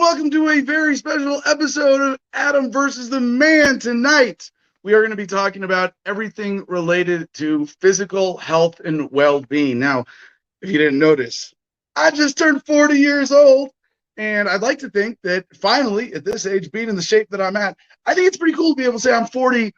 welcome to a very special episode of Adam versus the Man. Tonight, we are going to be talking about everything related to physical health and well-being. Now, if you didn't notice, I just turned 40 years old, and I'd like to think that finally, at this age, being in the shape that I'm at, I think it's pretty cool to be able to say I'm 40.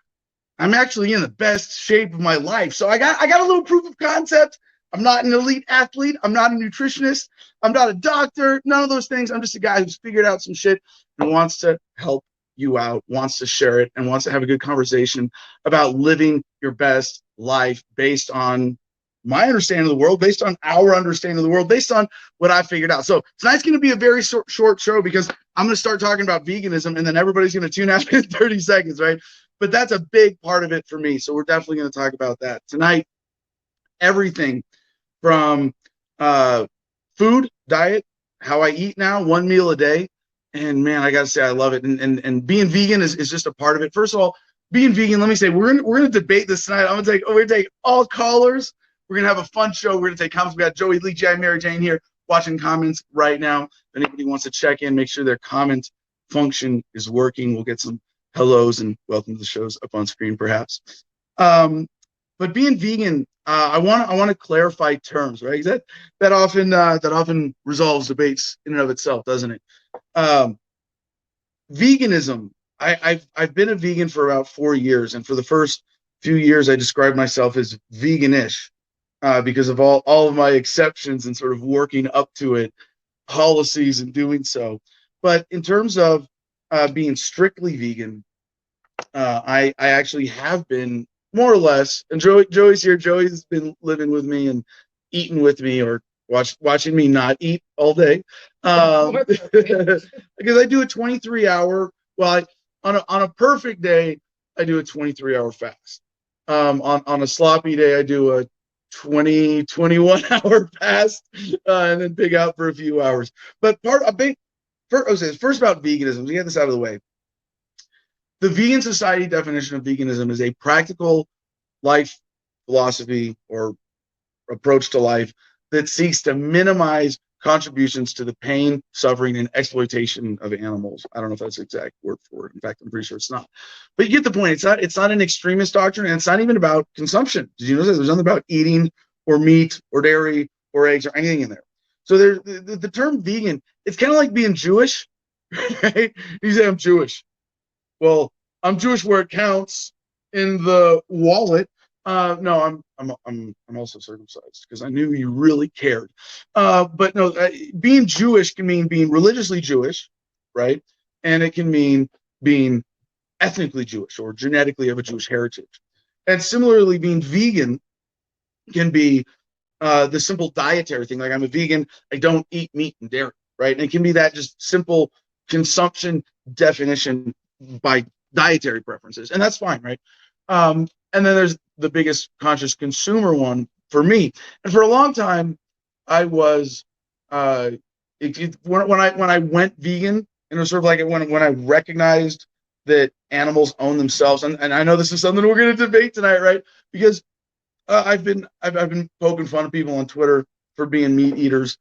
I'm actually in the best shape of my life. So I got a little proof of concept. I'm not an elite athlete. I'm not a nutritionist. I'm not a doctor. None of those things. I'm just a guy who's figured out some shit and wants to help you out, wants to share it, and wants to have a good conversation about living your best life based on my understanding of the world, based on our understanding of the world, based on what I figured out. So tonight's going to be a very short show because I'm going to start talking about veganism, and then everybody's going to tune out in 30 seconds, right? But that's a big part of it for me. So we're definitely going to talk about that tonight. Everything from food, diet, how I eat now, one meal a day. And man, I got to say, I love it. And being vegan is just a part of it. First of all, being vegan, let me say, we're gonna debate this tonight. We're gonna take all callers. We're gonna have a fun show. We're gonna take comments. We got Joey, Lee, Jay, Mary Jane here watching comments right now. If anybody wants to check in, make sure their comment function is working. We'll get some hellos and welcome to the shows up on screen, perhaps. But being vegan, I want to clarify terms, right? That often resolves debates in and of itself, doesn't it? Veganism. I've been a vegan for about 4 years, and for the first few years, I described myself as veganish because of all of my exceptions and sort of working up to it, policies and doing so. But in terms of being strictly vegan, I actually have been more or less, and Joey's here. Joey's been living with me and eating with me, or watching me not eat all day, because I do a 23-hour. Well, on a perfect day, I do a 23-hour fast. On a sloppy day, I do a 21-hour fast, and then pig out for a few hours. But first about veganism. To get this out of the way. The Vegan Society definition of veganism is a practical life philosophy or approach to life that seeks to minimize contributions to the pain, suffering, and exploitation of animals. I don't know if that's the exact word for it. In fact, I'm pretty sure it's not. But you get the point. It's not an extremist doctrine, and it's not even about consumption. Did you know that there's nothing about eating or meat or dairy or eggs or anything in there? So the term vegan, it's kind of like being Jewish, right? You say I'm Jewish. Well, I'm Jewish where it counts in the wallet. No, I'm also circumcised because I knew you really cared. But no, being Jewish can mean being religiously Jewish, right? And it can mean being ethnically Jewish or genetically of a Jewish heritage. And similarly, being vegan can be the simple dietary thing. Like I'm a vegan, I don't eat meat and dairy, right? And it can be that just simple consumption definition by dietary preferences, and that's fine, right? And then there's the biggest conscious consumer one for me, and for a long time, I was when I went vegan, and it was sort of like when I recognized that animals own themselves, and I know this is something we're going to debate tonight, right? Because I've been poking fun of people on Twitter for being meat eaters,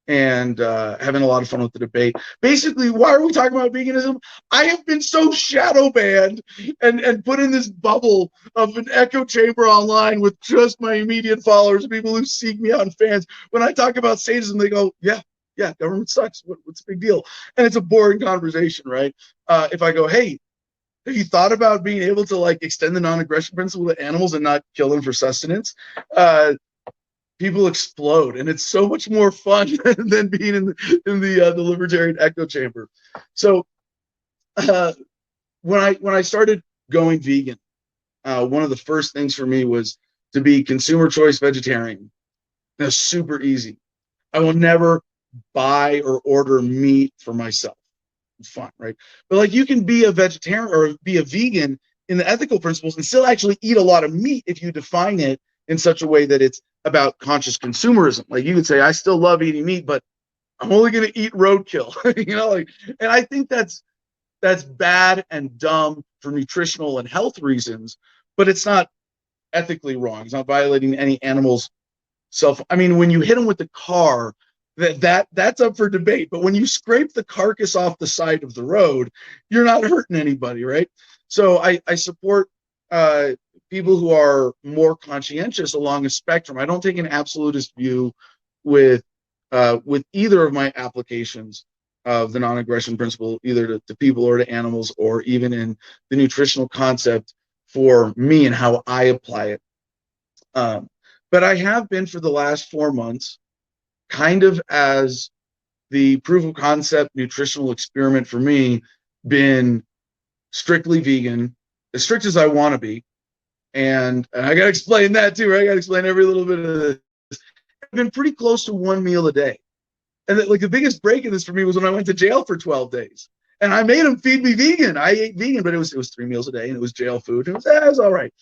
and having a lot of fun with the debate. Basically, why are we talking about veganism? I have been so shadow banned and put in this bubble of an echo chamber online with just my immediate followers, people who seek me out and fans. When I talk about sadism, they go, yeah, government sucks. What's the big deal? And it's a boring conversation, right? If I go, hey, have you thought about being able to like extend the non-aggression principle to animals and not kill them for sustenance? People explode, and it's so much more fun than being in the libertarian echo chamber. So when I started going vegan, one of the first things for me was to be consumer choice vegetarian. That's super easy. I will never buy or order meat for myself. It's fun, right? But like you can be a vegetarian or be a vegan in the ethical principles and still actually eat a lot of meat if you define it in such a way that it's about conscious consumerism. Like you could say, I still love eating meat, but I'm only going to eat roadkill, and I think that's bad and dumb for nutritional and health reasons, but it's not ethically wrong. It's not violating any animal's when you hit them with the car, that's up for debate. But when you scrape the carcass off the side of the road, you're not hurting anybody, right? So I support people who are more conscientious along a spectrum. I don't take an absolutist view with either of my applications of the non-aggression principle, either to people or to animals, or even in the nutritional concept for me and how I apply it. But I have been for the last 4 months, kind of as the proof of concept nutritional experiment for me, been strictly vegan, as strict as I want to be. And I got to explain that too, right? I got to explain every little bit of this. I've been pretty close to 1 meal a day. And like the biggest break in this for me was when I went to jail for 12 days. And I made them feed me vegan. I ate vegan, but it was 3 meals a day, and it was jail food. And it was all right.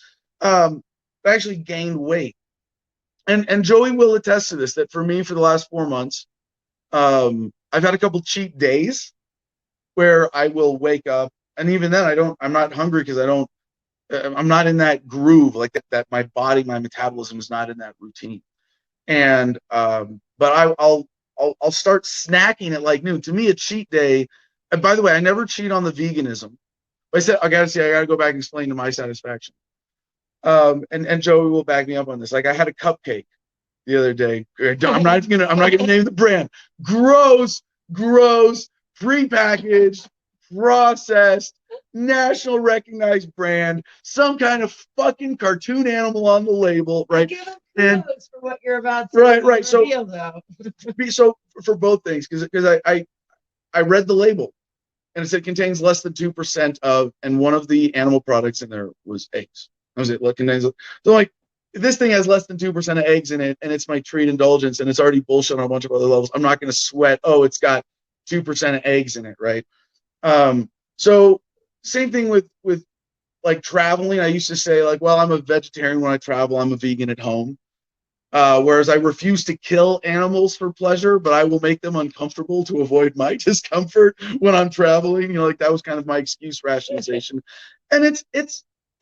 I actually gained weight. And Joey will attest to this, that for me, for the last 4 months, I've had a couple cheat days where I will wake up, and even then I'm not hungry because I'm not in that groove, like that my body, my metabolism is not in that routine. And but I'll start snacking at like noon. To me, a cheat day. And by the way, I never cheat on the veganism. I said I gotta go back and explain to my satisfaction. And Joey will back me up on this. Like I had a cupcake the other day. I'm not gonna name the brand. Gross, prepackaged, processed, national recognized brand, some kind of fucking cartoon animal on the label, right? And for what you're about to right. reveal, So for both things, because I read the label, and it said contains less than 2% of, and one of the animal products in there was eggs. That was it. What contains? So like, if this thing has less than 2% of eggs in it, and it's my treat indulgence, and it's already bullshit on a bunch of other levels, I'm not going to sweat. Oh, it's got 2% of eggs in it, right? So same thing with like traveling. I used to say like, well, I'm a vegetarian when I travel. I'm a vegan at home. Whereas I refuse to kill animals for pleasure, but I will make them uncomfortable to avoid my discomfort when I'm traveling. You know, like that was kind of my excuse rationalization. And it's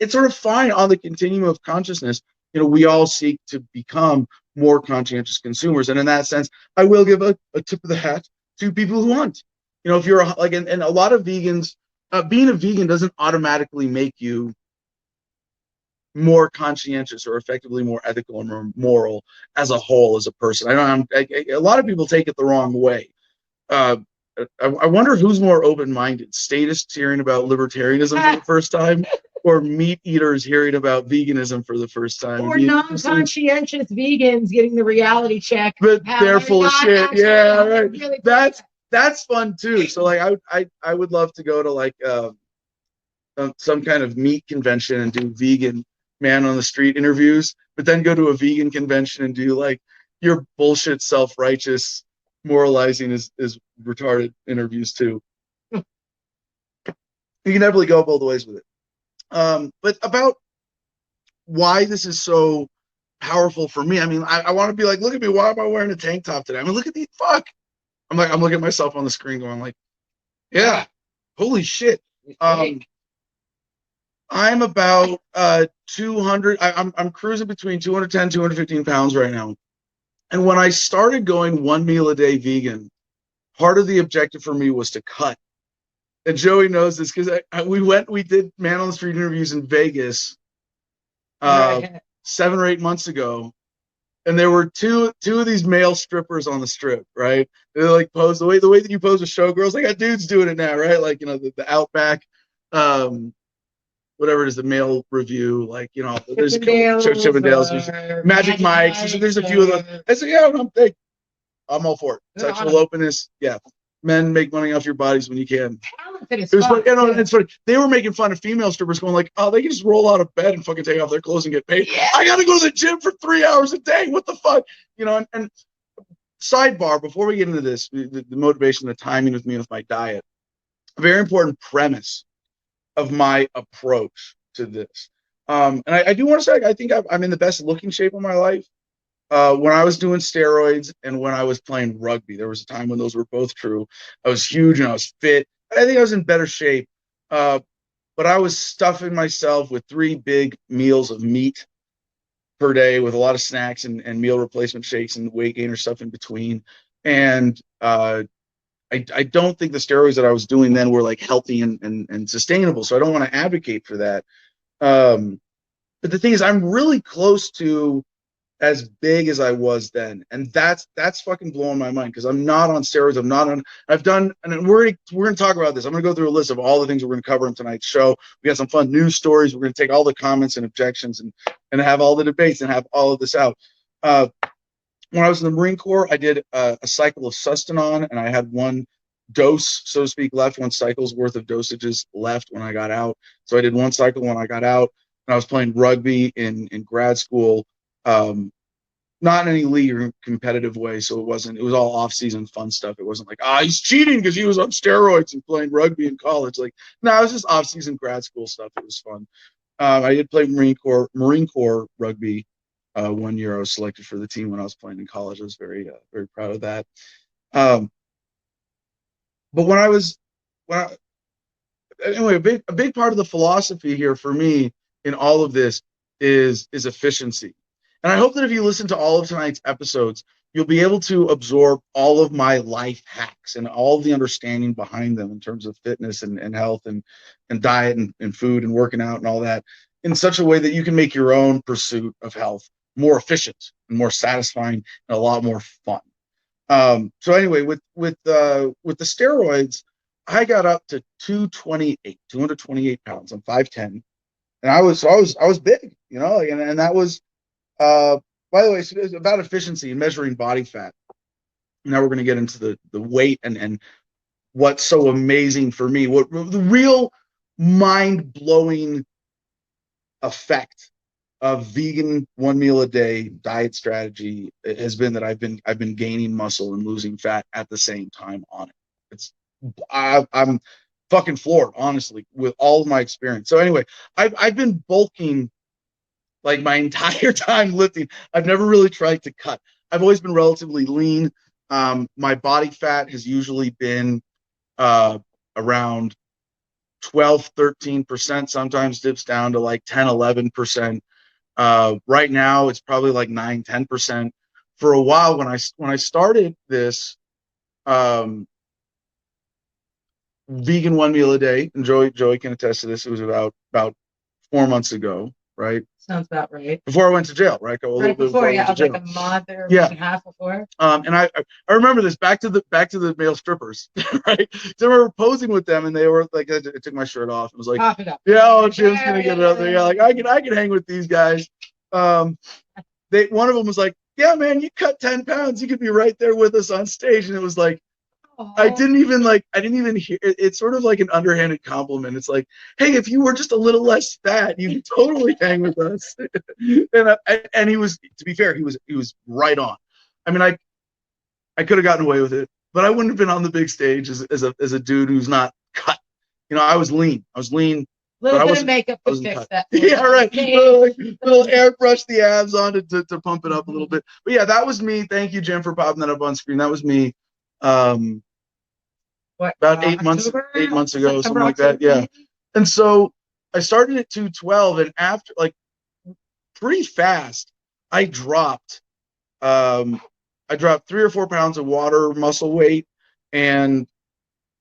sort of fine on the continuum of consciousness. You know, we all seek to become more conscientious consumers. And in that sense, I will give a tip of the hat to people who hunt. You know, if you're like, and a lot of vegans, being a vegan doesn't automatically make you more conscientious or effectively more ethical and more moral as a whole, as a person. A lot of people take it the wrong way. I wonder who's more open-minded: statists hearing about libertarianism for the first time, or meat eaters hearing about veganism for the first time, or non-conscientious vegans getting the reality check. But they're full of shit. Yeah, right. Really that's fun too. So like, I would love to go to like some kind of meat convention and do vegan man on the street interviews, but then go to a vegan convention and do like your bullshit self-righteous moralizing is retarded interviews too. You can definitely go both ways with it. But about why this is so powerful for me, I mean, I want to be like, look at me, why am I wearing a tank top today? I mean, look at the fuck. I'm looking at myself on the screen going like, yeah, holy shit. I'm about 200. I'm cruising between 210, 215 pounds right now. And when I started going 1 meal a day vegan, part of the objective for me was to cut. And Joey knows this because we did man on the street interviews in Vegas 7 or 8 months ago. And there were two of these male strippers on the strip, right? They like pose the way that you pose with showgirls. They got dudes doing it now, right? Like, you know, the Outback, whatever it is, the male review, like, you know, there's Chippendales, Magic Mike's. There's a few of them. I said, yeah, I'm all for it. Sexual openness, yeah. Men make money off your bodies when you can. It was funny, you know, it's funny. They were making fun of female strippers, going like, "Oh, they can just roll out of bed and fucking take off their clothes and get paid." Yeah. I gotta go to the gym for 3 hours a day. What the fuck, you know? And sidebar before we get into this, the motivation, the timing with me with my diet. A very important premise of my approach to this. And I do want to say, I think I'm in the best looking shape of my life. When I was doing steroids and when I was playing rugby, there was a time when those were both true. I was huge and I was fit. I think I was in better shape. But I was stuffing myself with 3 big meals of meat per day with a lot of snacks and meal replacement shakes and weight gainer stuff in between. And I don't think the steroids that I was doing then were like healthy and sustainable. So I don't want to advocate for that. But the thing is, I'm really close to as big as I was then, and that's fucking blowing my mind because I'm not on steroids. I'm not on. I've done, and we're gonna talk about this. I'm gonna go through a list of all the things we're gonna cover in tonight's show. We got some fun news stories. We're gonna take all the comments and objections and have all the debates and have all of this out. When I was in the Marine Corps, I did a cycle of Sustanon, and I had one dose, so to speak, left, one cycle's worth of dosages left when I got out. So I did one cycle when I got out, and I was playing rugby in grad school, not in any league or competitive way. So it was all off-season fun stuff. It wasn't like, he's cheating because he was on steroids and playing rugby in college. Like, no, it was just off-season grad school stuff. It was fun. I did play Marine Corps rugby. 1 year I was selected for the team when I was playing in college. I was very proud of that. But anyway, a big part of the philosophy here for me in all of this is efficiency. And I hope that if you listen to all of tonight's episodes, you'll be able to absorb all of my life hacks and all of the understanding behind them in terms of fitness and health and diet and food and working out and all that in such a way that you can make your own pursuit of health more efficient and more satisfying and a lot more fun. So anyway, with the steroids, I got up to 228 pounds. I'm 5'10", and I was big, you know, and that was by the way, so it's about efficiency and measuring body fat. Now we're going to get into the weight and what's so amazing for me, what the real mind-blowing effect of vegan 1 meal a day diet strategy has been that I've been gaining muscle and losing fat at the same time on it. I'm fucking floored, honestly, with all of my experience. So anyway, I've been bulking like my entire time lifting. I've never really tried to cut. I've always been relatively lean. My body fat has usually been around 12-13%, sometimes dips down to like 10-11%. Right now it's probably like 9-10%. For a while when I started this vegan 1 meal a day, and Joey can attest to this, it was about 4 months ago, right? Sounds about right. Before I went to jail, right? Right before, yeah, I was like a month or a half before. And I remember this back to the male strippers, right? So I remember posing with them, and they were like, I took my shirt off and was like, yeah, Jim's gonna get it up there. Yeah, like I can hang with these guys. One of them was like, yeah, man, you cut 10 pounds, you could be right there with us on stage, and it was like, I didn't even hear it. It's sort of like an underhanded compliment. It's like, hey, if you were just a little less fat, you could totally hang with us. and he was, to be fair, he was right on. I mean, I could have gotten away with it, but I wouldn't have been on the big stage as a dude who's not cut. You know, I was lean. Little bit of makeup to fix that. Yeah, right. Little airbrush the abs on to pump it up a little bit. But yeah, that was me. Thank you, Jim, for popping that up on screen. That was me. About 8 months ago, something like that. Yeah. And so I started at 212, and after, like, pretty fast, I dropped 3 or 4 pounds of water muscle weight and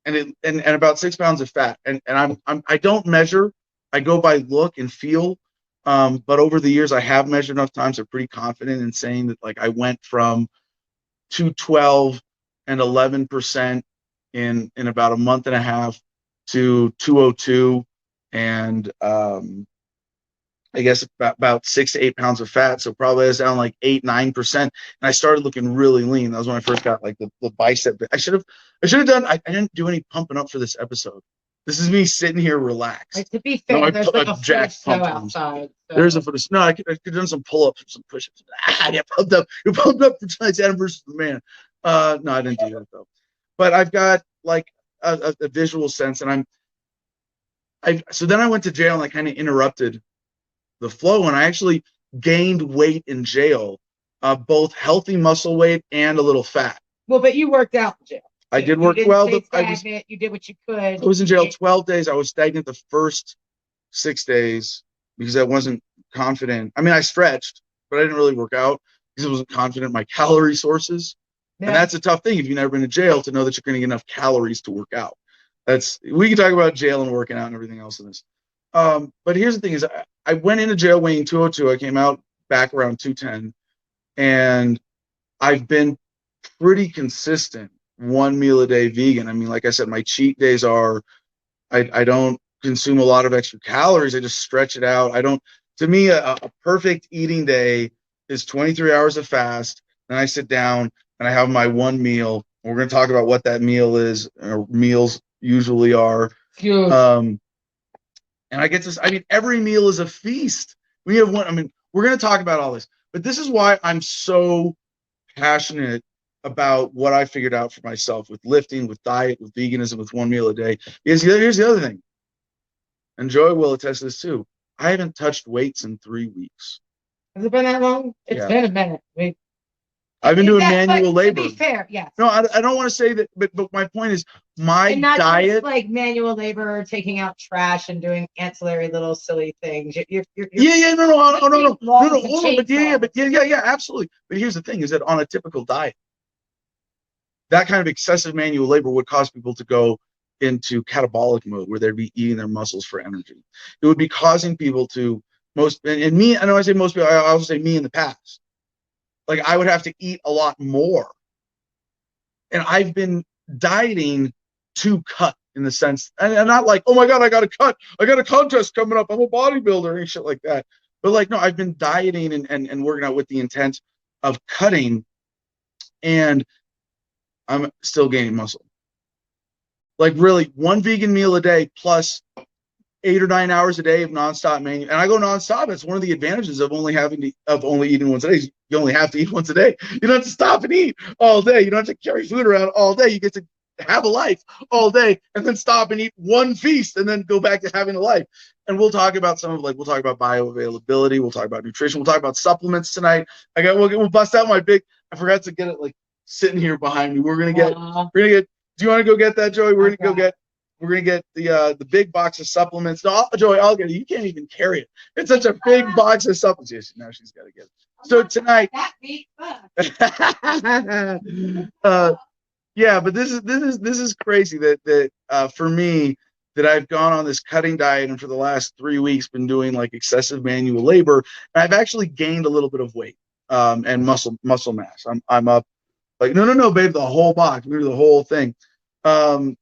about 6 pounds of fat. And I don't measure, I go by look and feel. But over the years I have measured enough times, I'm pretty confident in saying that, like, I went from 212 and 11% in about a month and a half to 202 and I guess about 6 to 8 pounds of fat. So probably I was down like 8-9%. And I started looking really lean. That was when I first got like the bicep. I should have done, I didn't do any pumping up for this episode. This is me sitting here relaxed. Like, to be fair, no, there's like a full snow outside. So. There's a foot of snow. I could have done some pull-ups or some push-ups. You're pumped up. You're pumped up for tonight's anniversary of the man. No, I didn't do that though. But I've got like a visual sense, and so then I went to jail and I kind of interrupted the flow, and I actually gained weight in jail, both healthy muscle weight and a little fat. Well, but you worked out in jail. I did work well. You did what you could. I was in jail 12 days. I was stagnant the first 6 days because I wasn't confident. I mean, I stretched, but I didn't really work out because I wasn't confident in my calorie sources. And that's a tough thing if you've never been to jail to know that you're going to get enough calories to work out. We can talk about jail and working out and everything else in this. But here's the thing is I went into jail weighing 202. I came out back around 210. And I've been pretty consistent, one meal a day vegan. I mean, like I said, my cheat days are, I don't consume a lot of extra calories. I just stretch it out. To me, a perfect eating day is 23 hours of fast. Then I sit down and I have my one meal. We're going to talk about what that meal is, or meals usually are. And I get this, I mean, every meal is a feast. We have one, I mean, we're going to talk about all this, but this is why I'm so passionate about what I figured out for myself with lifting, with diet, with veganism, with one meal a day. Because here's the other thing, and Joy will attest to this too. I haven't touched weights in 3 weeks. Has it been that long? It's been a minute. I've been doing manual labor. To be fair, yes. No, I don't want to say that, but my point is my diet. Just like manual labor, taking out trash and doing ancillary little silly things. No, but absolutely. But here's the thing: is that on a typical diet, that kind of excessive manual labor would cause people to go into catabolic mode, where they'd be eating their muscles for energy. It would be causing people to and me. I know I say most people. I also say me in the past. Like I would have to eat a lot more. And I've been dieting to cut, in the sense, and not like, oh my God, I got to cut. I got a contest coming up. I'm a bodybuilder and shit like that. But like, no, I've been dieting and working out with the intent of cutting, and I'm still gaining muscle. Like really, one vegan meal a day plus 8 or 9 hours a day of nonstop manual. And I go nonstop. That's one of the advantages of only eating once a day. You only have to eat once a day. You don't have to stop and eat all day. You don't have to carry food around all day. You get to have a life all day and then stop and eat one feast and then go back to having a life. And we'll talk about we'll talk about bioavailability. We'll talk about nutrition. We'll talk about supplements tonight. We'll bust out I forgot to get it like sitting here behind me. We're gonna get. Do you want to go get that, Joey? We're gonna get the big box of supplements. No, Joey, I'll get it. You can't even carry it. It's such a big box of supplements. Yes, now she's got to get it. So tonight, but this is crazy that for me, that I've gone on this cutting diet and for the last 3 weeks been doing like excessive manual labor, and I've actually gained a little bit of weight and muscle mass. I'm up like no babe, the whole box, maybe the whole thing. That's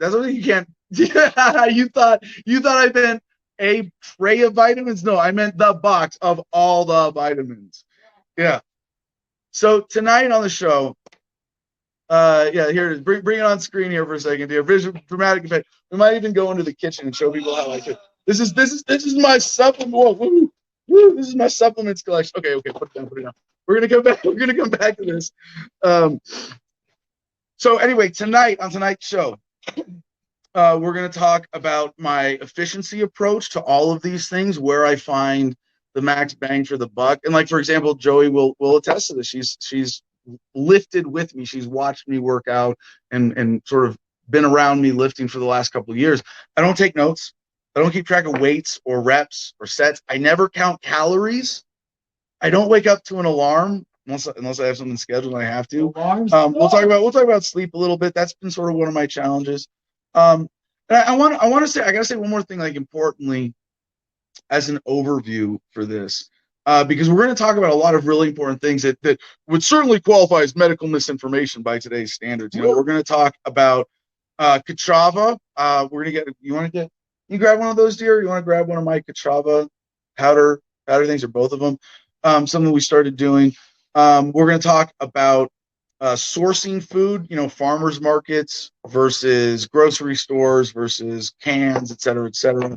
what you can't. You thought I meant a tray of vitamins? No, I meant the box of all the vitamins. Yeah. So tonight on the show, here it is. Bring it on screen here for a second. Here, visual dramatic effect. We might even go into the kitchen and show people how I do. This is my supplement. Woo, this is my supplements collection. Okay, put it down. We're gonna come back to this. So anyway, tonight on tonight's show, we're going to talk about my efficiency approach to all of these things, where I find the max bang for the buck. And like, for example, Joey will attest to this. She's lifted with me. She's watched me work out and sort of been around me lifting for the last couple of years. I don't take notes. I don't keep track of weights or reps or sets. I never count calories. I don't wake up to an alarm. Unless I have something scheduled and I have to. We'll talk about sleep a little bit. That's been sort of one of my challenges. And I want to say, I gotta say one more thing, like importantly, as an overview for this, because we're going to talk about a lot of really important things that would certainly qualify as medical misinformation by today's standards. We're going to talk about Kachava. We're going to get. You grab one of those, dear. You want to grab one of my Kachava powder things, or both of them? Something we started doing. We're going to talk about sourcing food, farmers markets versus grocery stores versus cans, et cetera, et cetera.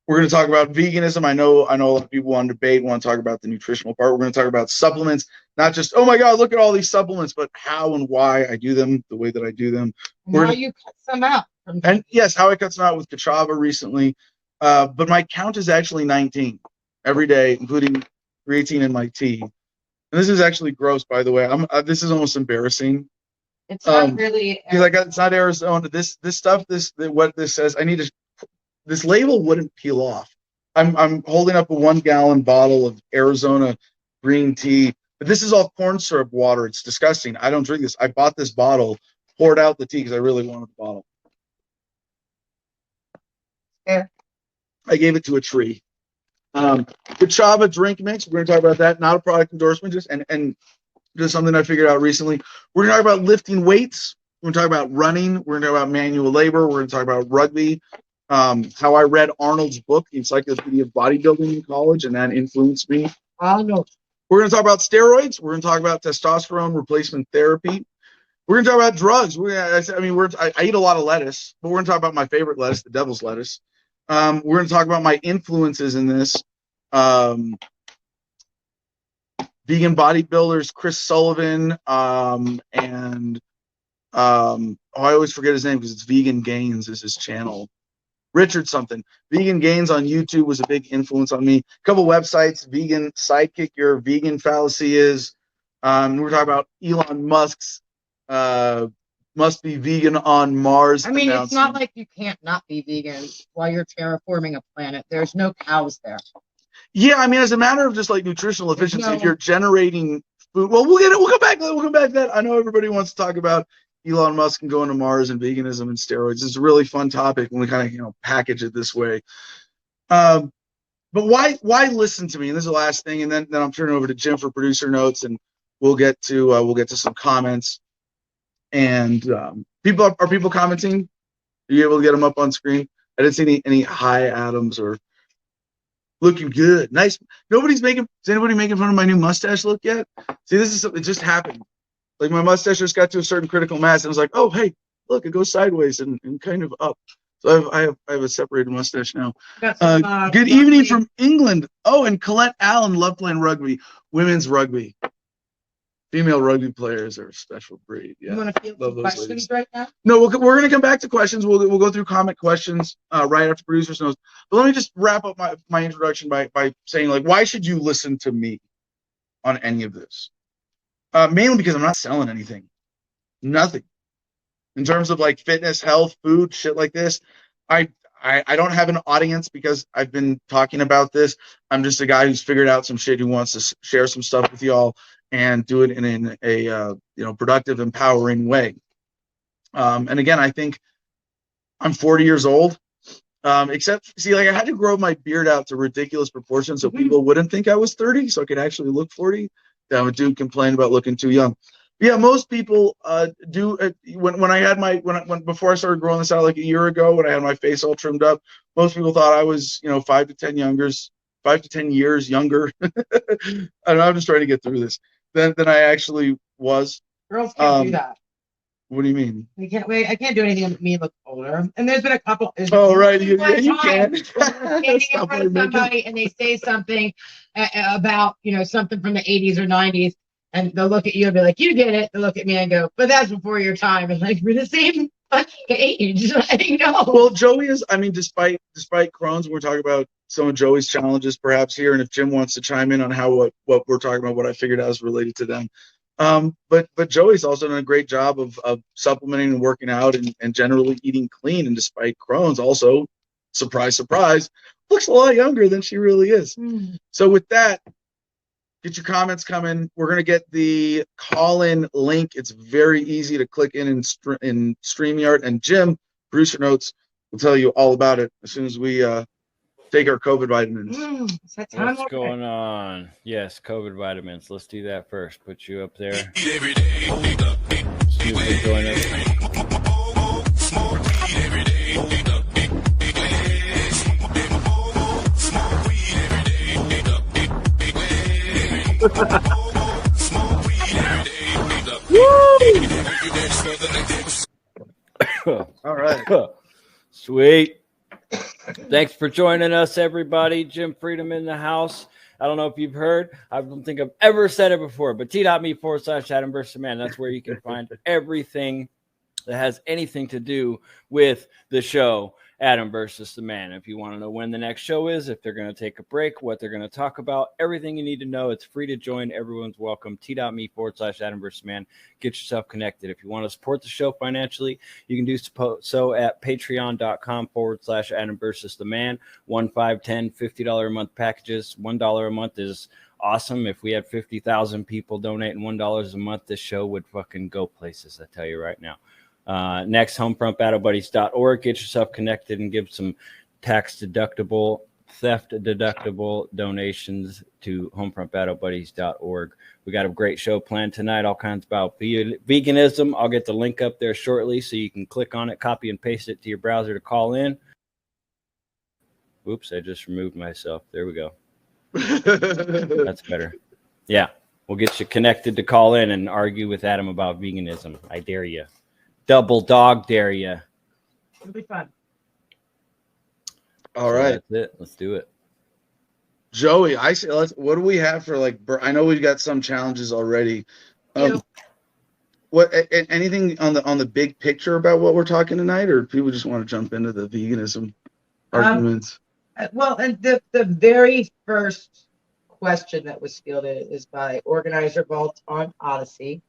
We're going to talk about veganism. I know a lot of people want to debate, want to talk about the nutritional part. We're going to talk about supplements, not just, oh my God, look at all these supplements, but how and why I do them the way that I do them. How you cut some out. And yes, how I cut some out with Kachava recently. But my count is actually 19 every day, including creatine in my tea. And this is actually gross, by the way. This is almost embarrassing. It's not really. It's not Arizona. This stuff. What this says. This label wouldn't peel off. I'm holding up a 1 gallon bottle of Arizona green tea. This is all corn syrup water. It's disgusting. I don't drink this. I bought this bottle, poured out the tea because I really wanted the bottle. Yeah. I gave it to a tree. The Chava drink mix. We're going to talk about that. Not a product endorsement, and just something I figured out recently. We're going to talk about lifting weights. We're going to talk about running. We're going to talk about manual labor. We're going to talk about rugby. How I read Arnold's book, The Encyclopedia of Bodybuilding in college, and that influenced me. Arnold. We're going to talk about steroids. We're going to talk about testosterone replacement therapy. We're going to talk about drugs. I eat a lot of lettuce, but we're going to talk about my favorite lettuce, the devil's lettuce. We're going to talk about my influences in this. Vegan bodybuilders, Chris Sullivan, and I always forget his name because it's Vegan Gains is his channel. Richard something. Vegan Gains on YouTube was a big influence on me. A couple websites, Vegan Sidekick, your vegan fallacy is. We're talking about Elon Musk's must be vegan on Mars. I mean, it's not like you can't not be vegan while you're terraforming a planet. There's no cows there. Yeah, I mean, as a matter of just like nutritional efficiency, if you're generating food, well, we'll come back to that. I know everybody wants to talk about Elon Musk and going to Mars and veganism and steroids. It's a really fun topic when we kind of package it this way. But why listen to me? And this is the last thing, and then I'm turning over to Jim for producer notes, and we'll get to some comments. And people commenting? Are you able to get them up on screen? I didn't see any hi Adams or looking good, nice. Is anybody making fun of my new mustache look yet? See, this is something that just happened. Like my mustache just got to a certain critical mass, and I was like, oh hey, look, it goes sideways and kind of up. So I have a separated mustache now. Good evening from England. Oh, and Colette Allen loved playing rugby, women's rugby. Female rugby players are a special breed. Yeah, you want to field some questions ladies right now? No, we're going to come back to questions. We'll go through comment questions right after producers notes. But let me just wrap up my introduction by saying, like, why should you listen to me on any of this? Mainly because I'm not selling anything, nothing. In terms of like fitness, health, food, shit like this, I don't have an audience because I've been talking about this. I'm just a guy who's figured out some shit who wants to share some stuff with y'all and do it in a productive, empowering way. And again, I think I'm 40 years old. Except, see, like I had to grow my beard out to ridiculous proportions so people wouldn't think I was 30, so I could actually look 40. I'm a dude complain about looking too young. But yeah, most people do. When I had before I started growing this out like a year ago, when I had my face all trimmed up, most people thought I was 5 to 10 years younger. I'm just trying to get through this. Than I actually was. Girls can't do that. What do you mean? I can't do anything that me look older. And there's been a couple. Oh right, you can. Standing in front of somebody and they say something about something from the 80s or 90s, and they'll look at you and be like, "You get it." They'll look at me and go, "But that's before your time." And like we're the same fucking age. I know. Well, Joey is. I mean, despite Crohn's, we're talking about some of Joey's challenges perhaps here, and if Jim wants to chime in on how what we're talking about, what I figured out is related to them. But Joey's also done a great job of supplementing and working out and generally eating clean. And despite Crohn's, also, surprise, surprise, looks a lot younger than she really is. So with that, get your comments coming. We're going to get the call-in link. It's very easy to click in StreamYard. And Jim, producer notes, will tell you all about it as soon as we take our COVID vitamins. What's going on? Yes, COVID vitamins. Let's do that first. Put you up there. Join us. All right. Sweet. Thanks for joining us, everybody. Jim Freedom in the house. I don't know if you've heard. I don't think I've ever said it before, but t.me/Adam versus Man. That's where you can find everything that has anything to do with the show, Adam versus the Man. If you want to know when the next show is, if they're going to take a break, what they're going to talk about, everything you need to know. It's free to join. Everyone's welcome. t.me/Adam versus Man. Get yourself connected. If you want to support the show financially, you can do so at patreon.com/Adam versus the Man. $1, $5, $10, $50 a month packages. $1 a month is awesome. If we had 50,000 people donating $1 a month, this show would fucking go places, I tell you right now. Next, homefrontbattlebuddies.org. Get yourself connected and give some tax deductible, theft deductible donations to homefrontbattlebuddies.org. We got a great show planned tonight, all kinds about veganism. I'll get the link up there shortly so you can click on it, copy and paste it to your browser to call in. Oops, I just removed myself. There we go. That's better. Yeah, we'll get you connected to call in and argue with Adam about veganism. I dare you. Double dog dare you. It'll be fun. All right. That's it. Let's do it. Joey, I say, what do we have for like? I know we've got some challenges already. What anything on the big picture about what we're talking tonight, or people just want to jump into the veganism arguments? Well, and the very first question that was fielded is by Organizer Vault on Odyssey.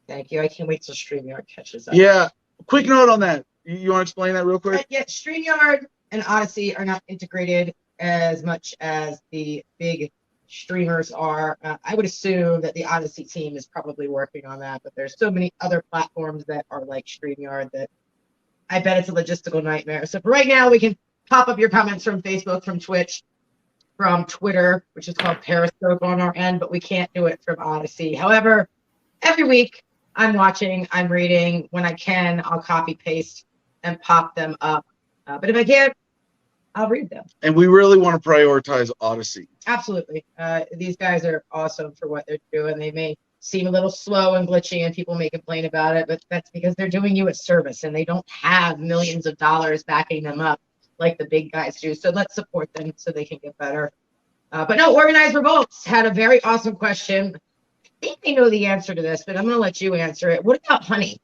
Thank you. I can't wait till StreamYard catches up. Yeah. Quick note on that. You want to explain that real quick? Yeah, StreamYard and Odyssey are not integrated as much as the big streamers are. I would assume that the Odyssey team is probably working on that, but there's so many other platforms that are like StreamYard that I bet it's a logistical nightmare. So for right now, we can pop up your comments from Facebook, from Twitch, from Twitter, which is called Periscope on our end, but we can't do it from Odyssey. However, every week I'm watching, I'm reading. When I can, I'll copy, paste, and pop them up. But if I can't, I'll read them. And we really want to prioritize Odyssey. Absolutely. These guys are awesome for what they're doing. They may seem a little slow and glitchy and people may complain about it, but that's because they're doing you a service and they don't have millions of dollars backing them up like the big guys do. So let's support them so they can get better. But no, Organized Revolts had a very awesome question. I think I know the answer to this, but I'm going to let you answer it. What about honey?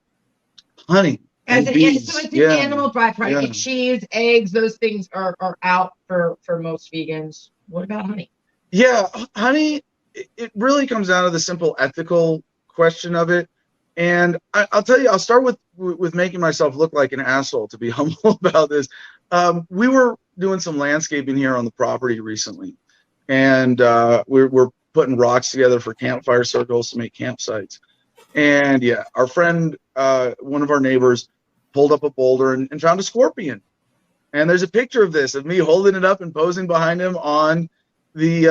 Honey. So it's an animal byproduct. Yeah. Cheese, eggs, those things are out for most vegans. What about honey? Yeah, honey, it really comes down to the simple ethical question of it. And I'll tell you, I'll start with making myself look like an asshole, to be humble about this. We were doing some landscaping here on the property recently, and we're putting rocks together for campfire circles to make campsites. And yeah, our friend, one of our neighbors, pulled up a boulder and found a scorpion. And there's a picture of this, of me holding it up and posing behind him on the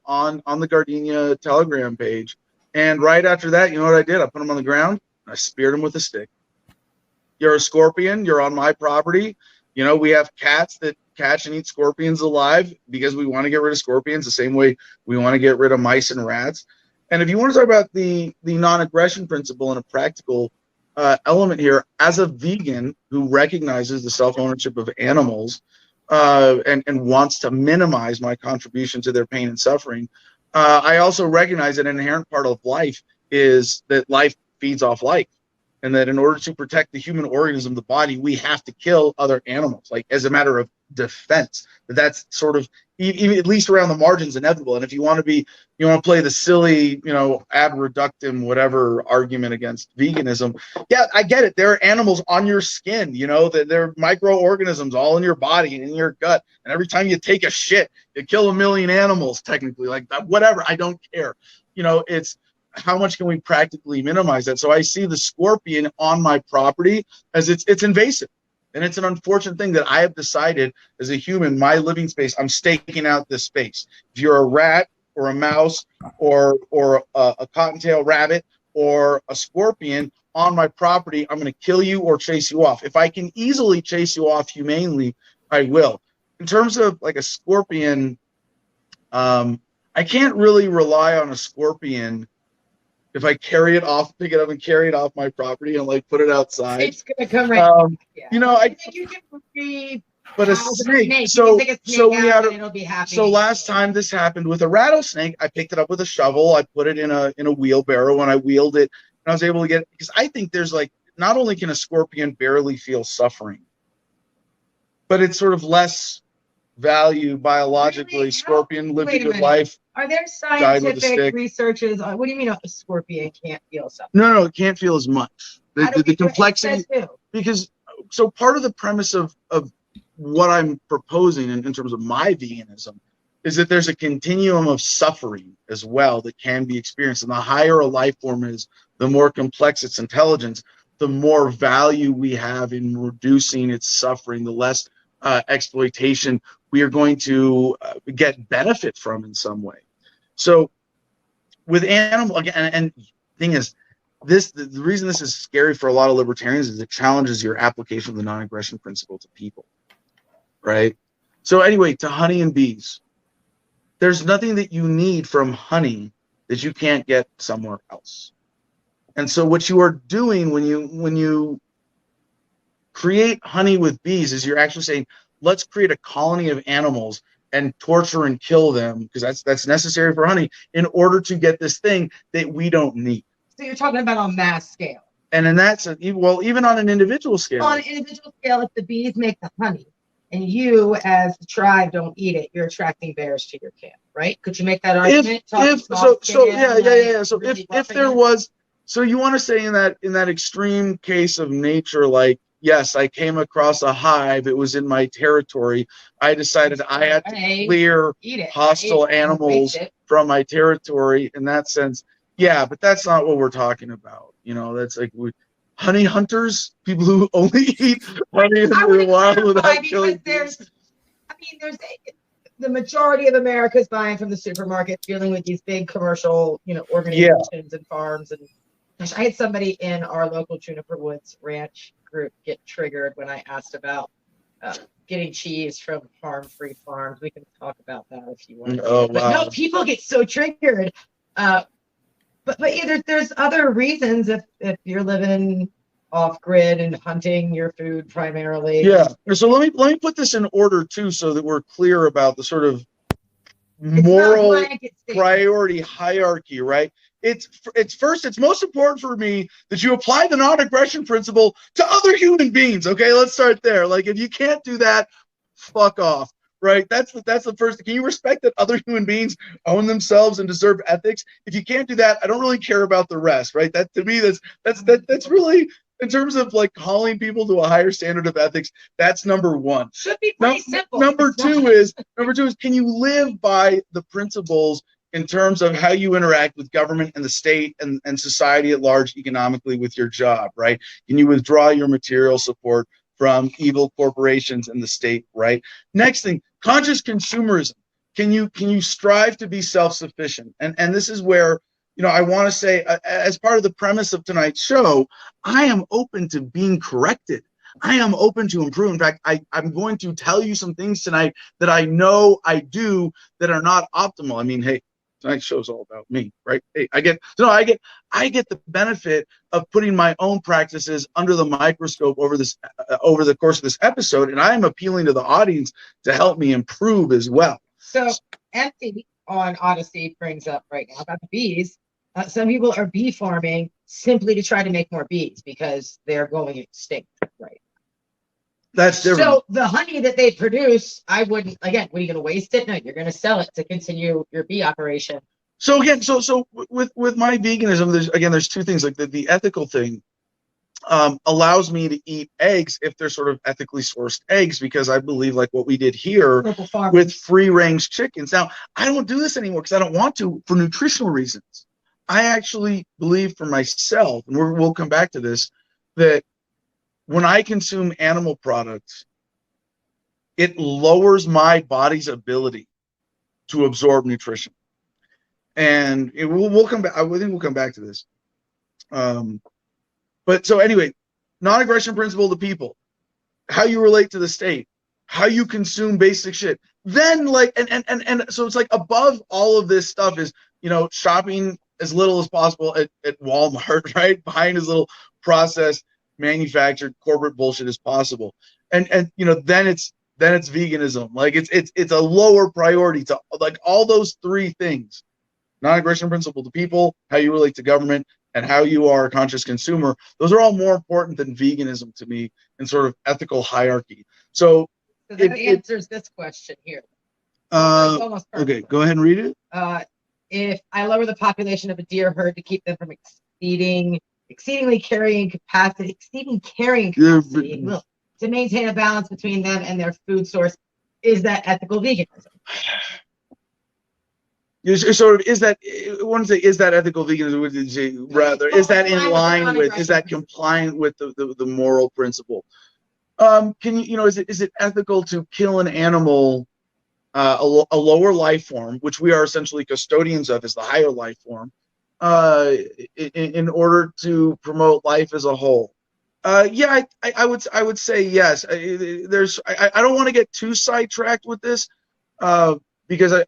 on the Gardenia Telegram page. And right after that, you know what I did? I put him on the ground and I speared him with a stick. You're a scorpion. You're on my property. You know, we have cats that catch and eat scorpions alive because we want to get rid of scorpions the same way we want to get rid of mice and rats. And if you want to talk about the non-aggression principle and a practical element here, as a vegan who recognizes the self-ownership of animals and wants to minimize my contribution to their pain and suffering, I also recognize that an inherent part of life is that life feeds off life, and that in order to protect the human organism, the body, we have to kill other animals, like as a matter of defense. That's sort of, even at least around the margins, inevitable. And if you want to play the silly, ad reductum, whatever argument against veganism, yeah, I get it. There are animals on your skin, that there are microorganisms all in your body and in your gut. And every time you take a shit, you kill 1 million animals, technically, like that, whatever. I don't care. It's how much can we practically minimize that? So I see the scorpion on my property as it's invasive. And it's an unfortunate thing that I have decided as a human, my living space, I'm staking out this space. If you're a rat or a mouse or a cottontail rabbit or a scorpion on my property, I'm going to kill you or chase you off. If I can easily chase you off humanely, I will. In terms of like a scorpion, I can't really rely on a scorpion if I carry it off, pick it up and carry it off my property and like put it outside. It's gonna come right. I think you can breed. But a snake. So we had so last time this happened with a rattlesnake, I picked it up with a shovel. I put it in a wheelbarrow and I wheeled it, and I was able to get it, because I think there's like, not only can a scorpion barely feel suffering, but it's sort of less value biologically. Really? Scorpion lived a good life. Are there scientific researches on, what do you mean a scorpion can't feel something? No, it can't feel as much. The complexity, because so part of the premise of what I'm proposing in terms of my veganism is that there's a continuum of suffering as well that can be experienced. And the higher a life form is, the more complex its intelligence, the more value we have in reducing its suffering, the less exploitation we are going to get benefit from in some way. So with animal, again, and thing is, the reason this is scary for a lot of libertarians is it challenges your application of the non-aggression principle to people, right? So anyway, to honey and bees, there's nothing that you need from honey that you can't get somewhere else. And so what you are doing when you create honey with bees is you're actually saying, let's create a colony of animals and torture and kill them, because that's necessary for honey, in order to get this thing that we don't need. So you're talking about on mass scale. And then that's even on an individual scale. On an individual scale, if the bees make the honey and you as the tribe don't eat it, you're attracting bears to your camp, right? Could you make that argument? If there was, so you want to say in that extreme case of nature, like, yes, I came across a hive, it was in my territory, I decided I had to clear hostile animals from my territory. In that sense, yeah, but that's not what we're talking about. That's like honey hunters, people who only eat honey in the wild without killing bees. The majority of America is buying from the supermarket, dealing with these big commercial, organizations and farms. And gosh, I had somebody in our local Juniper Woods Ranch group get triggered when I asked about getting cheese from harm-free farms. We can talk about that if you want. Oh, wow. But no, people get so triggered. But yeah, there's other reasons if you're living off grid and hunting your food primarily. Yeah. So let me put this in order too, so that we're clear about the sort of moral priority hierarchy, right? It's most important for me that you apply the non-aggression principle to other human beings. Okay, let's start there. Like, if you can't do that, fuck off. Right, that's the first. Can you respect that other human beings own themselves and deserve ethics? If you can't do that, I don't really care about the rest. Right, that to me, that's really, in terms of like calling people to a higher standard of ethics, that's number one. Should be pretty simple. Number two is can you live by the principles in terms of how you interact with government and the state and society at large economically with your job? Right, can you withdraw your material support from evil corporations and the state, right? Next thing, conscious consumerism. Can you strive to be self-sufficient? And this is where, I want to say, as part of the premise of tonight's show, I am open to being corrected. I am open to improve. In fact, I'm going to tell you some things tonight that I know I do that are not optimal. I mean, hey, tonight's show is all about me, right? Hey, I get the benefit of putting my own practices under the microscope over the course of this episode, and I am appealing to the audience to help me improve as well. So, Empty on Odyssey brings up right now about the bees. Some people are bee farming simply to try to make more bees because they're going extinct, right? That's different. So the honey that they produce, I wouldn't, again, what are you going to waste it? No, you're going to sell it to continue your bee operation. So again, so with my veganism, there's two things. Like the ethical thing allows me to eat eggs if they're sort of ethically sourced eggs, because I believe, like what we did here with free-range chickens. Now, I don't do this anymore because I don't want to, for nutritional reasons. I actually believe for myself, and we'll come back to this, that when I consume animal products, it lowers my body's ability to absorb nutrition. And we'll come back. I think we'll come back to this. But so anyway, non-aggression principle to people, how you relate to the state, how you consume basic shit. Then and so it's like above all of this stuff is, shopping as little as possible at Walmart, right? Buying as little processed, manufactured corporate bullshit as possible. And then it's veganism. Like it's a lower priority to like all those three things. Non-aggression principle to people, how you relate to government, and how you are a conscious consumer. Those are all more important than veganism to me in sort of ethical hierarchy. So that answers this question here. Okay, go ahead and read it. If I lower the population of a deer herd to keep them from exceeding carrying capacity to maintain a balance between them and their food source, is that ethical veganism? sort of, is that, I want to say, is that ethical veganism? Rather, is that in line with, is that compliant with the moral principle? Can you, is it ethical to kill an animal, a lower life form, which we are essentially custodians of as the higher life form, in order to promote life as a whole? Yeah, I would say yes. I don't want to get too sidetracked with this, because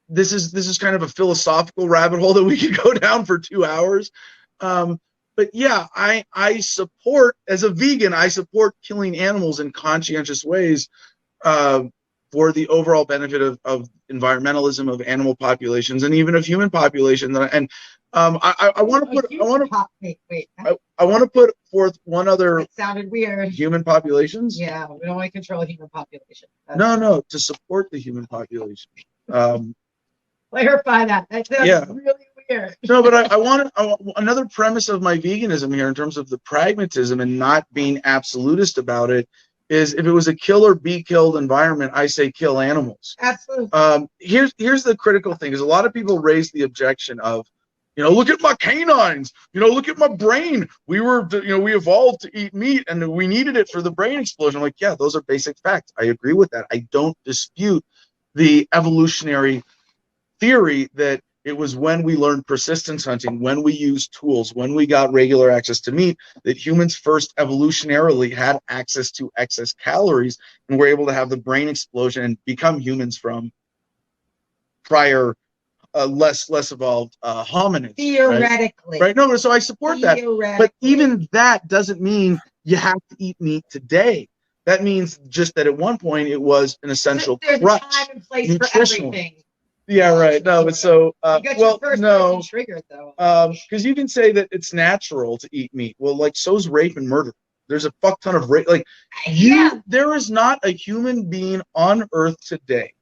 this is kind of a philosophical rabbit hole that we could go down for 2 hours. But yeah, I support, as a vegan, I support killing animals in conscientious ways, for the overall benefit of environmentalism, of animal populations, and even of human populations. And I want to put forth one other. That sounded weird. Human populations. Yeah, we don't want to control human population. No, to support the human population. Clarify that. That sounds really weird. No, but I want another premise of my veganism here, in terms of the pragmatism and not being absolutist about it, is if it was a kill or be killed environment, I say kill animals. Absolutely. Here's the critical thing: is a lot of people raise the objection of, look at my canines, look at my brain. We evolved to eat meat and we needed it for the brain explosion. I'm like, yeah, those are basic facts. I agree with that. I don't dispute the evolutionary theory that it was when we learned persistence hunting, when we used tools, when we got regular access to meat, that humans first evolutionarily had access to excess calories and were able to have the brain explosion and become humans from prior less evolved hominids. Theoretically. Right? No, so I support that. But even that doesn't mean you have to eat meat today. That means just that at one point it was an essential crutch. There's a time and place for everything. Yeah, right. No, but so no, triggered though. Because you can say that it's natural to eat meat. Well, like, so's rape and murder. There's a fuck ton of rape. Like, there is not a human being on Earth today,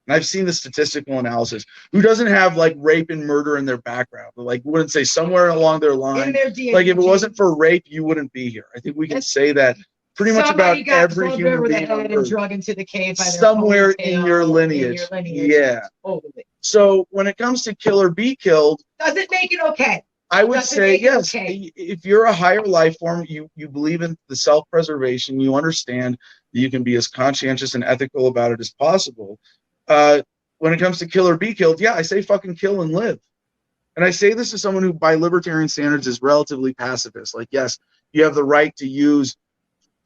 and I've seen the statistical analysis, who doesn't have like rape and murder in their background. Like, wouldn't say somewhere along their line, like, if it wasn't for rape, you wouldn't be here. I think we can say that pretty much about every human being on Earth. Drug into the cave by somewhere in your lineage. Yeah. Totally. So when it comes to kill or be killed, does it make it okay? I would say yes. Okay. If you're a higher life form, you believe in the self-preservation, you understand that you can be as conscientious and ethical about it as possible. When it comes to kill or be killed, yeah, I say fucking kill and live. And I say this as someone who, by libertarian standards, is relatively pacifist. Like, yes, you have the right to use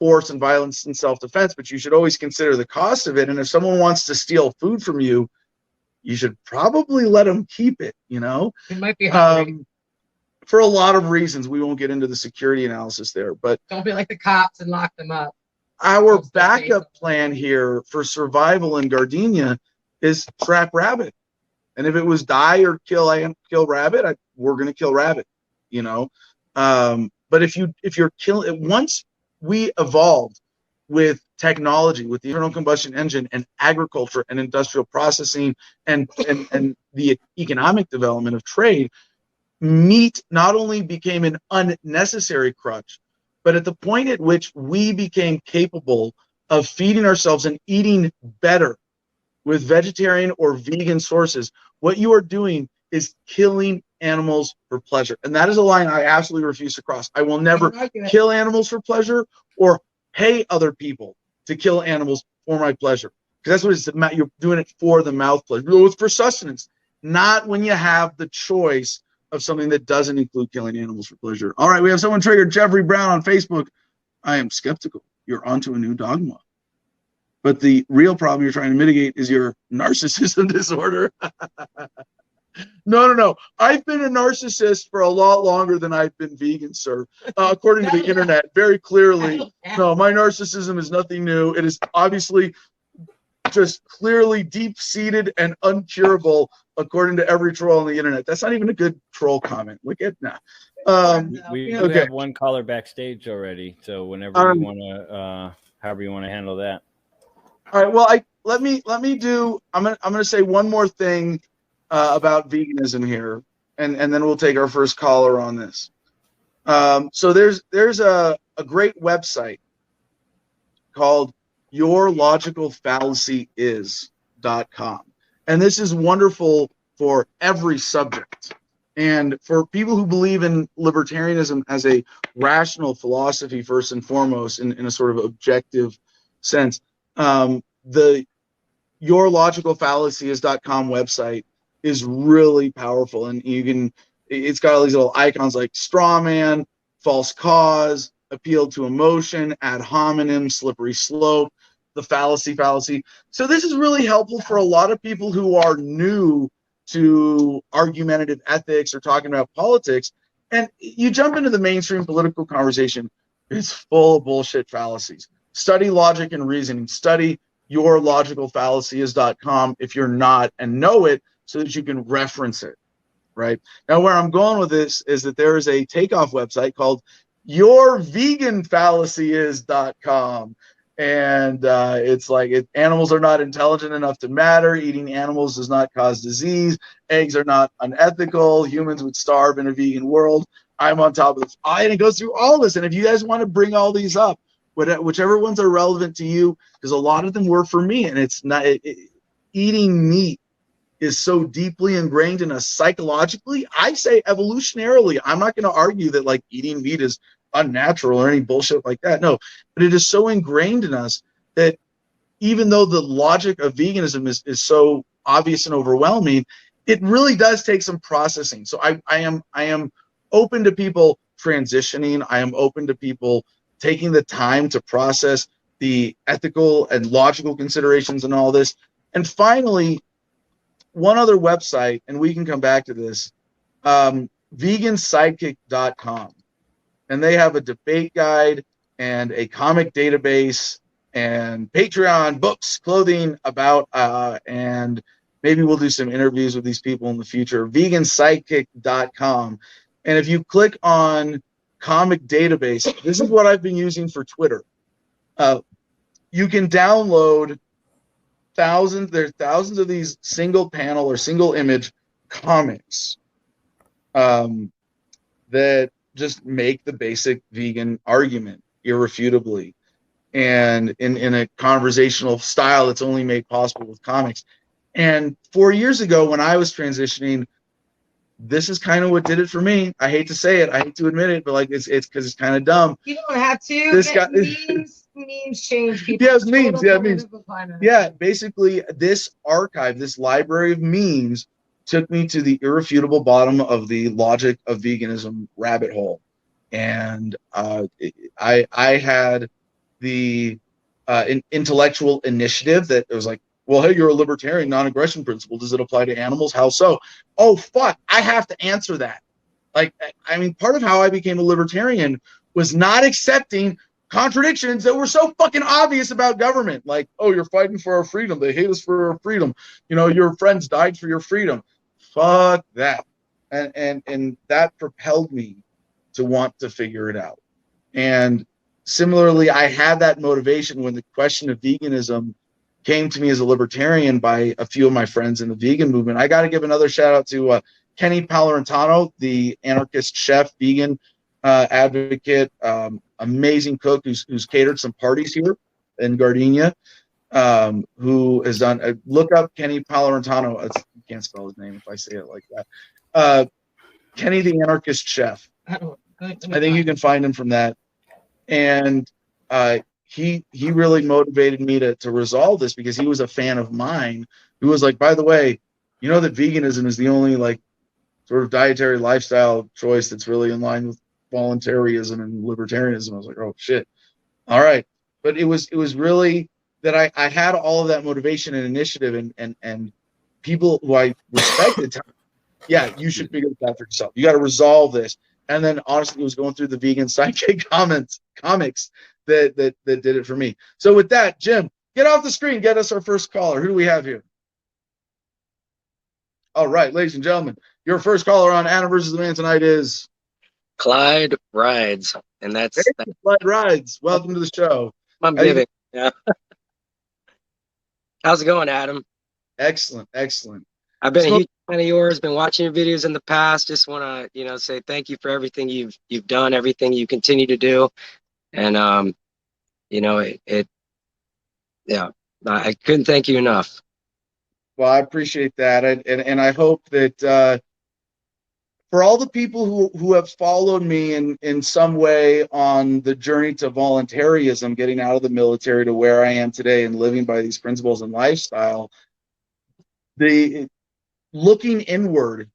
force and violence in self-defense, but you should always consider the cost of it. And if someone wants to steal food from you, you should probably let them keep it. It might be hungry. For a lot of reasons. We won't get into the security analysis there, but don't be like the cops and lock them up. Our backup plan here for survival in Gardenia is trap rabbit. And if it was die or kill rabbit, we're going to kill rabbit, but if you're killing, once we evolved with technology, with the internal combustion engine and agriculture and industrial processing and the economic development of trade, meat not only became an unnecessary crutch, but at the point at which we became capable of feeding ourselves and eating better with vegetarian or vegan sources, what you are doing is killing animals for pleasure. And that is a line I absolutely refuse to cross. I will never kill animals for pleasure or pay other people to kill animals for my pleasure. Because that's what it's, you're doing it for the mouth pleasure. It's for sustenance, not when you have the choice of something that doesn't include killing animals for pleasure. All right, we have someone triggered, Jeffrey Brown on Facebook. I am skeptical. You're onto a new dogma. But the real problem you're trying to mitigate is your narcissism disorder. No. I've been a narcissist for a lot longer than I've been vegan, sir. According to the internet, very clearly. No, my narcissism is nothing new. It is obviously just clearly deep-seated and uncurable, according to every troll on the internet. That's not even a good troll comment. Look at that. We have one caller backstage already, so whenever you want to, however you want to handle that. All right. Well, let me do. I'm gonna say one more thing about veganism here, and then we'll take our first caller on this. So there's a great website called yourlogicalfallacyis.com, And this is wonderful for every subject. And for people who believe in libertarianism as a rational philosophy, first and foremost, in a sort of objective sense, the yourlogicalfallacies.com website is really powerful. And it's got all these little icons like straw man, false cause, appeal to emotion, ad hominem, slippery slope, the fallacy. So this is really helpful for a lot of people who are new to argumentative ethics or talking about politics. And you jump into the mainstream political conversation, it's full of bullshit fallacies. Study logic and reasoning. Study yourlogicalfallacies.com if you're not, and know it so that you can reference it. Right now, where I'm going with this is that there is a takeoff website called yourveganfallacyis.com. And it's like animals are not intelligent enough to matter. Eating animals does not cause disease. Eggs are not unethical. Humans would starve in a vegan world. I'm on top of this. And it goes through all this. And if you guys want to bring all these up, whichever ones are relevant to you, because a lot of them were for me. And it's not eating meat is so deeply ingrained in us psychologically. I say evolutionarily. I'm not going to argue that like eating meat is unnatural or any bullshit like that. No, but it is so ingrained in us that even though the logic of veganism is so obvious and overwhelming, it really does take some processing. So I am open to people transitioning. I am open to people taking the time to process the ethical and logical considerations and all this. And finally, one other website, and we can come back to this, vegansidekick.com. And they have a debate guide and a comic database and Patreon, books, clothing about, and maybe we'll do some interviews with these people in the future, vegansidekick.com. And if you click on comic database, this is what I've been using for Twitter. You can download there's thousands of these single panel or single image comics that just make the basic vegan argument irrefutably and in a conversational style that's only made possible with comics. And 4 years ago when I was transitioning, this is kind of what did it for me. I hate to say it, I hate to admit it, but like it's because it's kind of dumb. You don't have to. This guy, memes change people. Yes, memes. Yeah, basically, this archive, this library of memes, took me to the irrefutable bottom of the logic of veganism rabbit hole, and I had the intellectual initiative that it was like, well, hey, you're a libertarian, non-aggression principle. Does it apply to animals? How so? Oh, fuck, I have to answer that. Like, I mean, part of how I became a libertarian was not accepting contradictions that were so fucking obvious about government. Like, oh, you're fighting for our freedom. They hate us for our freedom. You know, your friends died for your freedom. Fuck that. And that propelled me to want to figure it out. And similarly, I had that motivation when the question of veganism came to me as a libertarian by a few of my friends in the vegan movement. I got to give another shout out to Kenny Palorentano, the anarchist chef, vegan advocate, amazing cook who's catered some parties here in Gardenia, who has done, look up Kenny Palorentano. You can't spell his name if I say it like that. Kenny the anarchist chef. I think you can find him from that. And he really motivated me to resolve this because he was a fan of mine who was like, by the way, you know that veganism is the only like sort of dietary lifestyle choice that's really in line with voluntarism and libertarianism. I was like, oh shit. All right. But it was really that I had all of that motivation and initiative and people who I respected. Yeah, you should figure this out for yourself. You got to resolve this. And then honestly, it was going through the vegan sidekick comics that did it for me. So with that, Jim, get off the screen. Get us our first caller. Who do we have here? All right, ladies and gentlemen, your first caller on Anna versus the Man tonight is Clyde Rides, and that's Clyde Rides. Welcome to the show. I'm giving. Yeah. How's it going, Adam? Excellent. I've been a huge fan of yours. Been watching your videos in the past. Just want to, say thank you for everything you've done, everything you continue to do, and I couldn't thank you enough. Well, I appreciate that, and I hope that for all the people who have followed me in some way on the journey to voluntarism, getting out of the military to where I am today and living by these principles and lifestyle, the looking inward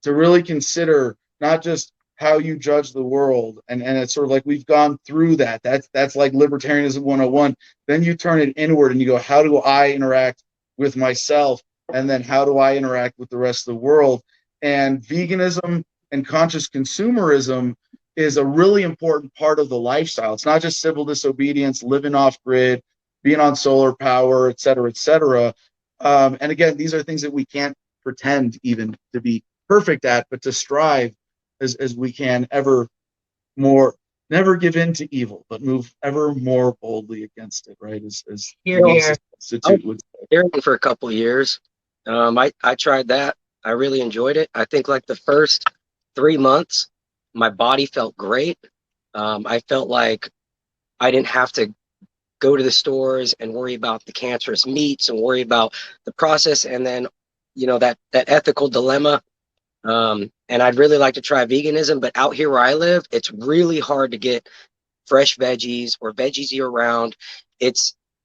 to really consider not just how you judge the world, and it's sort of like we've gone through that. That's like libertarianism 101. Then you turn it inward and you go, how do I interact with myself, and then how do I interact with the rest of the world? And veganism and conscious consumerism is a really important part of the lifestyle. It's not just civil disobedience, living off grid, being on solar power, et cetera, et cetera. And again, these are things that we can't pretend even to be perfect at, but to strive as we can ever more, never give in to evil, but move ever more boldly against it, right? As Here, here. Institute would say. Hearing for a couple of years. I tried that. I really enjoyed it. I think like the first 3 months, my body felt great. I felt like I didn't have to go to the stores and worry about the cancerous meats and worry about the process, and then that ethical dilemma. And I'd really like to try veganism, but out here where I live, it's really hard to get fresh veggies or veggies year round.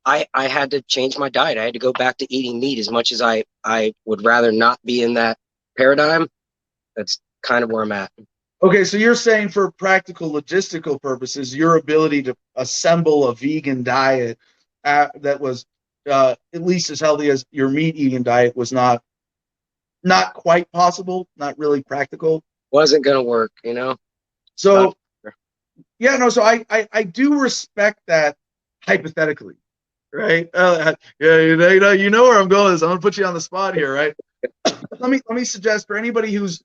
I had to change my diet. I had to go back to eating meat as much as I would rather not be in that paradigm. That's kind of where I'm at. Okay, so you're saying for practical logistical purposes, your ability to assemble a vegan diet that was at least as healthy as your meat eating diet was not quite possible, not really practical. Wasn't gonna work, So yeah, no, so I do respect that hypothetically, right? Yeah, you know where I'm going. I'm gonna put you on the spot here, right? Let me suggest for anybody who's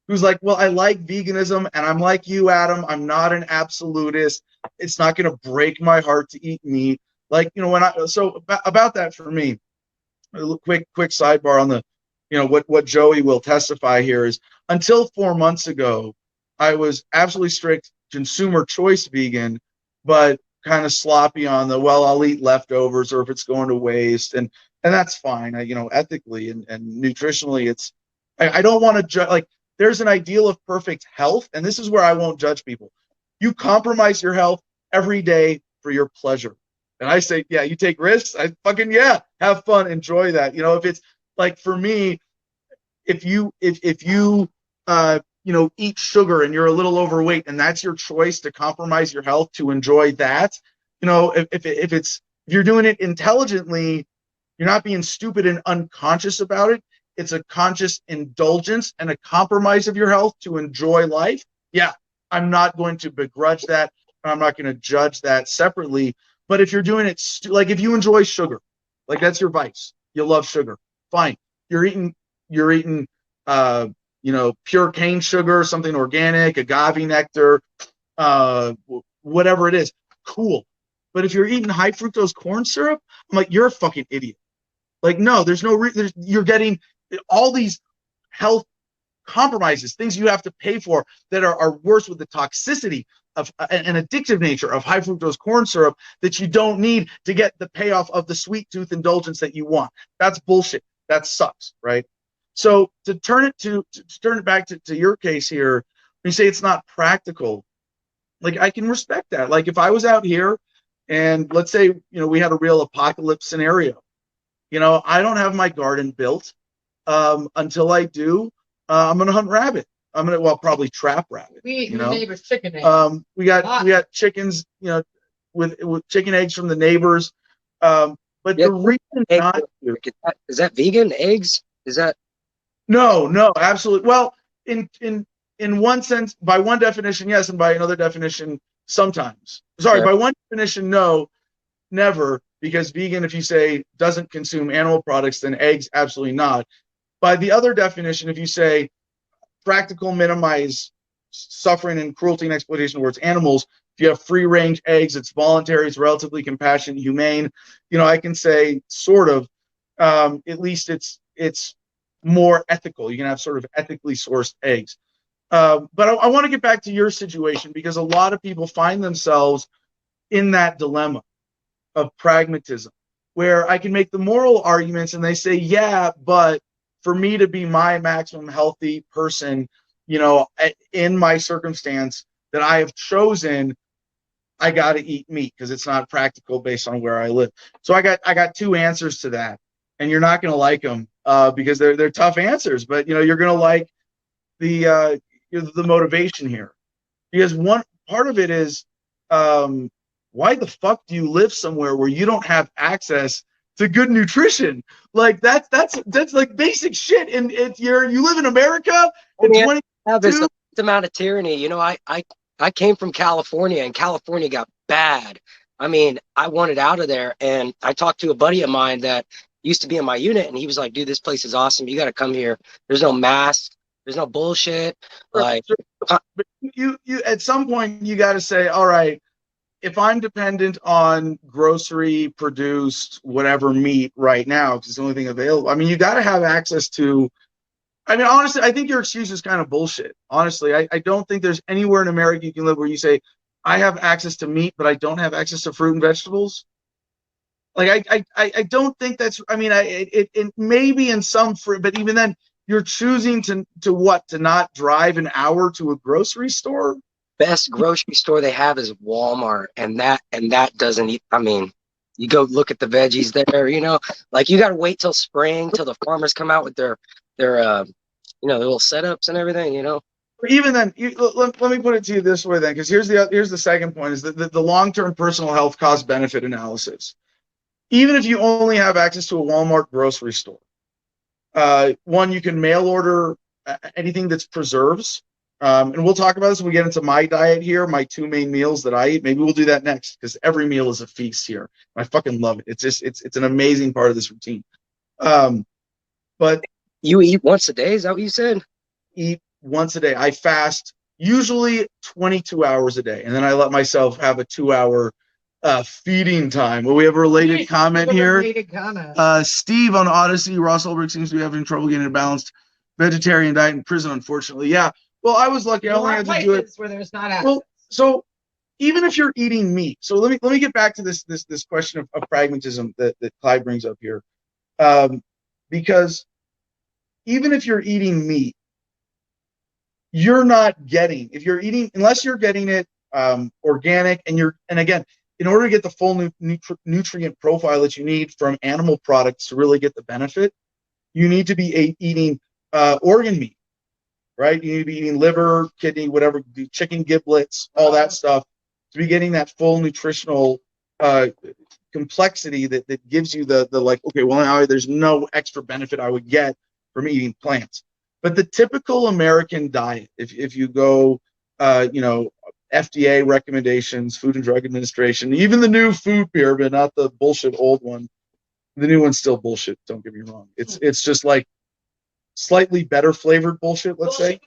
like, well, I like veganism, and I'm like you, Adam. I'm not an absolutist. It's not gonna break my heart to eat meat. Like, about that for me, a quick sidebar on the, what Joey will testify here is, until 4 months ago, I was absolutely strict consumer choice vegan, but kind of sloppy on the, well, I'll eat leftovers, or if it's going to waste, and that's fine. Ethically and nutritionally, I don't want to judge. Like, there's an ideal of perfect health, and this is where I won't judge people. You compromise your health every day for your pleasure. And I say, yeah, you take risks. Yeah, have fun, enjoy that. If it's like, for me, if you eat sugar and you're a little overweight, and that's your choice to compromise your health to enjoy that, if you're doing it intelligently, you're not being stupid and unconscious about it. It's a conscious indulgence and a compromise of your health to enjoy life. Yeah, I'm not going to begrudge that. I'm not going to judge that separately. But if you're doing it, like if you enjoy sugar, like that's your vice, you love sugar, fine. You're eating pure cane sugar, something organic, agave nectar, whatever it is, cool. But if you're eating high fructose corn syrup, I'm like, you're a fucking idiot. Like, no, there's no you're getting all these health compromises, things you have to pay for that are worse with the toxicity of an addictive nature of high fructose corn syrup that you don't need to get the payoff of the sweet tooth indulgence that you want. That's bullshit. That sucks, right? So to turn it back to your case here, when you say it's not practical, like, I can respect that. Like, if I was out here and let's say, we had a real apocalypse scenario, I don't have my garden built. Until I do, I'm gonna hunt rabbit. I'm gonna, probably trap rabbit. We eat the neighbor's chicken eggs. We got chickens, with chicken eggs from the neighbors. But Yeah, the reason not to, is that vegan eggs? Is that no, absolutely. Well, in one sense, by one definition, yes, and by another definition, sometimes. Sorry, Yeah. by one definition, no, never, because vegan, if you say doesn't consume animal products, then eggs, absolutely not. By the other definition, if you say practical, minimize suffering and cruelty and exploitation towards animals, if you have free range eggs, it's voluntary, it's relatively compassionate, humane, I can say sort of, at least it's more ethical. You can have sort of ethically sourced eggs. But I want to get back to your situation, because a lot of people find themselves in that dilemma of pragmatism. where I can make the moral arguments and they say, yeah, but for me to be my maximum healthy person, you know, in my circumstance that I have chosen, I got to eat meat because it's not practical based on where I live. So I got two answers to that, and you're not going to like them because they're tough answers, but you know, you're going to like the motivation here, because one part of it is, why the fuck do you live somewhere where you don't have access to good nutrition? Like that's like basic shit. And if you live in America in 2022, there's a amount of tyranny. You know, I came from California, and California got bad. I mean, I wanted out of there, and I talked to a buddy of mine that used to be in my unit, and he was like, dude, this place is awesome. You got to come here. There's no masks. There's no bullshit. Like, but you at some point you got to say, all right, if I'm dependent on grocery produced whatever meat right now, because it's the only thing available, I mean, you got to have access to. I mean, honestly, I think your excuse is kind of bullshit. Honestly, I don't think there's anywhere in America you can live where you say, I have access to meat, but I don't have access to fruit and vegetables. Like, I don't think that's, I mean, it maybe in some fruit, but even then, you're choosing to not drive an hour to a grocery store? Best grocery store they have is Walmart, and that doesn't, I mean, you go look at the veggies there, you know, like you got to wait till spring till the farmers come out with their you know, their little setups and everything, you know. Even then, let me put it to you this way then, because here's the second point, is that the long-term personal health cost benefit analysis. Even if you only have access to a Walmart grocery store, one, you can mail order anything that's preserves. And we'll talk about this when we get into my diet here, my two main meals that I eat. Maybe we'll do that next, because every meal is a feast here. I fucking love it. It's just, it's an amazing part of this routine. But you eat once a day? Is that what you said? Eat once a day. I fast usually 22 hours a day, and then I let myself have a 2-hour feeding time. Well, we have a related comment here. Steve on Odyssey, Ross Ulrich seems to be having trouble getting a balanced vegetarian diet in prison, unfortunately. Yeah. Well, I was lucky. I only had to do it where there's not access. Well, so even if you're eating meat, so let me get back to this question of pragmatism that Clyde brings up here, because even if you're eating meat, you're not getting, if you're eating, unless you're getting it organic, and again, in order to get the full nutrient profile that you need from animal products to really get the benefit, you need to be eating organ meat, right? You need to be eating liver, kidney, whatever, chicken giblets, all that stuff, to be getting that full nutritional complexity that gives you the like, okay, well, now there's no extra benefit I would get from eating plants. But the typical American diet, if you go, you know, FDA recommendations, Food and Drug Administration, even the new food pyramid, not the bullshit old one. The new one's still bullshit, don't get me wrong. It's just like slightly better flavored bullshit, let's say.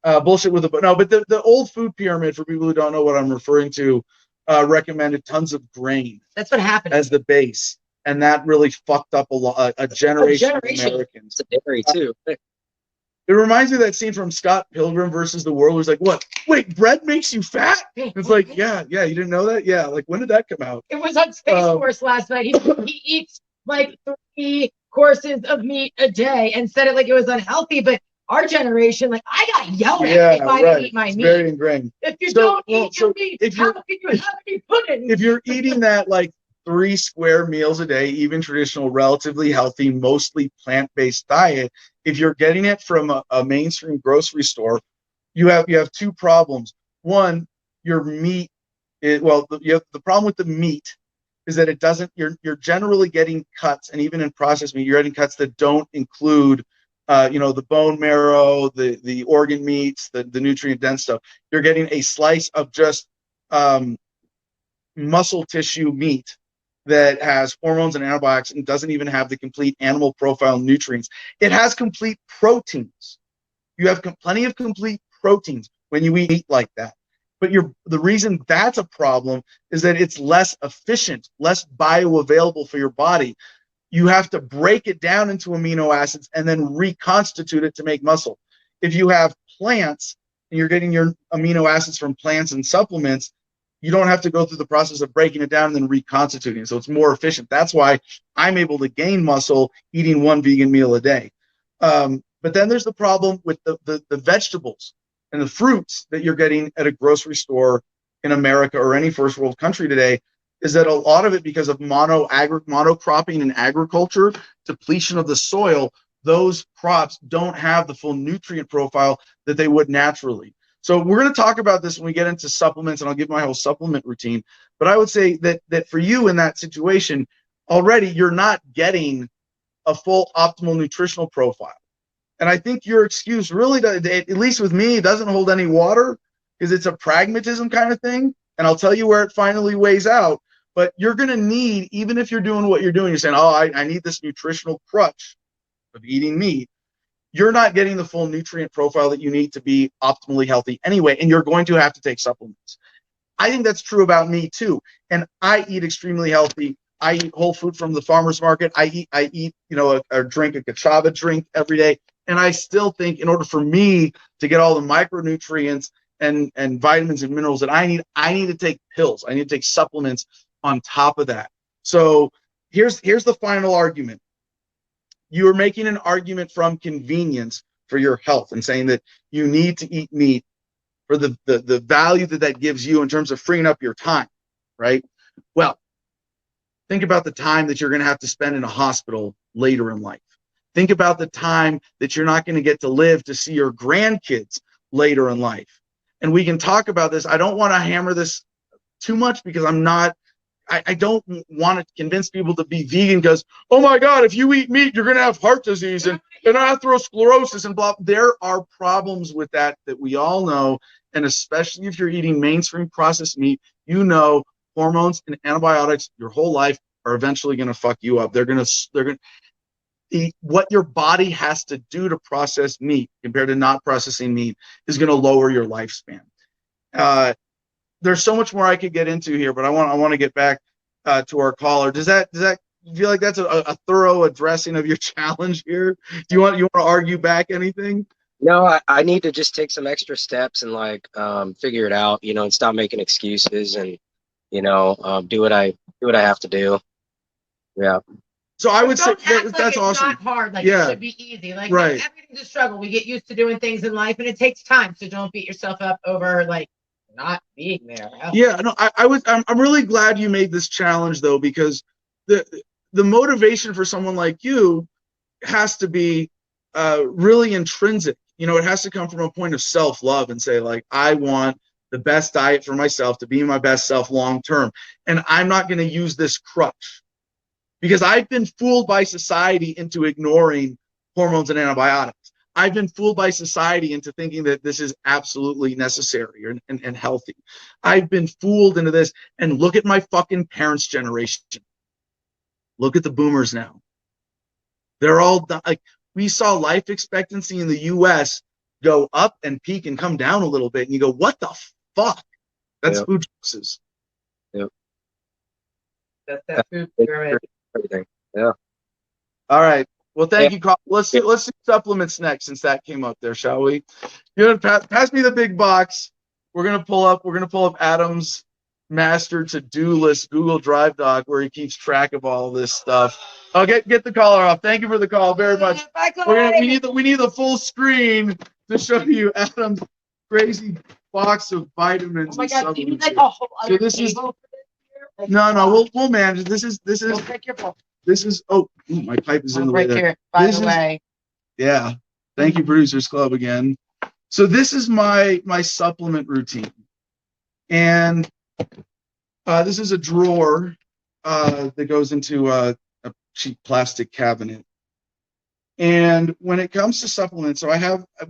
Bullshit with a no, but the old food pyramid, for people who don't know what I'm referring to, recommended tons of grain. That's what happened as the base, and that really fucked up a generation of Americans. It's a dairy too. It reminds me of that scene from Scott Pilgrim versus the World. It was like, what? Wait, bread makes you fat? It's like, yeah, you didn't know that? Yeah, like when did that come out? It was on Space Force last night. He eats like 3 courses of meat a day and said it like it was unhealthy, but our generation, like I got yelled at if I didn't eat my meat. Very ingrained. If you don't eat your meat, how can you have any pudding? If you're eating that like 3 square meals a day, even traditional, relatively healthy, mostly plant-based diet, if you're getting it from a mainstream grocery store, you have 2 problems. One, your meat, the problem with the meat is that it doesn't. You're generally getting cuts, and even in processed meat, you're getting cuts that don't include, the bone marrow, the organ meats, the nutrient dense stuff. You're getting a slice of just muscle tissue meat that has hormones and antibiotics and doesn't even have the complete animal profile nutrients. It has complete proteins. You have plenty of complete proteins when you eat meat like that. But the reason that's a problem is that it's less efficient, less bioavailable for your body. You have to break it down into amino acids and then reconstitute it to make muscle. If you have plants and you're getting your amino acids from plants and supplements, you don't have to go through the process of breaking it down and then reconstituting it. So it's more efficient. That's why I'm able to gain muscle eating one vegan meal a day. But then there's the problem with the vegetables and the fruits that you're getting at a grocery store in America or any first world country today, is that a lot of it, because of monocropping and agriculture, depletion of the soil, those crops don't have the full nutrient profile that they would naturally. So we're going to talk about this when we get into supplements, and I'll give my whole supplement routine. But I would say that for you in that situation, already you're not getting a full optimal nutritional profile. And I think your excuse really, at least with me, doesn't hold any water, because it's a pragmatism kind of thing. And I'll tell you where it finally weighs out. But you're going to need, even if you're doing what you're doing, you're saying, oh, I need this nutritional crutch of eating meat. You're not getting the full nutrient profile that you need to be optimally healthy anyway, and you're going to have to take supplements. I think that's true about me too. And I eat extremely healthy. I eat whole food from the farmer's market. I eat, a drink, a cachava drink every day. And I still think in order for me to get all the micronutrients and vitamins and minerals that I need to take pills. I need to take supplements on top of that. So here's the final argument. You are making an argument from convenience for your health and saying that you need to eat meat for the value that gives you in terms of freeing up your time, right? Well, think about the time that you're going to have to spend in a hospital later in life. Think about the time that you're not going to get to live to see your grandkids later in life. And we can talk about this. I don't want to hammer this too much, because I don't want to convince people to be vegan because, oh my God, if you eat meat, you're going to have heart disease and atherosclerosis and blah. There are problems with that we all know. And especially if you're eating mainstream processed meat, hormones and antibiotics your whole life are eventually going to fuck you up. They're going to what your body has to do to process meat compared to not processing meat is going to lower your lifespan. There's so much more I could get into here, but I want to get back to our caller. Does that feel like that's a thorough addressing of your challenge here? Do you want to argue back anything? No, I need to just take some extra steps and figure it out, and stop making excuses and do what I have to do. Yeah. So I would say that's awesome. It's not hard. It should be easy. Right. Everything's a struggle. We get used to doing things in life, and it takes time. So don't beat yourself up over not being there. Yeah, no, I'm really glad you made this challenge though, because the motivation for someone like you has to be really intrinsic. It has to come from a point of self-love and say, I want the best diet for myself to be my best self long term. And I'm not going to use this crutch, because I've been fooled by society into ignoring hormones and antibiotics. I've been fooled by society into thinking that this is absolutely necessary and healthy. I've been fooled into this. And look at my fucking parents' generation. Look at the boomers now. They're all we saw life expectancy in the US go up and peak and come down a little bit. And you go, what the fuck? That's food choices. Yep. That's that food pyramid. Everything. Yeah. All right. Well, thank you, Carl. Let's do supplements next, since that came up there, shall we? Pass me the big box. We're gonna pull up Adam's master to-do list Google Drive doc, where he keeps track of all this stuff. I'll get the caller off. Thank you for the call very much. We need the full screen to show you Adam's crazy box of vitamins. Oh my God! Do you need a whole other table for this? No, we'll manage. This is. This is my pipe is in the way right there. Here, by the way. Yeah. Thank you, Producers Club, again. So this is my supplement routine. And this is a drawer that goes into a cheap plastic cabinet. And when it comes to supplements, so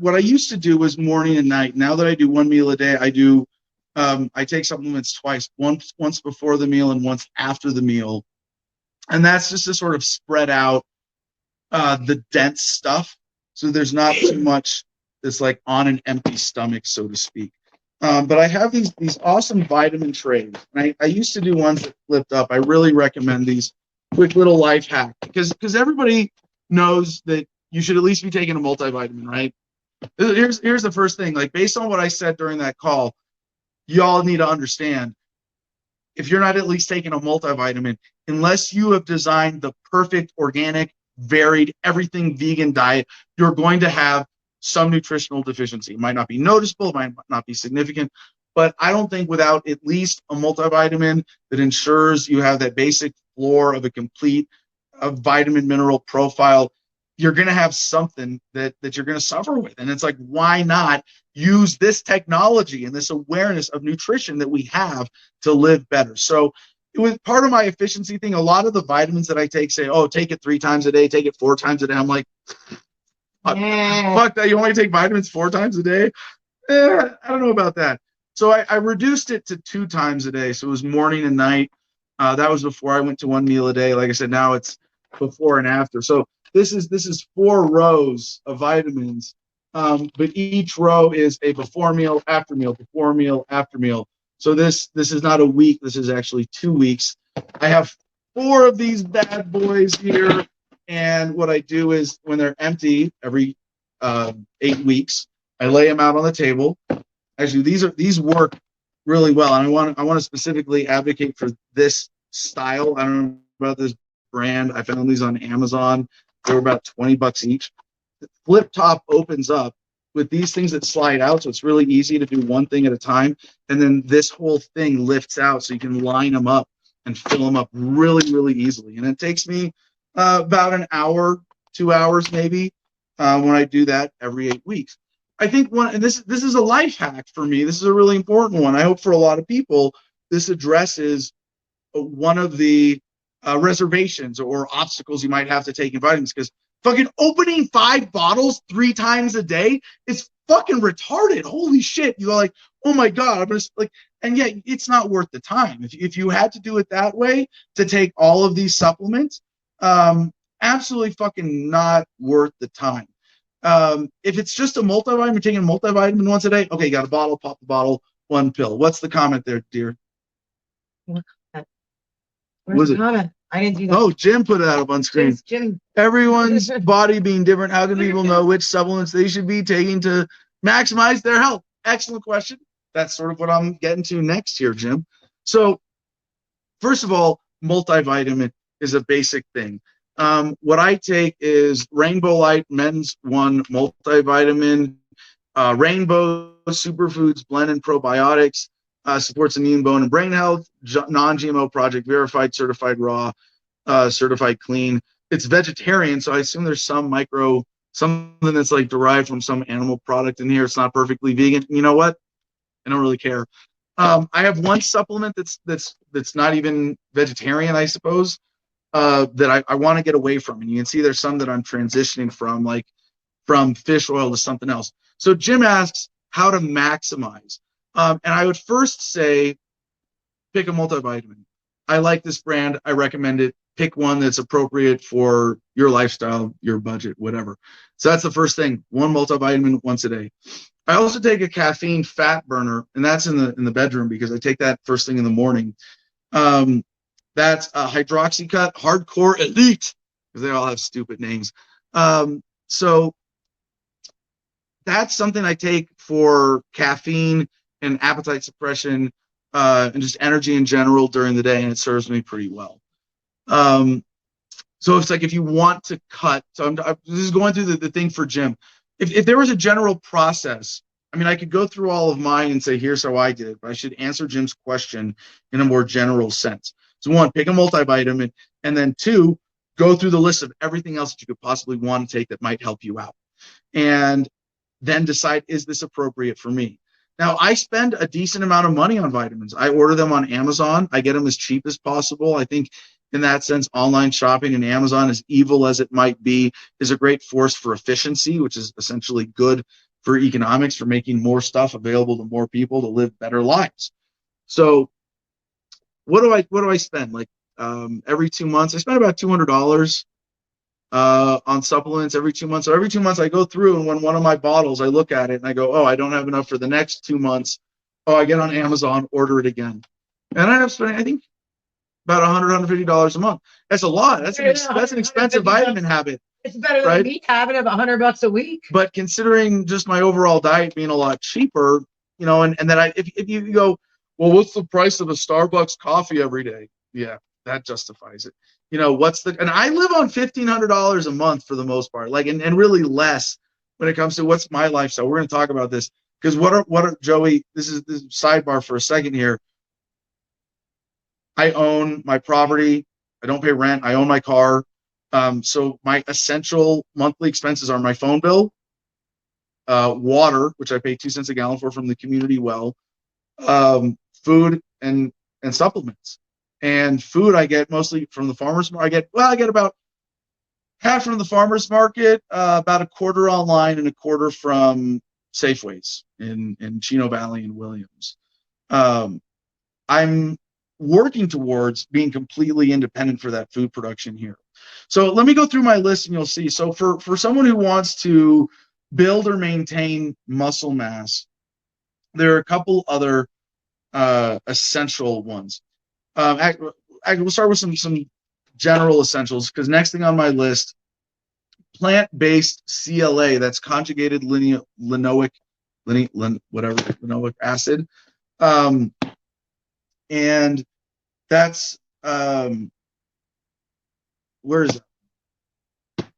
what I used to do was morning and night. Now that I do one meal a day, I take supplements twice, once before the meal and once after the meal. And that's just to sort of spread out the dense stuff, so there's not too much that's on an empty stomach, so to speak. But I have these awesome vitamin trays. And I used to do ones that flipped up. I really recommend these. Quick little life hack, because everybody knows that you should at least be taking a multivitamin, right? Here's the first thing. Based on what I said during that call, y'all need to understand if you're not at least taking a multivitamin, unless you have designed the perfect organic, varied, everything vegan diet, you're going to have some nutritional deficiency. It might not be noticeable, it might not be significant, but I don't think without at least a multivitamin that ensures you have that basic floor of a complete vitamin mineral profile, you're going to have something that you're going to suffer with. And it's like, why not use this technology and this awareness of nutrition that we have to live better? So it was part of my efficiency thing. A lot of the vitamins that I take say, oh, take it 3 times a day, take it 4 times a day. I'm like, fuck that. You want me to take vitamins 4 times a day? I don't know about that. So I reduced it to 2 times a day. So it was morning and night. That was before I went to 1 meal a day. Like I said, now it's before and after. So this is 4 rows of vitamins, but each row is a before meal, after meal, before meal, after meal. So this is not a week. This is actually 2 weeks. I have 4 of these bad boys here, and what I do is when they're empty every 8 weeks, I lay them out on the table. Actually, these work really well, and I want to specifically advocate for this style. I don't know about this brand. I found these on Amazon. They were about $20 each. The flip top opens up with these things that slide out, so it's really easy to do one thing at a time. And then this whole thing lifts out, so you can line them up and fill them up really, really easily. And it takes me about an hour, 2 hours maybe, when I do that every 8 weeks. I think and this is a life hack for me. This is a really important one. I hope for a lot of people, this addresses one of the reservations or obstacles you might have to take in vitamins, because fucking opening 5 bottles 3 times a day is fucking retarded. Holy shit. You're like, oh my God, I'm just like, and yet it's not worth the time. If you had to do it that way to take all of these supplements, absolutely fucking not worth the time. If it's just a multivitamin, you're taking a multivitamin once a day, okay, you got a bottle, pop the bottle, 1 pill. What's the comment there, dear? Where's the comment? I didn't do that. Oh, Jim put it up on screen. Jim. Everyone's body being different. How can people know which supplements they should be taking to maximize their health? Excellent question. That's sort of what I'm getting to next here, Jim. So, first of all, multivitamin is a basic thing. What I take is Rainbow Light Men's 1 multivitamin, Rainbow Superfoods Blend and Probiotics, supports immune, bone, and brain health, non-GMO, project verified, certified raw, certified clean. It's vegetarian, so I assume there's something that's like derived from some animal product in here. It's not perfectly vegan. You know what? I don't really care. I have 1 supplement that's not even vegetarian, I suppose, that I want to get away from. And you can see there's some that I'm transitioning from, like from fish oil to something else. So Jim asks how to maximize. And I would first say, pick a multivitamin. I like this brand. I recommend it. Pick one that's appropriate for your lifestyle, your budget, whatever. So that's the first thing. 1 multivitamin once a day. I also take a caffeine fat burner, and that's in the bedroom because I take that first thing in the morning. That's a Hydroxycut Hardcore Elite, because they all have stupid names. So that's something I take for caffeine and appetite suppression, and just energy in general during the day, and it serves me pretty well. So it's like if you want to cut, so this is going through the thing for Jim. If there was a general process, I mean, I could go through all of mine and say, here's how I did it, but I should answer Jim's question in a more general sense. So 1, pick a multivitamin, and then 2, go through the list of everything else that you could possibly want to take that might help you out. And then decide, is this appropriate for me? Now, I spend a decent amount of money on vitamins. I order them on Amazon. I get them as cheap as possible. I think in that sense, online shopping and Amazon, as evil as it might be, is a great force for efficiency, which is essentially good for economics, for making more stuff available to more people to live better lives. So what do I spend? Like every 2 months, I spend about $200 on supplements every 2 months. So every 2 months I go through, and when one of my bottles, I look at it and I go, oh, I don't have enough for the next 2 months. Oh, I get on Amazon, order it again. And I end up spending, I think, about $100, $150 a month. That's a lot. That's an expensive vitamin habit. It's better than me having it $100 a week. But considering just my overall diet being a lot cheaper, and then if you go, Well, what's the price of a Starbucks coffee every day? Yeah, that justifies it. You know, and I live on $1,500 a month for the most part, like, and really less when it comes to what's my lifestyle. We're going to talk about this because what are Joey, this is sidebar for a second here. I own my property. I don't pay rent. I own my car. So my essential monthly expenses are my phone bill, water, which I pay 2 cents a gallon for from the community well, food and supplements. And food I get mostly from the farmers market. I get about half from the farmers market, about a quarter online, and a quarter from Safeways in Chino Valley and Williams. I'm working towards being completely independent for that food production here. So let me go through my list and you'll see. So for someone who wants to build or maintain muscle mass, there are a couple other essential ones. We'll start with some general essentials because next thing on my list, plant-based CLA, that's conjugated linoleic acid, and that's where is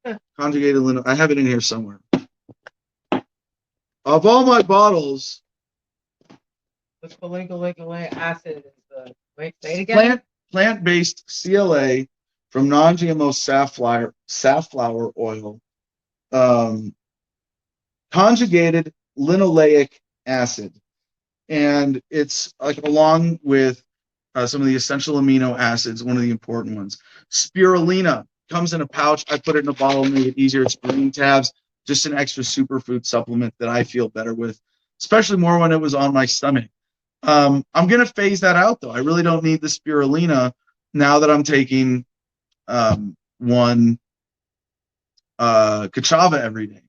it? Conjugated linoleic. I have it in here somewhere. Of all my bottles, What's the linoleic acid? Wait, say it again. Plant-based CLA from non-GMO safflower oil, conjugated linoleic acid, and it's like along with some of the essential amino acids, one of the important ones. Spirulina comes in a pouch. I put it in a bottle to make it easier. It's green tabs, just an extra superfood supplement that I feel better with, especially more when it was on my stomach. I'm going to phase that out, though. I really don't need the spirulina now that I'm taking one Kachava every day.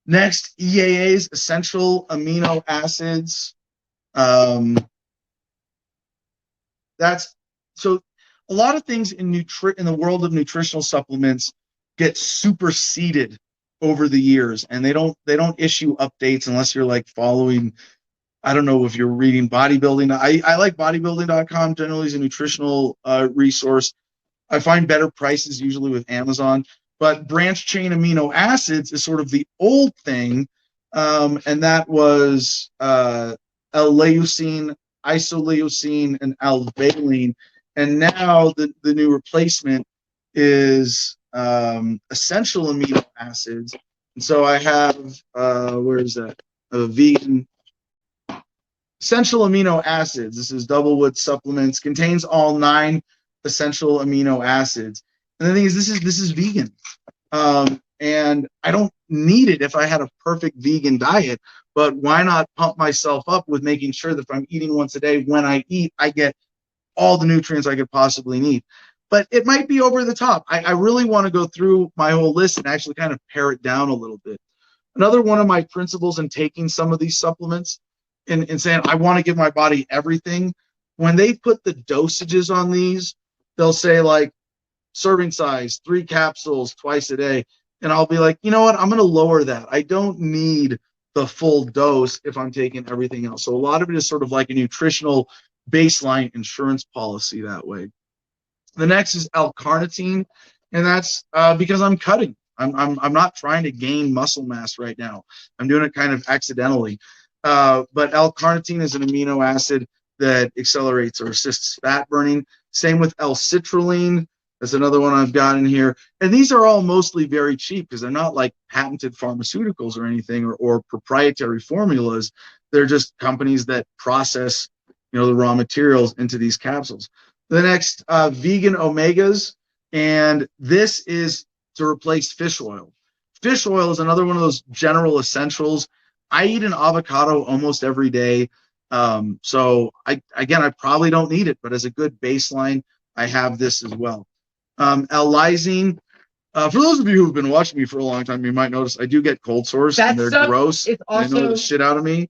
Next, EAAs, essential amino acids. That's so a lot of things in the world of nutritional supplements get superseded over the years, and they don't issue updates unless you're like following. I don't know if you're reading bodybuilding. I like bodybuilding.com generally as a nutritional resource. I find better prices usually with Amazon, but branch chain amino acids is sort of the old thing, and that was L-leucine, isoleucine, and L-valine, and now the new replacement is essential amino acids. And so I have where is that? A vegan essential amino acids. This is Doublewood Supplements. Contains all 9 essential amino acids. And the thing is, this is vegan. And I don't need it if I had a perfect vegan diet, but why not pump myself up with making sure that if I'm eating once a day, when I eat, I get all the nutrients I could possibly need. But it might be over the top. I really want to go through my whole list and actually kind of pare it down a little bit. Another one of my principles in taking some of these supplements and saying I want to give my body everything, when they put the dosages on these, they'll say like serving size, 3 capsules twice a day. And I'll be like, you know what? I'm going to lower that. I don't need the full dose if I'm taking everything else. So a lot of it is sort of like a nutritional baseline insurance policy that way. The next is L-carnitine, and that's because I'm cutting. I'm not trying to gain muscle mass right now. I'm doing it kind of accidentally. But L-carnitine is an amino acid that accelerates or assists fat burning. Same with L-citrulline. That's another one I've got in here. And these are all mostly very cheap because they're not like patented pharmaceuticals or anything or proprietary formulas. They're just companies that process, the raw materials into these capsules. The next, vegan omegas. And this is to replace fish oil. Fish oil is another one of those general essentials. I eat an avocado almost every day. So I probably don't need it, but as a good baseline, I have this as well. L-lysine. For those of you who've been watching me for a long time, you might notice I do get cold sores and they're gross. They annoy the shit out of me.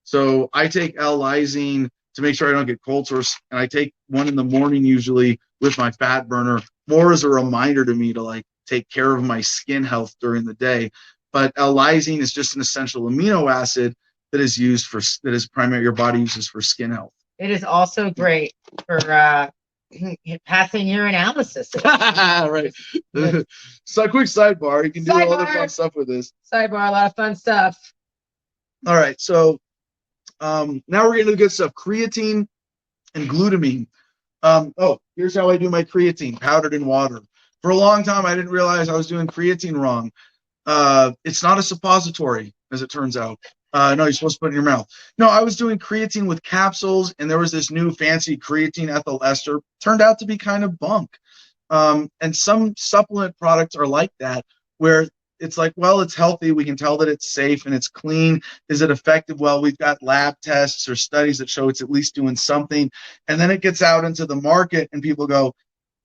So I take L-lysine to make sure I don't get cold sores, and I take one in the morning usually with my fat burner, more as a reminder to me to like take care of my skin health during the day. But L-lysine is just an essential amino acid that is used for your body uses for skin health. It is also great for passing your analysis. Right. So, quick sidebar. You can do all the fun stuff with this. Sidebar, a lot of fun stuff. All right. So, now we're getting to the good stuff. Creatine and glutamine. Here's how I do my creatine, powdered in water. For a long time, I didn't realize I was doing creatine wrong. It's not a suppository, as it turns out. No, you're supposed to put it in your mouth. No, I was doing creatine with capsules, and there was this new fancy creatine ethyl ester. Turned out to be kind of bunk. And some supplement products are like that, where it's like, well, it's healthy. We can tell that it's safe and it's clean. Is it effective? Well, we've got lab tests or studies that show it's at least doing something. And then it gets out into the market, and people go,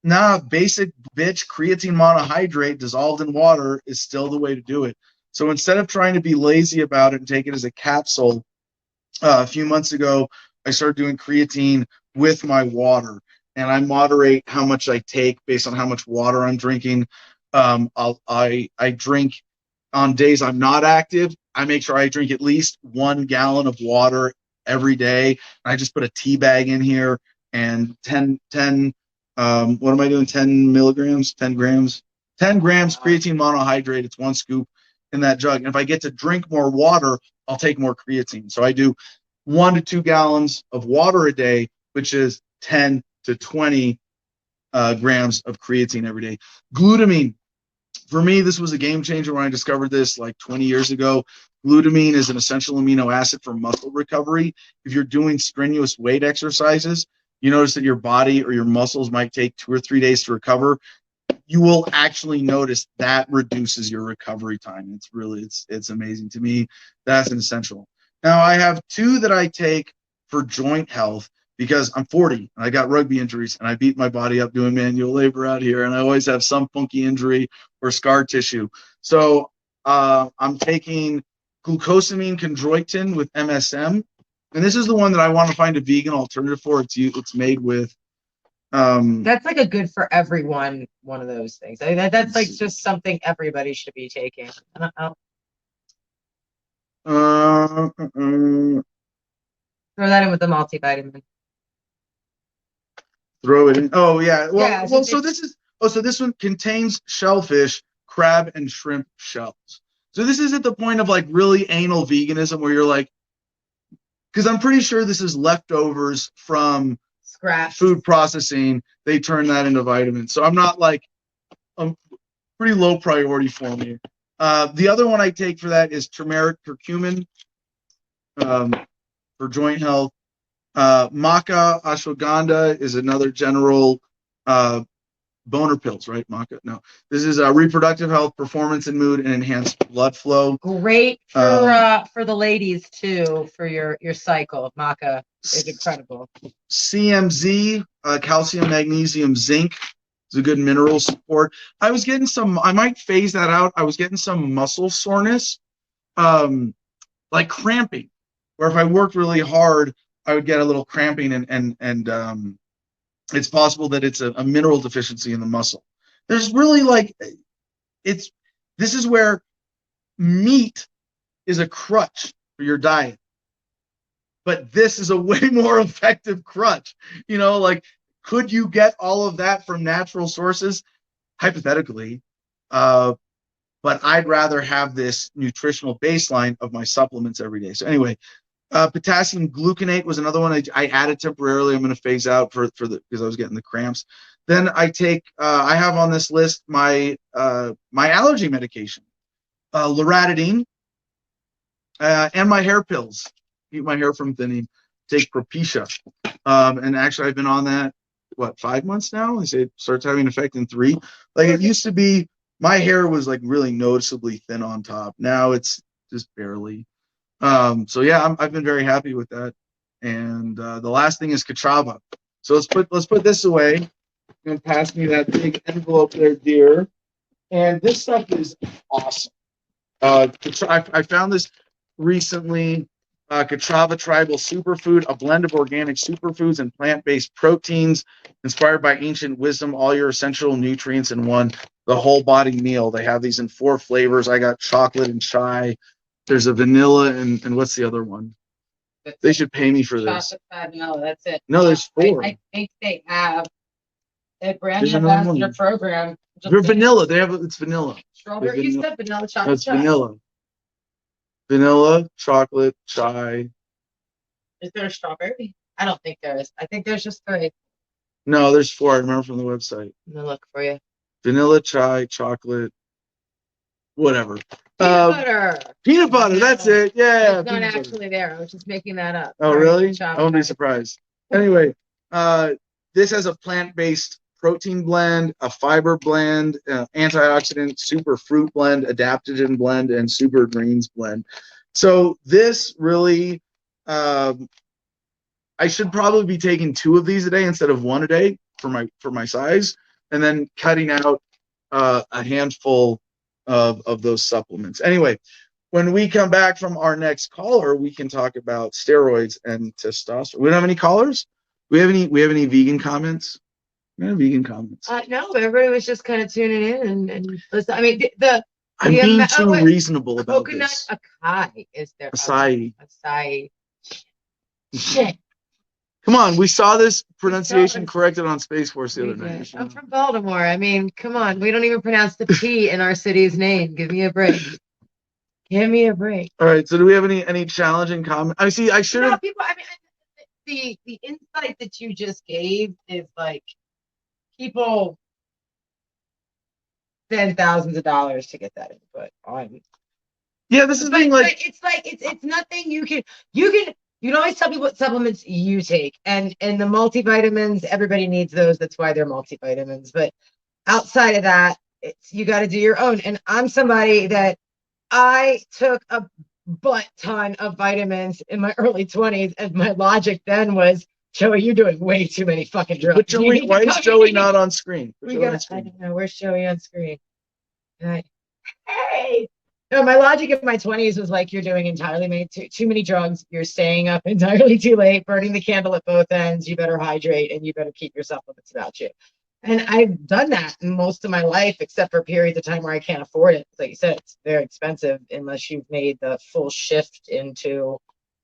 nah, basic bitch creatine monohydrate dissolved in water is still the way to do it. So instead of trying to be lazy about it and take it as a capsule, a few months ago, I started doing creatine with my water, and I moderate how much I take based on how much water I'm drinking. I drink on days I'm not active. I make sure I drink at least 1 gallon of water every day. I just put a tea bag in here and 10 what am I doing? 10 milligrams, 10 grams, 10 grams creatine monohydrate. It's 1 scoop in that jug. And if I get to drink more water, I'll take more creatine. So I do 1 to 2 gallons of water a day, which is 10 to 20 grams of creatine every day. Glutamine. For me, this was a game changer when I discovered this like 20 years ago. Glutamine is an essential amino acid for muscle recovery. If you're doing strenuous weight exercises, you notice that your body or your muscles might take 2 or 3 days to recover. You will actually notice that reduces your recovery time. It's amazing to me. That's an essential. Now I have 2 that I take for joint health because I'm 40 and I got rugby injuries and I beat my body up doing manual labor out here, and I always have some funky injury or scar tissue. So I'm taking glucosamine chondroitin with MSM. And this is the one that I want to find a vegan alternative for. It's made with. That's like a good for everyone. One of those things. That's like just something everybody should be taking. Throw that in with the multivitamin. Throw it in. Oh yeah. Well, Yeah, so this one contains shellfish, crab, and shrimp shells. So this is at the point of like really anal veganism where you're like, because I'm pretty sure this is leftovers from scratch food processing. They turn that into vitamins. So I'm not like, pretty low priority for me. The other one I take for that is turmeric curcumin for joint health. Maca ashwagandha is another general boner pills, right? Maca? No. This is reproductive health, performance and mood, and enhanced blood flow. Great for the ladies too, for your cycle. Maca is incredible. CMZ, calcium, magnesium, zinc is a good mineral support. I might phase that out. I was getting some muscle soreness, like cramping, where if I worked really hard, I would get a little cramping, and it's possible that it's a mineral deficiency in the muscle. There's really this is where meat is a crutch for your diet. But this is a way more effective crutch. Could you get all of that from natural sources? Hypothetically. But I'd rather have this nutritional baseline of my supplements every day. So anyway, potassium gluconate was another one I added temporarily. I'm going to phase out because I was getting the cramps. Then I take, I have on this list my allergy medication, loratadine, and my hair pills. Keep my hair from thinning. Take Propecia. And actually I've been on that, 5 months now? I say it starts having an effect in 3. Like it used to be, my hair was like really noticeably thin on top. Now it's just barely. So yeah, I've been very happy with that. And the last thing is Kachava. So let's put this away. And pass me that big envelope there, dear. And this stuff is awesome. I found this recently. Kachava Tribal Superfood, a blend of organic superfoods and plant-based proteins inspired by ancient wisdom, all your essential nutrients in one, the whole body meal. They have these in 4 flavors. I got chocolate and chai. There's a vanilla and what's the other one? They should pay me for this. Chocolate fat vanilla. That's it. No, there's 4. I think they have a brand There's another ambassador one. program. They're vanilla. It's vanilla. Strawberry. You said vanilla No, chocolate it's chai. vanilla. Vanilla, chocolate, chai. Is there a strawberry? I don't think there is. I think there's just 3. No, there's 4. I remember from the website. I'm gonna look for you. Vanilla, chai, chocolate, whatever. Peanut butter. Peanut butter. That's it. Yeah. It's not peanut butter. actually there. I was just making that up. Oh, Sorry, really? chocolate. I wouldn't be surprised. Anyway, this has a plant-based protein blend, a fiber blend, antioxidant, super fruit blend, adaptogen blend, and super greens blend. So this really, I should probably be taking 2 of these a day instead of 1 a day for my size, and then cutting out a handful of those supplements. Anyway, when we come back from our next caller, we can talk about steroids and testosterone. We don't have any callers? We have any vegan comments? No vegan comments. No, everybody was just kind of tuning in and listen. I mean, I'm being too reasonable about coconut this. acai is there. Acai. Acai. Shit. Come on, we saw this pronunciation corrected on Space Force the other night. I'm from Baltimore. I mean, come on. We don't even pronounce the P in our city's name. Give me a break. Give me a break. All right. So, do we have any challenging comments? I see. I should have. People. I mean, the insight that you just gave is like people spend thousands of dollars to get that input on. Yeah, this is being like. But it's like it's nothing you can. You can always tell people what supplements you take, and the multivitamins, everybody needs those. That's why they're multivitamins. But outside of that, you got to do your own. And I'm somebody that I took a butt ton of vitamins in my early 20s, and my logic then was, Joey, you're doing way too many fucking drugs. But Joey, why is Joey not on screen? I don't know. Where's Joey on screen? Hey. No, my logic in my 20s was like, you're doing entirely too many drugs. You're staying up entirely too late, burning the candle at both ends. You better hydrate and you better keep your supplements about you. And I've done that most of my life, except for periods of time where I can't afford it. Like you said, it's very expensive unless you've made the full shift into,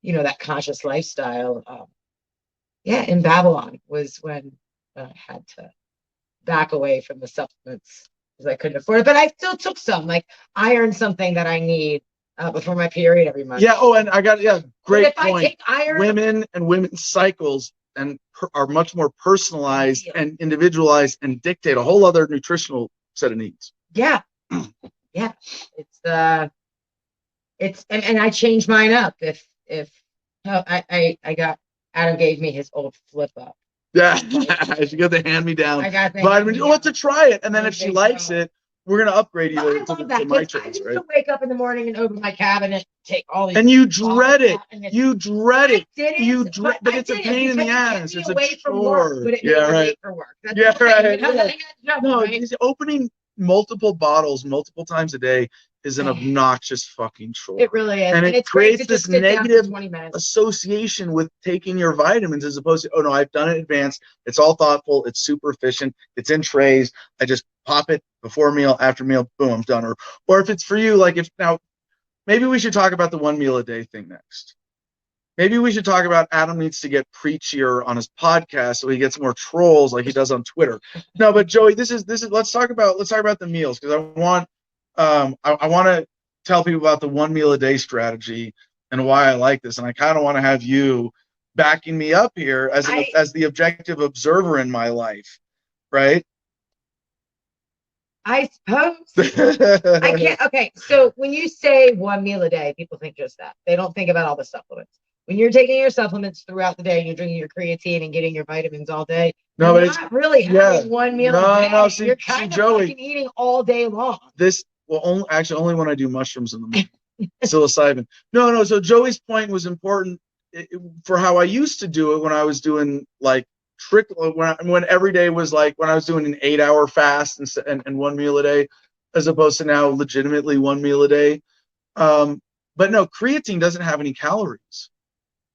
that conscious lifestyle. In Babylon was when I had to back away from the supplements because I couldn't afford it. But I still took some, like iron, something that I need before my period every month. Yeah. Oh, and I got great point. I take iron, women and women's cycles are much more personalized and individualized and dictate a whole other nutritional set of needs. Yeah. Yeah. And I changed mine up. I got Adam gave me his old flip up. Yeah, she got the hand me down. I got the vitamin. Oh, to try it, and then if she likes it, we're gonna upgrade you to my choice, I used right? to wake up in the morning and open my cabinet, take all these. And you dread it. You dread it. But but it's a pain in the ass. It's a chore. But it made me late for work. Yeah, right. No, right? opening multiple bottles multiple times a day is an obnoxious fucking chore. It really is. And it creates great to this just sit down for negative 20 minutes. association with taking your vitamins as opposed to, oh no, I've done it in advance. It's all thoughtful. It's super efficient. It's in trays. I just pop it before meal, after meal, boom, I'm done. Or if it's for you, like maybe we should talk about the 1 meal a day thing next. Maybe we should talk about Adam needs to get preachier on his podcast so he gets more trolls like he does on Twitter. No, but Joey, this is let's talk about the meals, because I want to tell people about the 1 meal a day strategy and why I like this, and I kind of want to have you backing me up here as the objective observer in my life, right? I suppose. I can't. Okay, so when you say 1 meal a day, people think just that. They don't think about all the supplements. When you're taking your supplements throughout the day, and you're drinking your creationine and getting your vitamins all day, you're not really having 1 meal a day. No, you're kind of fucking eating all day long. Only when I do mushrooms in the morning. Psilocybin. No. So Joey's point was important for how I used to do it when I was doing like when every day was like when I was doing an 8-hour fast and 1 meal a day, as opposed to now legitimately 1 meal a day. But no, creatine doesn't have any calories.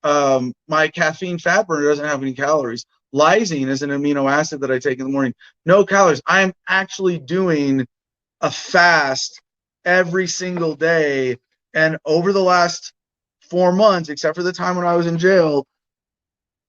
My caffeine fat burner doesn't have any calories. Lysine is an amino acid that I take in the morning. No calories. I am actually doing a fast every single day. And over the last 4 months, except for the time when I was in jail,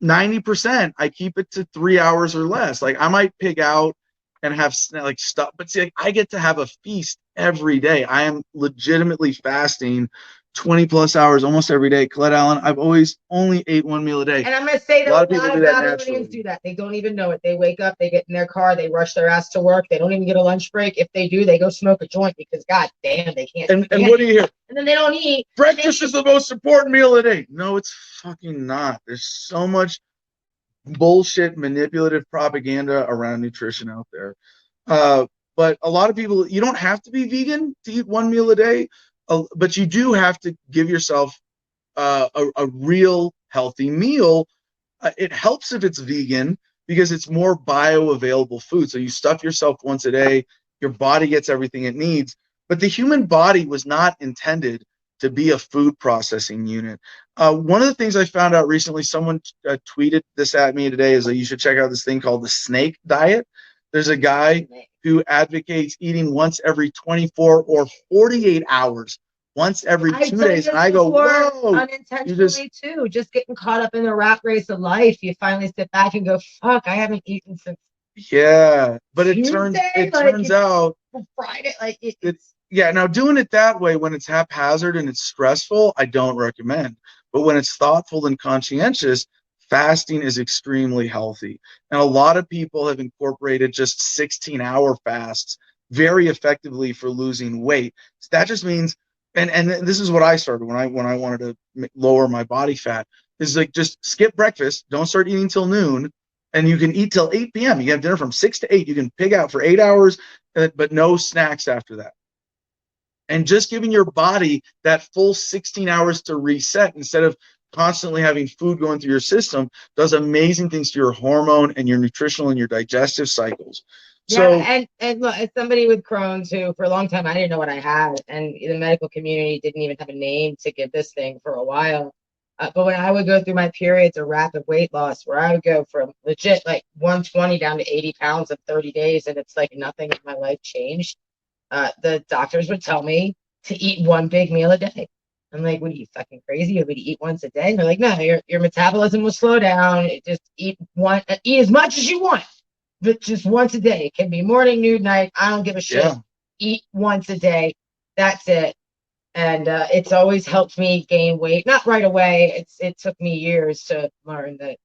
90% I keep it to 3 hours or less. Like I might pig out and have like stuff, but see, like, I get to have a feast every day. I am legitimately fasting 20 plus hours almost every day. Colette Allen, I've always only ate one meal a day. And I'm going to say that a lot of people do that naturally. do that. They don't even know it. They wake up, they get in their car, they rush their ass to work. They don't even get a lunch break. If they do, they go smoke a joint because god damn, they can't. And what do you hear? And then they don't eat. Breakfast is the most important meal of the day. No, it's fucking not. There's so much bullshit manipulative propaganda around nutrition out there. But a lot of people, you don't have to be vegan to eat one meal a day, but you do have to give yourself a real healthy meal. It helps if it's vegan because it's more bioavailable food. So you stuff yourself once a day, your body gets everything it needs. But the human body was not intended to be a food processing unit. One of the things I found out recently, someone tweeted this at me today, is that you should check out this thing called the snake diet. There's a guy who advocates eating once every 24 or 48 hours, once every 2 days. And I go, whoa. Unintentionally too, just getting caught up in the rat race of life. You finally sit back and go, fuck, I haven't eaten since. Yeah, but it Tuesday, turns out Friday, like it's yeah. Now doing it that way when it's haphazard and it's stressful, I don't recommend. But when it's thoughtful and conscientious, fasting is extremely healthy. And a lot of people have incorporated just 16-hour fasts very effectively for losing weight. So that just means, and this is what I started when I wanted to lower my body fat, is like just skip breakfast, don't start eating till noon. And you can eat till 8 p.m. You can have dinner from 6 to 8. You can pig out for 8 hours, but no snacks after that. And just giving your body that full 16 hours to reset instead of constantly having food going through your system does amazing things to your hormone and your nutritional and your digestive cycles. So, yeah, and look, as somebody with Crohn's who for a long time I didn't know what I had, and the medical community didn't even have a name to give this thing for a while. But when I would go through my periods of rapid weight loss, where I would go from legit like 120 down to 80 pounds in 30 days, and it's like nothing in my life changed, the doctors would tell me to eat one big meal a day. I'm like, what are you fucking crazy? You would eat once a day? And they're like, no, your metabolism will slow down. Just eat as much as you want, but just once a day. It can be morning, noon, night. I don't give a shit. Yeah. Eat once a day. That's it. And it's always helped me gain weight. Not right away. It took me years to learn that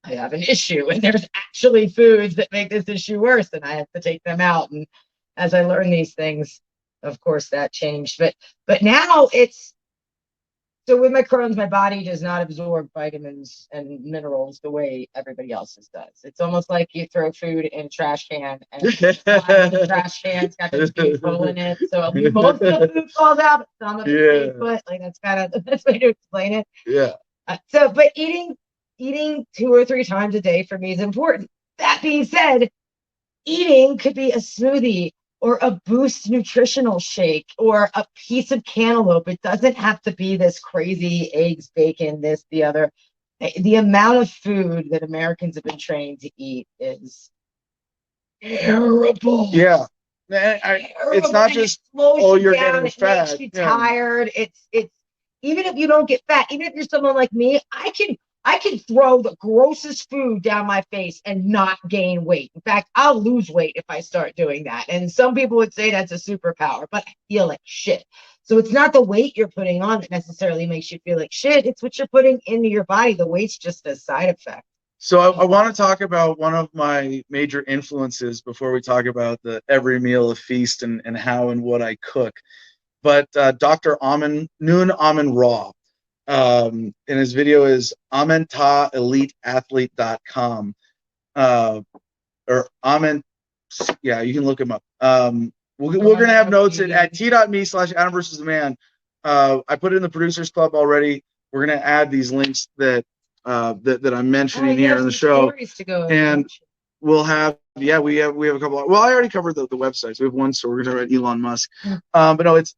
I have an issue, and there's actually foods that make this issue worse, and I have to take them out. And as I learned these things, of course, that changed. But now it's so with my Crohn's, my body does not absorb vitamins and minerals the way everybody else's does. It's almost like you throw food in a trash can, and the trash can's got this big hole in it. So most of the food falls out, but some of it stays put. Like that's kind of the best way to explain it. Yeah. But eating 2 or 3 times a day for me is important. That being said, eating could be a smoothie or a Boost nutritional shake or a piece of cantaloupe. It doesn't have to be this crazy eggs, bacon, this, the other. The amount of food that Americans have been trained to eat is terrible. Yeah. It's not just, you're getting fat. It makes you tired. It's even if you don't get fat, even if you're someone like me, I can throw the grossest food down my face and not gain weight. In fact, I'll lose weight if I start doing that. And some people would say that's a superpower, but I feel like shit. So it's not the weight you're putting on that necessarily makes you feel like shit. It's what you're putting into your body. The weight's just a side effect. So I want to talk about one of my major influences before we talk about the every meal a feast and how and what I cook. But Dr. Noon Amin Raw. And his video is amentaeliteathlete.com or Amen. Yeah, you can look him up. We're going to have notes at t.me/Adam versus the man. I put it in the producers club already. We're going to add these links that I'm mentioning here in the show. And we'll have, we have a couple of, well, I already covered the websites. We have one, so we're going to talk about Elon Musk. But no, it's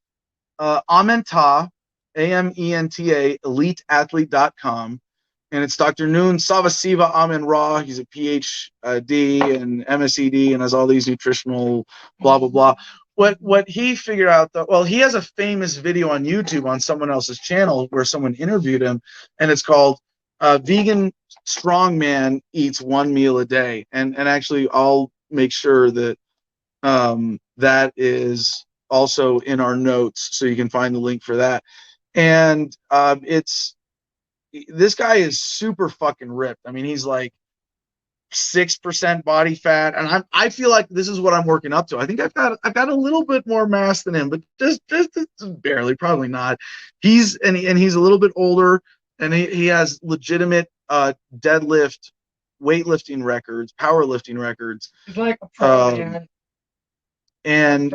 Amenta, AMENTA, eliteathlete.com. And it's Dr. Noon Savasiva Amin Ra. He's a PhD and MSED and has all these nutritional blah, blah, blah. what he figured out though, well, he has a famous video on YouTube on someone else's channel where someone interviewed him, and it's called Vegan Strongman Eats One Meal a Day. And actually I'll make sure that that is also in our notes so you can find the link for that. And this guy is super fucking ripped. I mean, he's like 6% body fat, and I feel like this is what I'm working up to. I think I've got a little bit more mass than him, but just barely, probably not. He's a little bit older, and he has legitimate deadlift, weightlifting records, powerlifting records. He's like a pro, man. And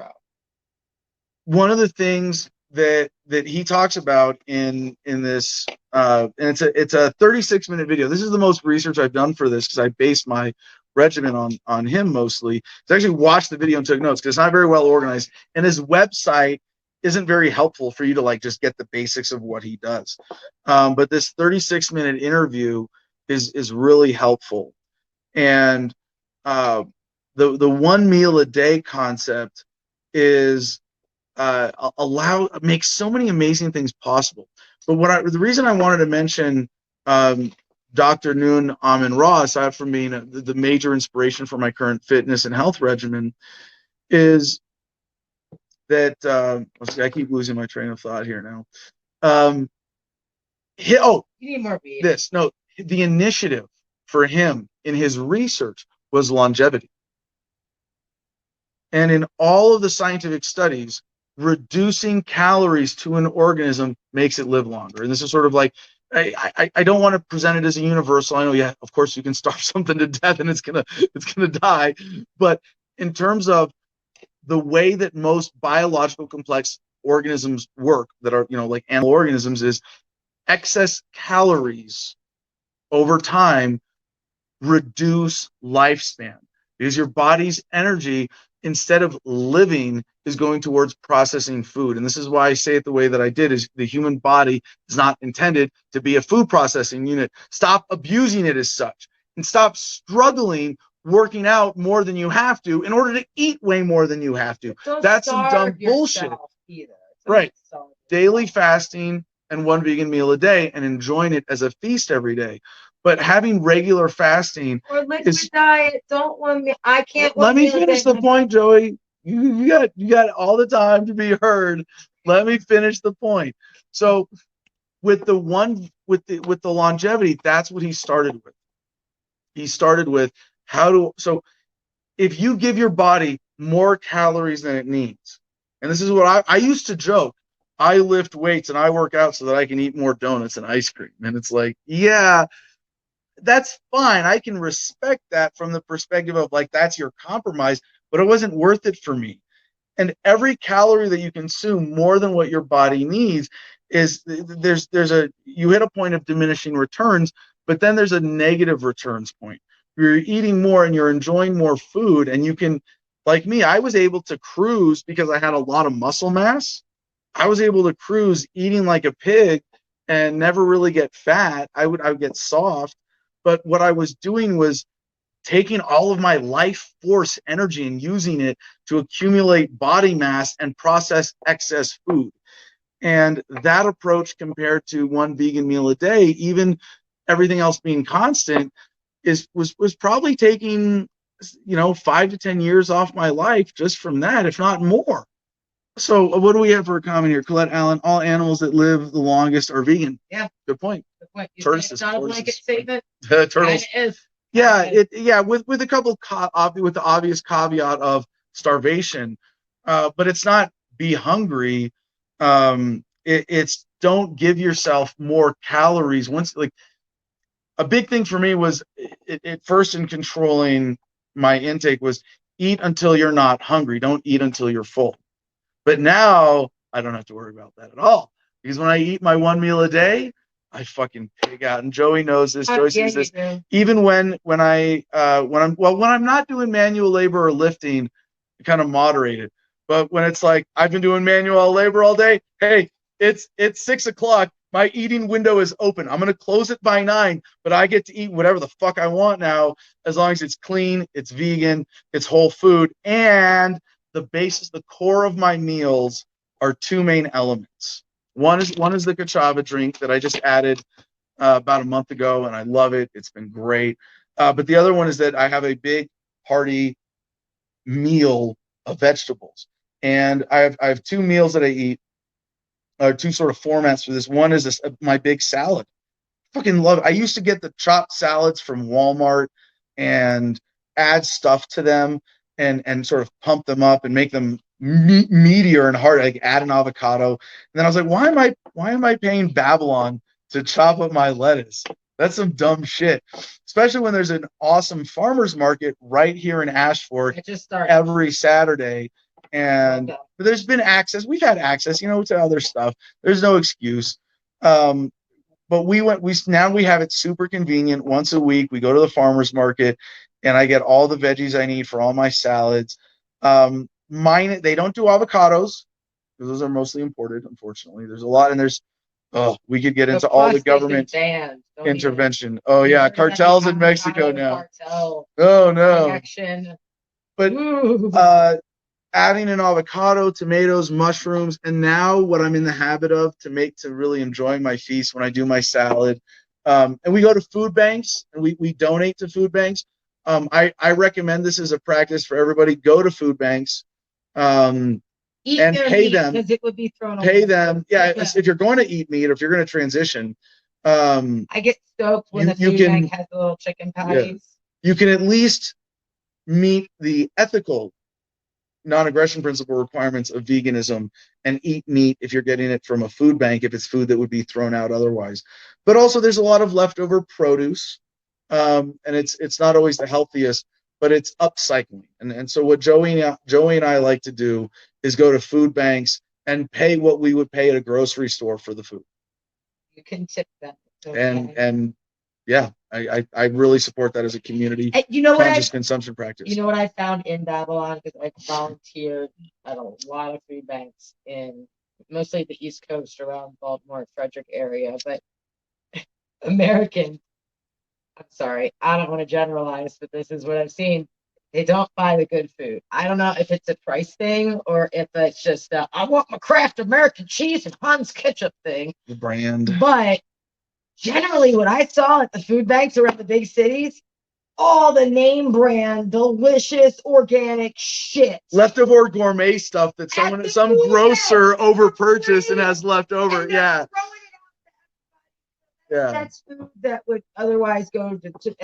one of the things that he talks about in this and it's a 36-minute video. This is the most research I've done for this because I based my regimen on him mostly. I actually watched the video and took notes because it's not very well organized, and his website isn't very helpful for you to like just get the basics of what he does. But this 36-minute interview is really helpful. And the 1 meal a day concept is makes so many amazing things possible. But the reason I wanted to mention Dr. Noon Amin Ra, aside from being the major inspiration for my current fitness and health regimen, is that I keep losing my train of thought here now. You need more beef. The initiative for him in his research was longevity. And in all of the scientific studies, reducing calories to an organism makes it live longer. And this is sort of like, I don't want to present it as a universal. I know, yeah, of course you can starve something to death and it's gonna die. But in terms of the way that most biological complex organisms work that are, like animal organisms, is excess calories over time reduce lifespan, because your body's energy, instead of living, is going towards processing food. And this is why I say it the way that I did, is the human body is not intended to be a food processing unit. Stop abusing it as such, and stop struggling working out more than you have to in order to eat way more than you have to. That's some dumb bullshit. Right. Daily fasting and 1 vegan meal a day, and enjoying it as a feast every day. But having regular fasting or liquid diet, don't want me. I can't. Let me finish the point, Joey. You got all the time to be heard. Let me finish the point. So, with the longevity, that's what he started with. He started with so if you give your body more calories than it needs, and this is what I used to joke. I lift weights and I work out so that I can eat more donuts and ice cream. And it's like, yeah, that's fine. I can respect that from the perspective of like, that's your compromise, but it wasn't worth it for me. And every calorie that you consume more than what your body needs is you hit a point of diminishing returns, but then there's a negative returns point. You're eating more and you're enjoying more food, and you can, like me, I was able to cruise because I had a lot of muscle mass. I was able to cruise eating like a pig and never really get fat. I would get soft. But what I was doing was taking all of my life force energy and using it to accumulate body mass and process excess food. And that approach, compared to 1 vegan meal a day, even everything else being constant, was probably taking 5 to 10 years off my life just from that, if not more. So what do we have for a comment here? Colette Allen, all animals that live the longest are vegan. Yeah. Good point. Good point. Tortoises. It's not a blanket statement. Turtles. It is. Yeah, with a couple with the obvious caveat of starvation, but it's not be hungry. It's don't give yourself more calories. Once, like, a big thing for me was it first in controlling my intake was eat until you're not hungry. Don't eat until you're full. But now I don't have to worry about that at all, because when I eat my 1 meal a day, I fucking pig out. And Joey knows this. Joey sees this. Even when I'm not doing manual labor or lifting, I kind of moderate it. But when it's like I've been doing manual labor all day, hey, it's 6 o'clock. My eating window is open. I'm gonna close it by 9, but I get to eat whatever the fuck I want now, as long as it's clean, it's vegan, it's whole food, and the basis, the core of my meals are two main elements. One is the cachava drink that I just added about a month ago, and I love it. It's been great. But the other one is that I have a big hearty meal of vegetables, and I have two meals that I eat, or two sort of formats for this. One is this, my big salad. Fucking love it. I used to get the chopped salads from Walmart and add stuff to them and sort of pump them up and make them meatier and hard. Like add an avocado. And then I was like, why am I paying Babylon to chop up my lettuce? That's some dumb shit. Especially when there's an awesome farmers market right here in Ashford every Saturday. And there's been access. We've had access, to other stuff. There's no excuse. But we now we have it super convenient. Once a week, we go to the farmer's market and I get all the veggies I need for all my salads. They don't do avocados because those are mostly imported, unfortunately. There's a lot, and we could get into all the government intervention. Oh yeah, cartels in Mexico now. Oh no. But adding an avocado, tomatoes, mushrooms, and now what I'm in the habit of to really enjoy my feast when I do my salad. And we go to food banks and we donate to food banks. I recommend this as a practice for everybody. Go to food banks and pay them. Because it would be thrown away. Pay them. Yeah, if you're going to eat meat, or if you're going to transition. I get stoked when the food bank has the little chicken patties. Yeah, you can at least meet the ethical non-aggression principle requirements of veganism and eat meat if you're getting it from a food bank, if it's food that would be thrown out otherwise. But also there's a lot of leftover produce, and it's not always the healthiest, but it's upcycling. And so what Joey and I like to do is go to food banks and pay what we would pay at a grocery store for the food. You can tip them. Okay. And yeah, I really support that as a community conscious consumption practice. You know what I found in Babylon, because I volunteered at a lot of food banks in mostly the East Coast around Baltimore, Frederick area, but Americans, I'm sorry, I don't want to generalize, but this is what I've seen. They don't buy the good food. I don't know if it's a price thing or if it's just I want my Kraft American cheese and Hans ketchup thing. The brand. But generally, what I saw at the food banks around the big cities, all the name brand, delicious, organic shit. Leftover gourmet stuff that some grocer over purchased and has left over. Yeah. Yeah. That's food that would otherwise go to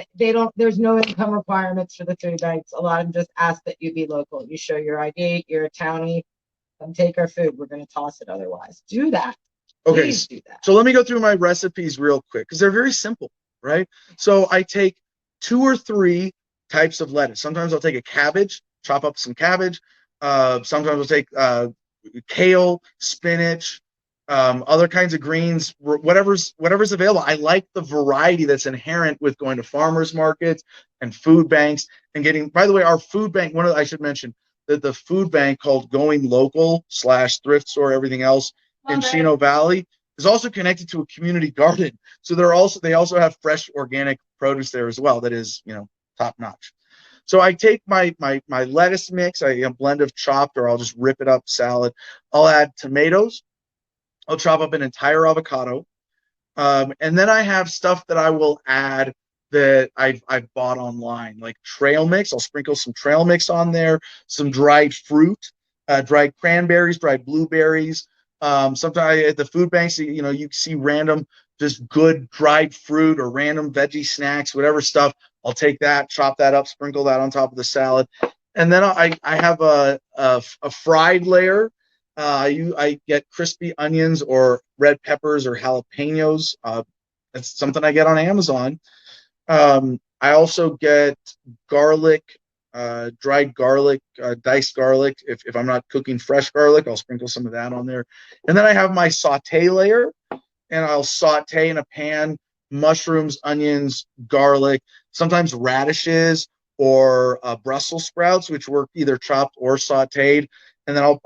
there's no income requirements for the food banks. A lot of them just ask that you be local. You show your ID, you're a townie, come take our food. We're going to toss it otherwise. Do that. Okay, so let me go through my recipes real quick because they're very simple, right? So I take 2 or 3 types of lettuce. Sometimes I'll take a cabbage, chop up some cabbage. Sometimes I'll take kale, spinach, other kinds of greens, whatever's available. I like the variety that's inherent with going to farmers markets and food banks and getting. By the way, our food bank. I should mention that the food bank called Going Local / thrift store, everything else. In Chino Valley is also connected to a community garden. So they also have fresh organic produce there as well. That is, top notch. So I take my lettuce mix, a blend of chopped, or I'll just rip it up salad. I'll add tomatoes. I'll chop up an entire avocado. And then I have stuff that I will add that I've bought online, like trail mix. I'll sprinkle some trail mix on there, some dried fruit, dried cranberries, dried blueberries. Sometimes at the food banks, you see random, just good dried fruit or random veggie snacks, whatever stuff. I'll take that, chop that up, sprinkle that on top of the salad. And then I have a fried layer. I get crispy onions or red peppers or jalapenos. That's something I get on Amazon. I also get garlic, dried garlic, diced garlic. If I'm not cooking fresh garlic, I'll sprinkle some of that on there. And then I have my saute layer, and I'll saute in a pan mushrooms, onions, garlic, sometimes radishes or Brussels sprouts, which were either chopped or sauteed. And then I'll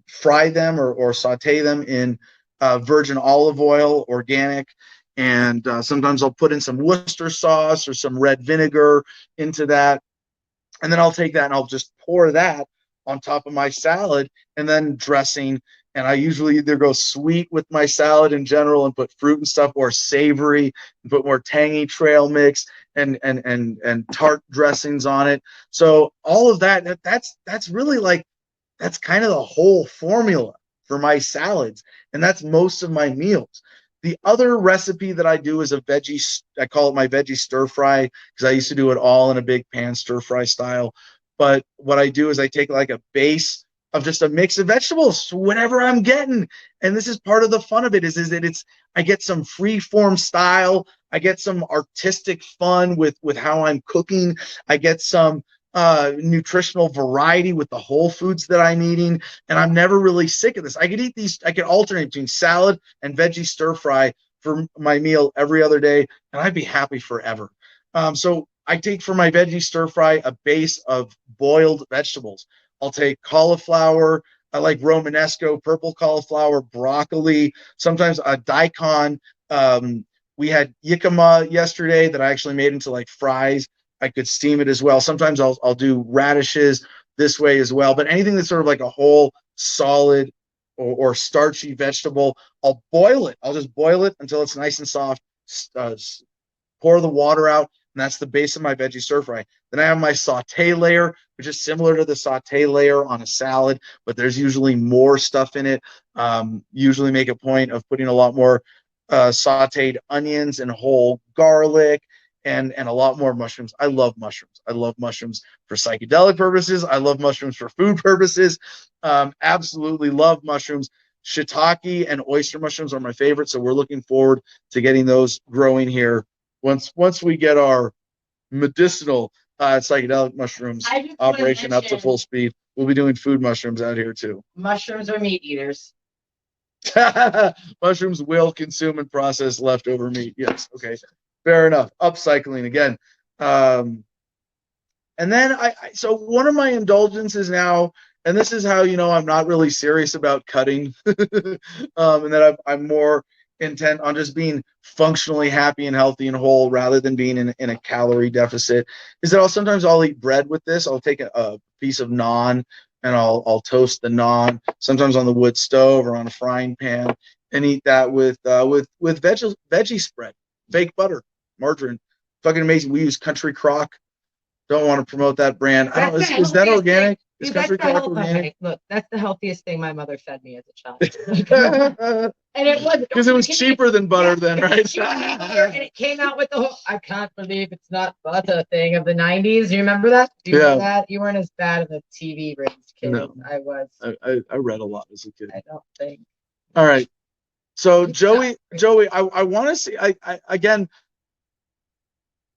fry them or saute them in virgin olive oil, organic. And sometimes I'll put in some Worcester sauce or some red vinegar into that. And then I'll take that and I'll just pour that on top of my salad and then dressing. And I usually either go sweet with my salad in general and put fruit and stuff, or savory and put more tangy trail mix and tart dressings on it. So all of that's really like, that's kind of the whole formula for my salads. And that's most of my meals. The other recipe that I do is a veggie, I call it my veggie stir fry, because I used to do it all in a big pan stir fry style. But what I do is I take like a base of just a mix of vegetables, whatever I'm getting. And this is part of the fun of it, is that I get some free form style. I get some artistic fun with how I'm cooking. I get some nutritional variety with the whole foods that I'm eating, and I'm never really sick of this. I could eat these, I could alternate between salad and veggie stir fry for my meal every other day, and I'd be happy forever. So I take for my veggie stir fry a base of boiled vegetables. I'll take cauliflower. I like Romanesco, purple cauliflower, broccoli, sometimes a daikon. We had jicama yesterday that I actually made into like fries. I could steam it as well. Sometimes I'll do radishes this way as well. But anything that's sort of like a whole solid or starchy vegetable, I'll boil it. I'll just boil it until it's nice and soft. Pour the water out, and that's the base of my veggie stir fry. Then I have my saute layer, which is similar to the saute layer on a salad, but there's usually more stuff in it. Usually make a point of putting a lot more sauteed onions and whole garlic, and a lot more mushrooms. I love mushrooms. I love mushrooms for psychedelic purposes. I love mushrooms for food purposes. Absolutely love mushrooms. Shiitake and oyster mushrooms are my favorite, so we're looking forward to getting those growing here once we get our medicinal psychedelic mushrooms operation up to full speed. We'll be doing food mushrooms out here too. Mushrooms are meat eaters. Mushrooms will consume and process leftover meat. Yes. Okay. Fair enough. Upcycling again. And then so one of my indulgences now, and this is how, I'm not really serious about cutting, and that I'm more intent on just being functionally happy and healthy and whole rather than being in a calorie deficit, is that I'll eat bread with this. I'll take a piece of naan and I'll toast the naan, sometimes on the wood stove or on a frying pan, and eat that with veggie spread, fake butter, margarine. Fucking amazing. We use Country Crock. Don't want to promote that brand. I don't know. Is that organic? Is Country Crock organic? Look, that's the healthiest thing my mother fed me as a child. And it was because it was cheaper than butter then, right? And it came out with the whole "I can't believe it's not butter" thing of the 90s. You remember that? Do you remember that? You weren't as bad of a TV raised kid as I was. I read a lot as a kid. I don't think. All right. So Joey, I want to see. I again,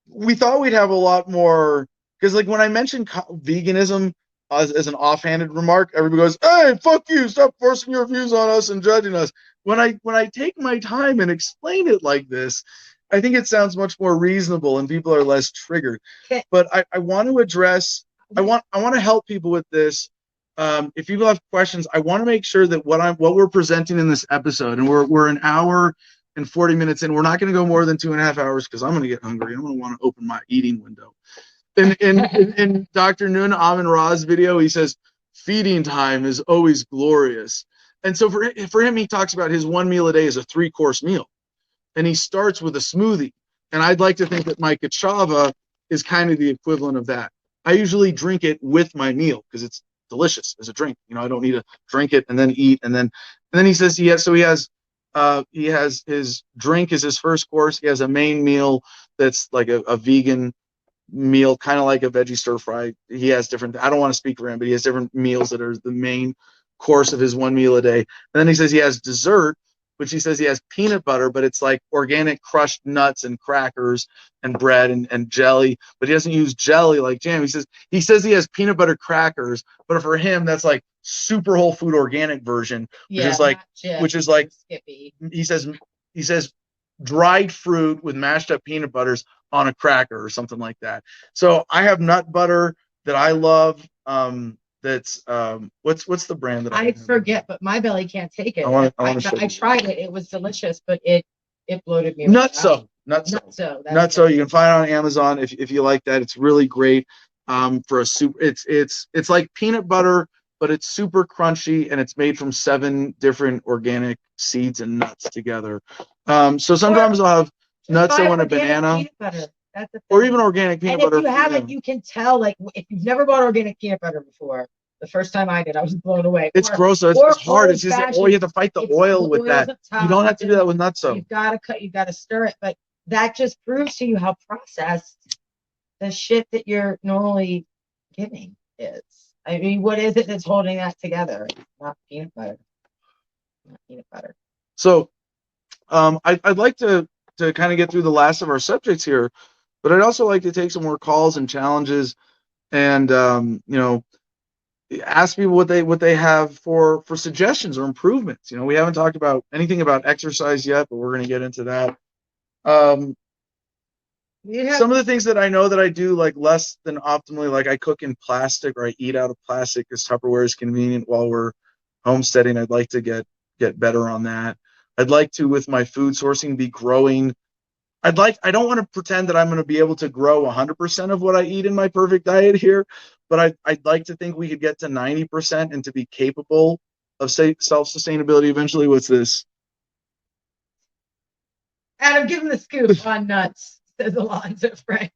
we thought we'd have a lot more, because like when I mentioned veganism as an offhanded remark, everybody goes, "Hey, fuck you! Stop forcing your views on us and judging us." When I take my time and explain it like this, I think it sounds much more reasonable and people are less triggered. But I want to address. I want to help people with this. If people have questions, I want to make sure that what we're presenting in this episode, and we're an hour and 40 minutes in. We're not going to go more than 2.5 hours because I'm going to get hungry. I'm going to want to open my eating window. In Dr. Nun Amin Ra's video, he says feeding time is always glorious. And so for him, he talks about his one meal a day as a 3-course meal. And he starts with a smoothie. And I'd like to think that my kachava is kind of the equivalent of that. I usually drink it with my meal because it's delicious as a drink. I don't need to drink it and then eat. And then he says he has his drink as his first course. He has a main meal that's like a vegan meal, kind of like a veggie stir fry. He has different, I don't want to speak for him, but he has different meals that are the main course of his one meal a day. And then he says he has dessert, which he says he has peanut butter, but it's like organic crushed nuts and crackers and bread and jelly, but he doesn't use jelly like jam. He says he has peanut butter crackers, but for him that's like super whole food organic version, which is like Skippy. He says dried fruit with mashed up peanut butters on a cracker or something like that. So I have nut butter that I love. That's what's the brand that I forget, but my belly can't take it. I tried it. It was delicious, but it bloated me. Nutso. You can find it on Amazon if you like that. It's really great. for a soup. It's like peanut butter, but it's super crunchy and it's made from 7 different organic seeds and nuts together. So sometimes I'll have nuts Buy and a organic banana, peanut butter. That's the or thing. even organic peanut And butter. if you haven't, you can tell. Like if you've never bought organic peanut butter before, the first time I did, I was blown away. It's gross. So it's hard. It's just you have to fight the oil with that. You don't have to do that with nuts, though. You've got to stir it, but that just proves to you how processed the shit that you're normally giving is. I mean, what is it that's holding that together? It's not peanut butter. Not peanut butter. So, I'd like to kind of get through the last of our subjects here, but I'd also like to take some more calls and challenges, and ask people what they have for suggestions or improvements. We haven't talked about anything about exercise yet, but we're going to get into that. Some of the things that I know that I do like less than optimally, like I cook in plastic or I eat out of plastic because Tupperware is convenient while we're homesteading. I'd like to get better on that. I'd like to, with my food sourcing, be growing. I don't want to pretend that I'm going to be able to grow 100% of what I eat in my perfect diet here, but I'd like to think we could get to 90% and to be capable of self-sustainability eventually. What's this? Adam, give him the scoop on nuts, says Alonzo Frank.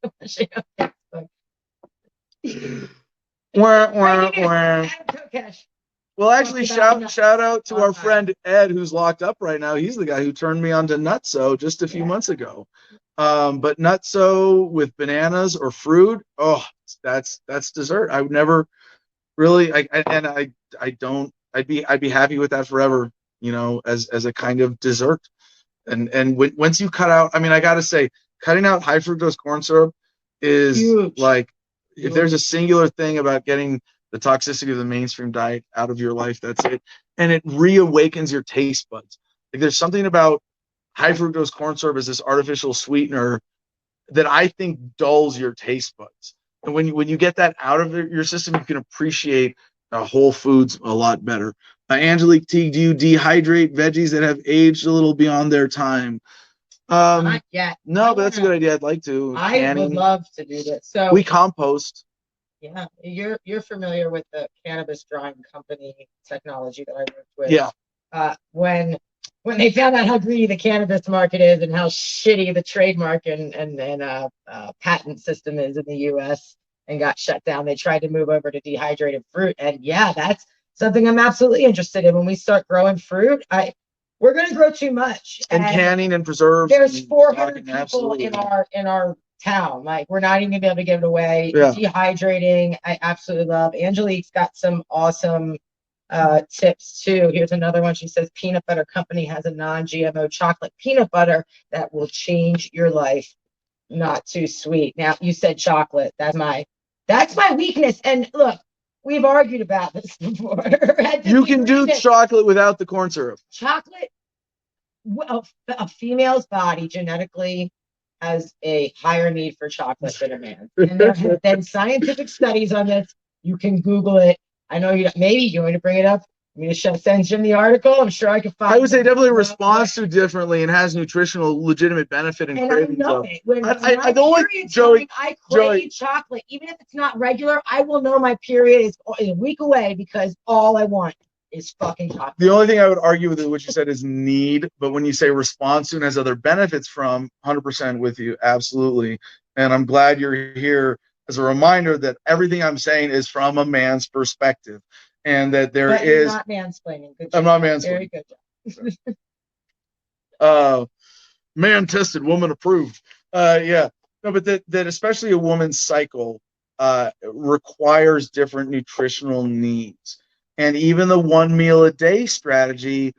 Well, actually, shout out to our friend Ed, who's locked up right now. He's the guy who turned me on to Nutso just a few months ago. But Nutso with bananas or fruit, oh, that's dessert. I would never really, I'd be happy with that forever, as a kind of dessert. And once you cut out, I mean, I gotta say, cutting out high fructose corn syrup is huge. Like, if there's a singular thing about getting the toxicity of the mainstream diet out of your life, that's it. And it reawakens your taste buds. Like, there's something about high fructose corn syrup as this artificial sweetener that I think dulls your taste buds. And when you get that out of your system, you can appreciate whole foods a lot better. Angelique T, do you dehydrate veggies that have aged a little beyond their time? Not yet. No, but that's a good idea. I'd like to. I would love to do this. So we compost. Yeah, you're familiar with the cannabis drying company technology that I worked with. Yeah. When they found out how greedy the cannabis market is and how shitty the trademark and patent system is in the U.S. and got shut down, they tried to move over to dehydrated fruit. And yeah, that's something I'm absolutely interested in. When we start growing fruit, we're going to grow too much. And canning and preserves. There's 400 people in our town. Like, we're not even gonna be able to give it away. Yeah. Dehydrating, I absolutely love. Angelique's got some awesome tips too. Here's another one. She says Peanut Butter Company has a non-GMO chocolate peanut butter that will change your life. Not too sweet. Now, you said chocolate. That's my weakness. And look, we've argued about this before. You can do chocolate without the corn syrup. Chocolate, well, a female's body genetically has a higher need for chocolate than a man. And there have been scientific studies on this. You can Google it. I know maybe you want to bring it up. I'm going to send Jim the article. I'm sure I can find it. I would say definitely responds to differently and has nutritional legitimate benefit and cravings. I know it. I don't like Joey. I crave chocolate. Even if it's not regular, I will know my period is a week away because all I want is fucking chocolate. The only thing I would argue with what you said is need, but when you say response to and has other benefits from, 100% with you, absolutely. And I'm glad you're here as a reminder that everything I'm saying is from a man's perspective, and that but you're not mansplaining. Good job. I'm not mansplaining. Very good job. Man tested, woman approved. Yeah, no, but that especially a woman's cycle requires different nutritional needs. And even the 1 meal a day strategy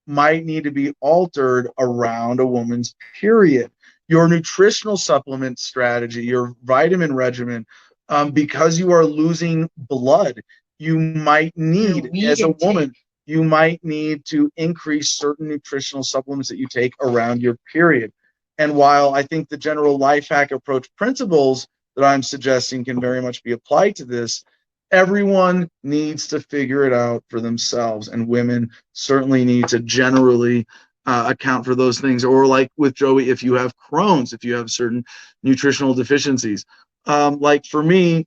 might need to be altered around a woman's period. Your nutritional supplement strategy, your vitamin regimen, because you are losing blood, you might need, as a woman, you might need to increase certain nutritional supplements that you take around your period. And while I think the general life hack approach principles that I'm suggesting can very much be applied to this, everyone needs to figure it out for themselves, and women certainly need to generally account for those things. Or like with Joey, if you have Crohn's, if you have certain nutritional deficiencies, like for me,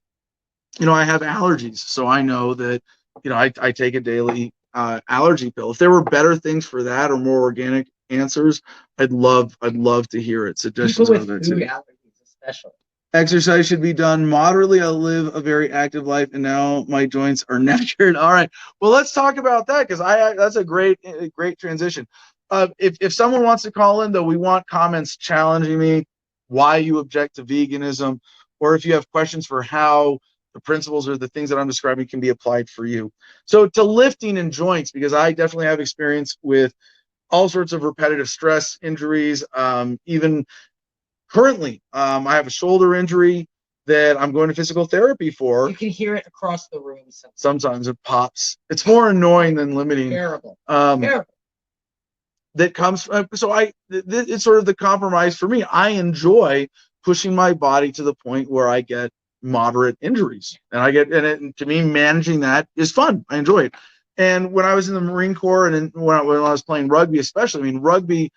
I have allergies, so I know that, I take a daily allergy pill. If there were better things for that or more organic answers, I'd love to hear it. Suggestions People on with that food too. allergies, especially. Exercise should be done moderately. I live a very active life, and now my joints are knackered. All right. Well, let's talk about that because that's a great transition. If someone wants to call in, though, we want comments challenging me, why you object to veganism, or if you have questions for how the principles or the things that I'm describing can be applied for you. So to lifting and joints, because I definitely have experience with all sorts of repetitive stress injuries, even currently, I have a shoulder injury that I'm going to physical therapy for. You can hear it across the room. Sometimes it pops. It's more annoying than limiting. Terrible. Terrible. That comes from, it's sort of the compromise for me. I enjoy pushing my body to the point where I get moderate injuries, and to me, managing that is fun. I enjoy it. And when I was in the Marine Corps and when I was playing rugby, especially, I mean, rugby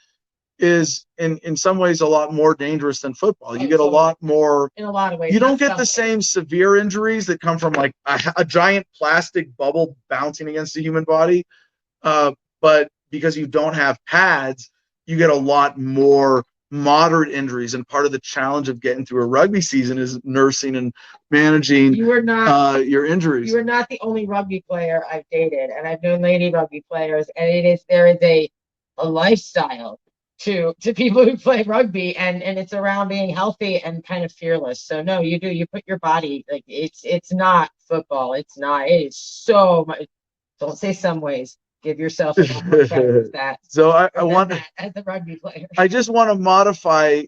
is in some ways a lot more dangerous than football. You get a lot more, in a lot of ways. You don't get the same severe injuries that come from like a giant plastic bubble bouncing against the human body. But because you don't have pads, you get a lot more moderate injuries. And part of the challenge of getting through a rugby season is nursing and managing your injuries. You are not the only rugby player I've dated, and I've known lady rugby players, and there is a lifestyle to people who play rugby, and it's around being healthy and kind of fearless. So no, you put your body, like, it's not football. It is so much. Don't say some ways. Give yourself a lot more credit that. So I want that as a rugby player. I just want to modify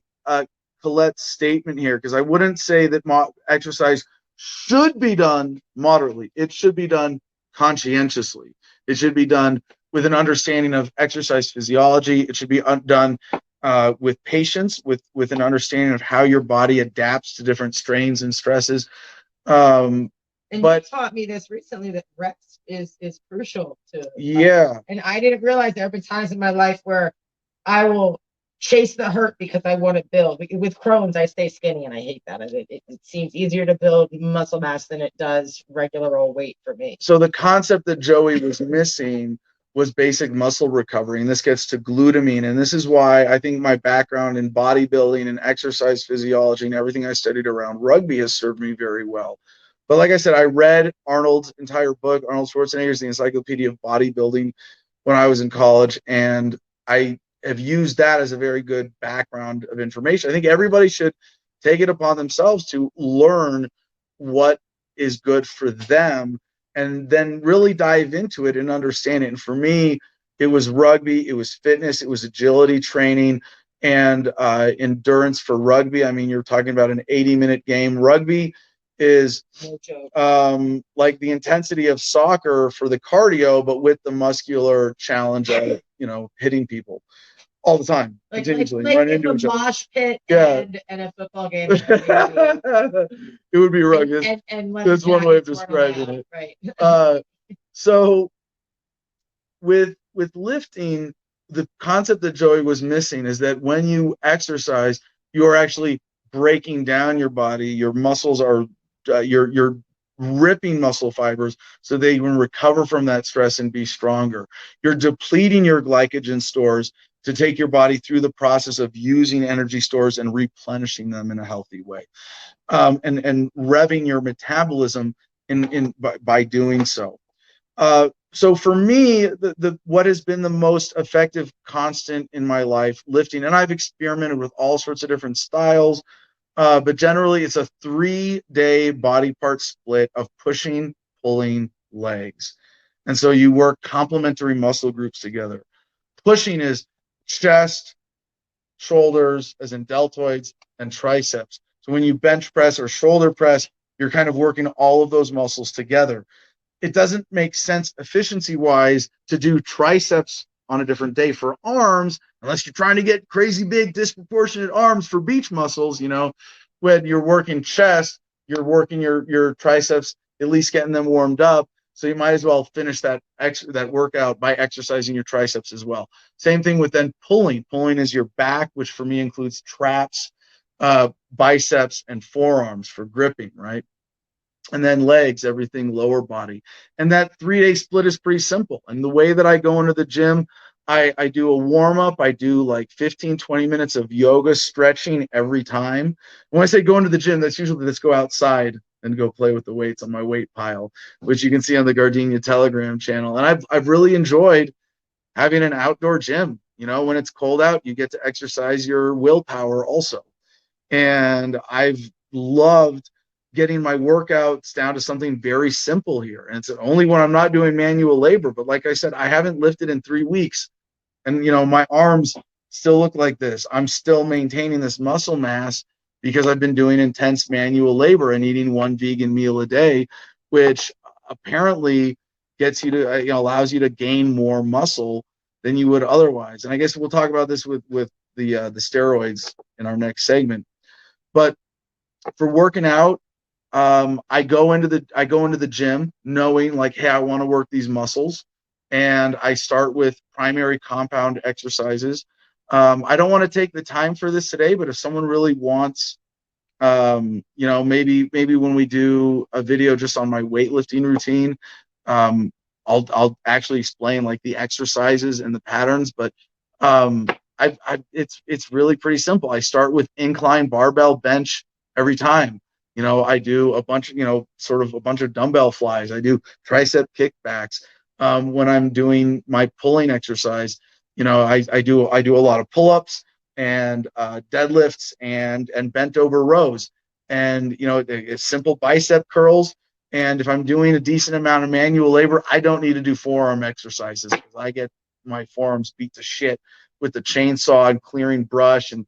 Colette's statement here, because I wouldn't say that exercise should be done moderately. It should be done conscientiously. It should be done with an understanding of exercise physiology. It should be done with patience, with an understanding of how your body adapts to different strains and stresses. And you taught me this recently, that rest is crucial to. Yeah. And I didn't realize there have been times in my life where I will chase the hurt because I want to build. With Crohn's, I stay skinny, and I hate that. It seems easier to build muscle mass than it does regular old weight for me. So the concept that Joey was missing was basic muscle recovery, and this gets to glutamine. And this is why I think my background in bodybuilding and exercise physiology and everything I studied around rugby has served me very well. But like I said, I read Arnold's entire book, Arnold Schwarzenegger's The Encyclopedia of Bodybuilding, when I was in college, and I have used that as a very good background of information. I think everybody should take it upon themselves to learn what is good for them and then really dive into it and understand it. And for me, it was rugby, it was fitness, it was agility training, and endurance for rugby. I mean, you're talking about an 80-minute game. Rugby is like the intensity of soccer for the cardio, but with the muscular challenge of hitting people all the time, continuously, run into each other. Mosh pit and a football game. It would be rugby. That's one way of describing it. Right. So with lifting, the concept that Joey was missing is that when you exercise, you are actually breaking down your body. Your muscles are you're ripping muscle fibers so they can recover from that stress and be stronger. You're depleting your glycogen stores to take your body through the process of using energy stores and replenishing them in a healthy way, and revving your metabolism by doing so. So for me, what has been the most effective constant in my life, lifting, and I've experimented with all sorts of different styles, but generally it's a 3-day body part split of pushing, pulling, legs. And so you work complementary muscle groups together. Pushing is chest, shoulders, as in deltoids, and triceps. So when you bench press or shoulder press, you're kind of working all of those muscles together. It doesn't make sense efficiency-wise to do triceps on a different day. For arms, unless you're trying to get crazy big disproportionate arms for beach muscles, when you're working chest, you're working your triceps, at least getting them warmed up. So you might as well finish that workout by exercising your triceps as well. Same thing with then pulling. Pulling is your back, which for me includes traps, biceps, and forearms for gripping, right? and then legs, everything lower body. And that 3-day split is pretty simple. And the way that I go into the gym, I do a warm up. I do like 15, 20 minutes of yoga stretching every time. When I say go into the gym, that's usually let's go outside and go play with the weights on my weight pile, which you can see on the Gardenia Telegram channel. And I've really enjoyed having an outdoor gym. You know, when it's cold out, you get to exercise your willpower also. And I've loved getting my workouts down to something very simple here. And it's only when I'm not doing manual labor. But like I said, I haven't lifted in 3 weeks. And, you know, my arms still look like this. I'm still maintaining this muscle mass because I've been doing intense manual labor and eating 1 vegan meal a day, which apparently gets you to, you know, allows you to gain more muscle than you would otherwise. And I guess we'll talk about this with the steroids in our next segment. But for working out, I go into the gym knowing like, hey, I want to work these muscles, and I start with primary compound exercises. I don't want to take the time for this today, but if someone really wants, you know, maybe when we do a video just on my weightlifting routine, I'll actually explain like the exercises and the patterns. But it's really pretty simple. I start with incline barbell bench every time. You know, I do a bunch of, you know, sort of a bunch of dumbbell flies. I do tricep kickbacks. When I'm doing my pulling exercise, you know, I do a lot of pull-ups and deadlifts and bent over rows, and you know, it's simple bicep curls. And if I'm doing a decent amount of manual labor, I don't need to do forearm exercises because I get my forearms beat to shit with the chainsaw and clearing brush and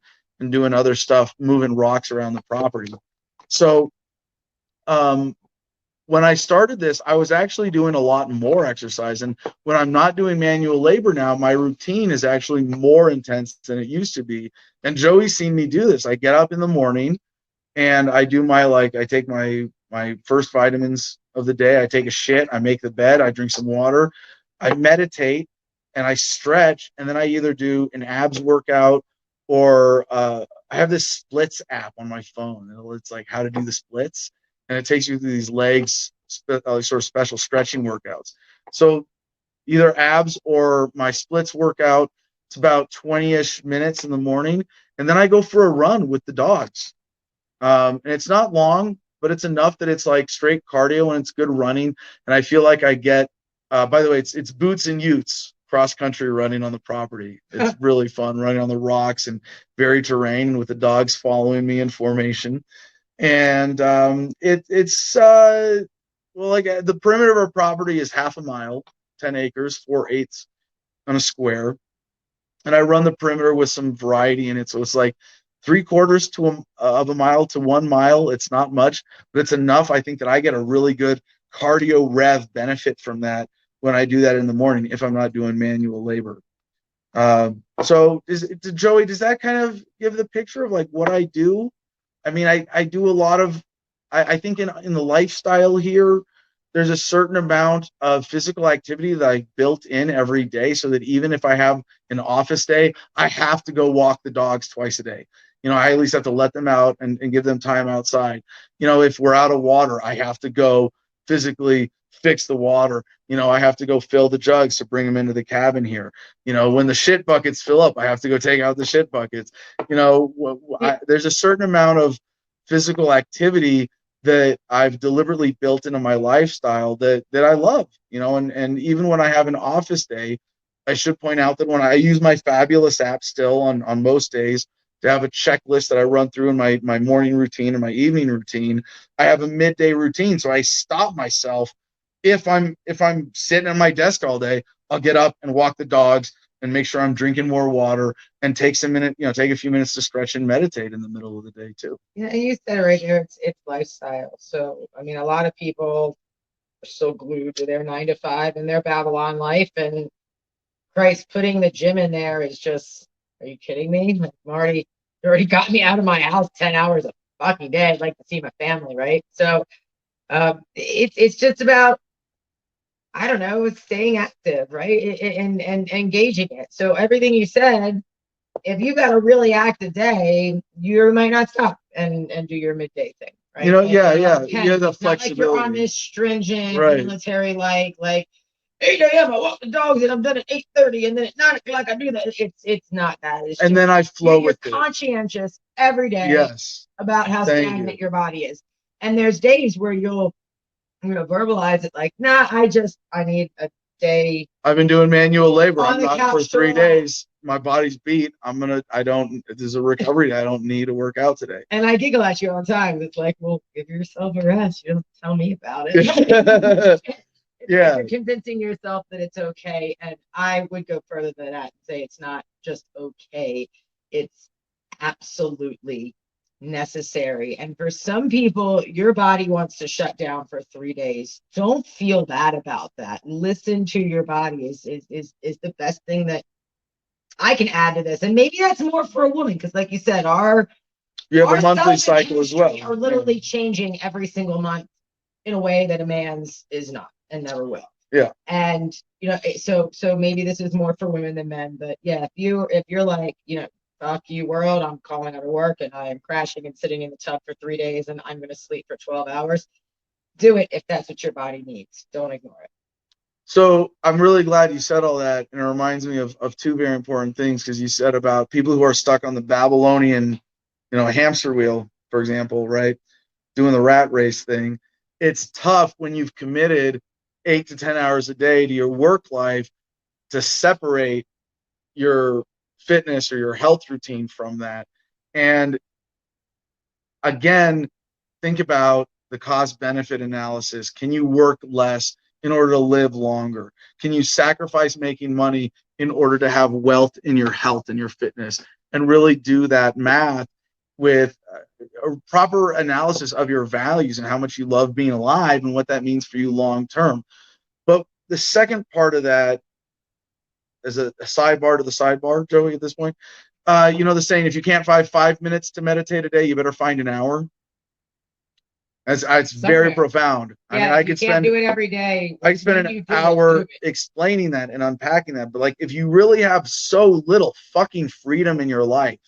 doing other stuff, moving rocks around the property. So when I started this, I was actually doing a lot more exercise. And when I'm not doing manual labor now, my routine is actually more intense than it used to be. And Joey's seen me do this. I get up in the morning and I do I take my first vitamins of the day. I take a shit. I make the bed. I drink some water. I meditate and I stretch. And then I either do an abs workout or I have this splits app on my phone. It's like how to do the splits. And it takes you through these legs, sort of special stretching workouts. So either abs or my splits workout, it's about 20-ish minutes in the morning. And then I go for a run with the dogs. And it's not long, but it's enough that it's like straight cardio and it's good running. And I feel like I get, by the way, it's boots and utes, cross country running on the property. It's really fun running on the rocks and varied terrain with the dogs following me in formation. And it's well, like the perimeter of our property is half a mile, 10 acres, 4/8 on a square. And I run the perimeter with some variety in it. So it's like 3/4 of a mile to 1 mile. It's not much, but it's enough. I think that I get a really good cardio rev benefit from that when I do that in the morning if I'm not doing manual labor. So Joey, does that kind of give the picture of like what I do? I mean, I do a lot of, I think in the lifestyle here, there's a certain amount of physical activity that I built in every day so that even if I have an office day, I have to go walk the dogs twice a day. You know, I at least have to let them out and give them time outside. You know, if we're out of water, I have to go physically fix the water. You know, I have to go fill the jugs to bring them into the cabin here. You know, when the shit buckets fill up, I have to go take out the shit buckets. You know, there's a certain amount of physical activity that I've deliberately built into my lifestyle that I love, you know, and even when I have an office day, I should point out that when I use my Fabulous app still on most days to have a checklist that I run through in my morning routine and my evening routine, I have a midday routine. So I stop myself. If I'm sitting at my desk all day, I'll get up and walk the dogs and make sure I'm drinking more water and take a few minutes to stretch and meditate in the middle of the day too. Yeah, and you said it right here, it's lifestyle. So, I mean, a lot of people are so glued to their 9 to 5 and their Babylon life. And Christ, putting the gym in there is just, are you kidding me? Like, you already got me out of my house 10 hours a fucking day. I'd like to see my family, right? So it's just about, I don't know, staying active, right? And engaging it. So everything you said, if you got a really active day, you might not stop and do your midday thing. right? You know, Like, yeah, it all yeah. depends. You have the It's not like you're on flexibility. this stringent Right. military like 8 a.m. I walk the dogs and I'm done at 8:30 and then at 9 o'clock I do that. It's not that. It's And just, then I flow you're with it. conscientious every day Yes. about how Thank stagnant you. your body is. And there's days where you'll verbalize it like, nah, I need a day. I've been doing manual labor. On I'm the not couch for to 3 relax. days. My body's beat. There's a recovery day. I don't need to work out today. And I giggle at you all the time. It's like, well, give yourself a rest. You don't tell me about it. Yeah. You're convincing yourself that it's okay. And I would go further than that and say it's not just okay. It's absolutely necessary. And for some people, your body wants to shut down for 3 days. Don't feel bad about that. Listen to your body is the best thing that I can add to this. And maybe that's more for a woman, because like you said, You have our a monthly cells and cycle as well. chemistry are literally changing every single month in a way that a man's is not and never will. Yeah. And so maybe this is more for women than men, but yeah, if you're like, fuck you world, I'm calling out of work and I am crashing and sitting in the tub for 3 days and I'm going to sleep for 12 hours, do it if that's what your body needs. Don't ignore it. So I'm really glad you said all that, and it reminds me of two very important things, because you said about people who are stuck on the Babylonian, hamster wheel, for example, right? Doing the rat race thing. It's tough when you've committed 8 to 10 hours a day to your work life to separate your fitness or your health routine from that. And again, think about the cost benefit analysis. Can you work less in order to live longer? Can you sacrifice making money in order to have wealth in your health and your fitness? And really do that math with a proper analysis of your values and how much you love being alive and what that means for you long term. But the second part of that, as a sidebar to the sidebar, Joey, at this point, the saying, if you can't find 5 minutes to meditate a day, you better find an hour. It's very profound. Yeah, I mean, I could spend do it every day. I could spend an hour explaining that and unpacking that. But like, if you really have so little fucking freedom in your life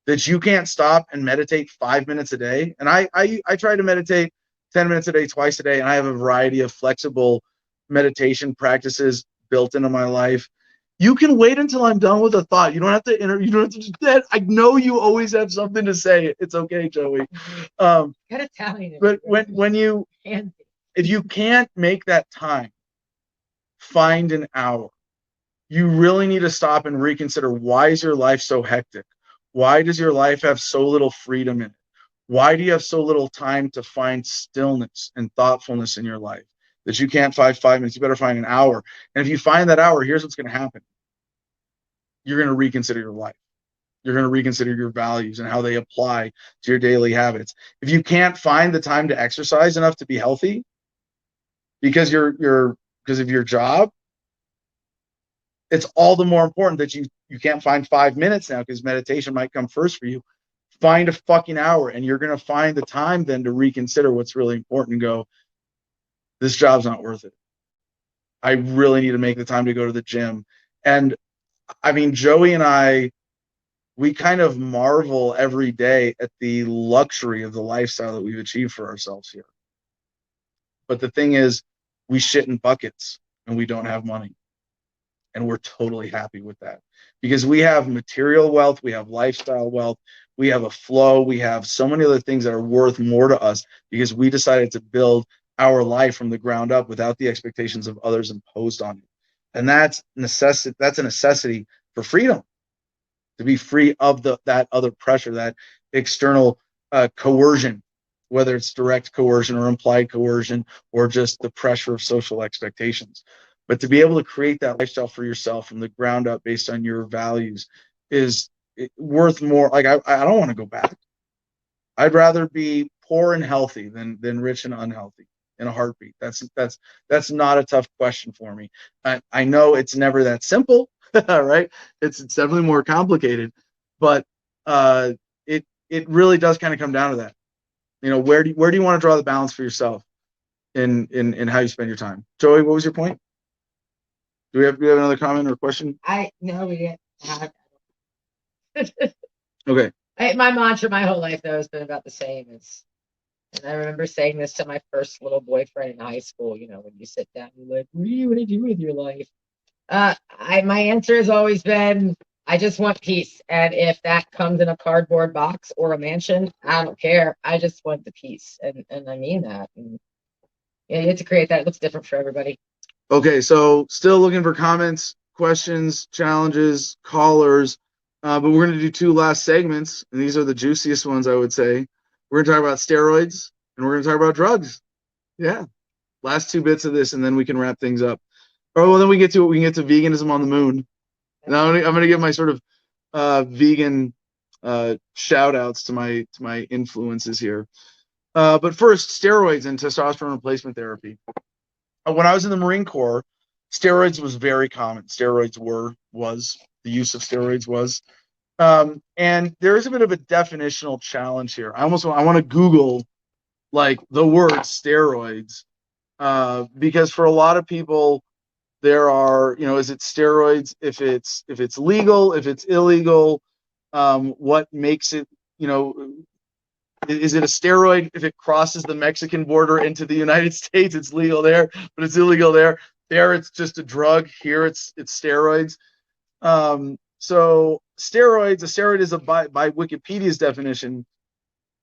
that you can't stop and meditate 5 minutes a day, and I try to meditate 10 minutes a day, twice a day, and I have a variety of flexible meditation practices built into my life. You can wait until I'm done with a thought. You don't have to you don't have to just dead. I know you always have something to say. It's okay, Joey. Gotta tell you. But if you can't make that time, find an hour. You really need to stop and reconsider, why is your life so hectic? Why does your life have so little freedom in it? Why do you have so little time to find stillness and thoughtfulness in your life that you can't find 5 minutes? You better find an hour. And if you find that hour, here's what's going to happen. You're going to reconsider your life. You're going to reconsider your values and how they apply to your daily habits. If you can't find the time to exercise enough to be healthy because because of your job, it's all the more important that you can't find 5 minutes now, because meditation might come first for you. Find a fucking hour, and you're going to find the time then to reconsider what's really important and go, this job's not worth it. I really need to make the time to go to the gym. And I mean, Joey and I, we kind of marvel every day at the luxury of the lifestyle that we've achieved for ourselves here. But the thing is, we shit in buckets and we don't have money. And we're totally happy with that, because we have material wealth, we have lifestyle wealth, we have a flow, we have so many other things that are worth more to us because we decided to build our life from the ground up without the expectations of others imposed on it. And that's a necessity for freedom, to be free of that other pressure, that external coercion, whether it's direct coercion or implied coercion or just the pressure of social expectations. But to be able to create that lifestyle for yourself from the ground up based on your values is worth more. Like, I don't want to go back. I'd rather be poor and healthy than rich and unhealthy in a heartbeat. That's not a tough question for me. I know it's never that simple, right? It's definitely more complicated, but it really does kind of come down to that. Where do you want to draw the balance for yourself in how you spend your time? Joey, what was your point? Do we have another comment or question? No, we didn't. Okay. My mantra my whole life though has been about the same. It's And I remember saying this to my first little boyfriend in high school. You know, when you sit down, you're like, "What do you want to do with your life?" My answer has always been, I just want peace, and if that comes in a cardboard box or a mansion, I don't care. I just want the peace, and I mean that. And yeah, you have to create that. It looks different for everybody. Okay, so still looking for comments, questions, challenges, callers, but we're going to do two last segments, and these are the juiciest ones, I would say. We're going to talk about steroids, and we're going to talk about drugs. Yeah, last two bits of this, and then we can wrap things up. Oh, well, then we can get to veganism on the moon. Now I'm going to give my sort of vegan shout outs to my influences here. But first, steroids and testosterone replacement therapy. When I was in the Marine Corps, steroids was very common. The use of steroids was. And there is a bit of a definitional challenge here. I want to Google like the word steroids because for a lot of people there are, is it steroids if it's legal, if it's illegal, what makes it, is it a steroid if it crosses the Mexican border into the United States? It's legal there, but it's illegal there. There, it's just a drug. Here, it's steroids. So steroids. A steroid is by Wikipedia's definition,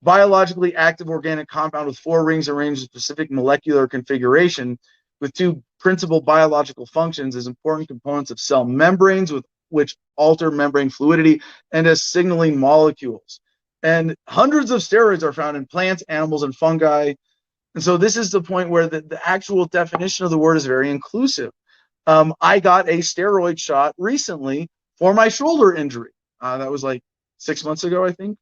biologically active organic compound with four rings arranged in specific molecular configuration, with two principal biological functions as important components of cell membranes, which alter membrane fluidity, and as signaling molecules. And hundreds of steroids are found in plants, animals, and fungi. And so this is the point where the actual definition of the word is very inclusive. I got a steroid shot recently for my shoulder injury. That was like 6 months ago, I think,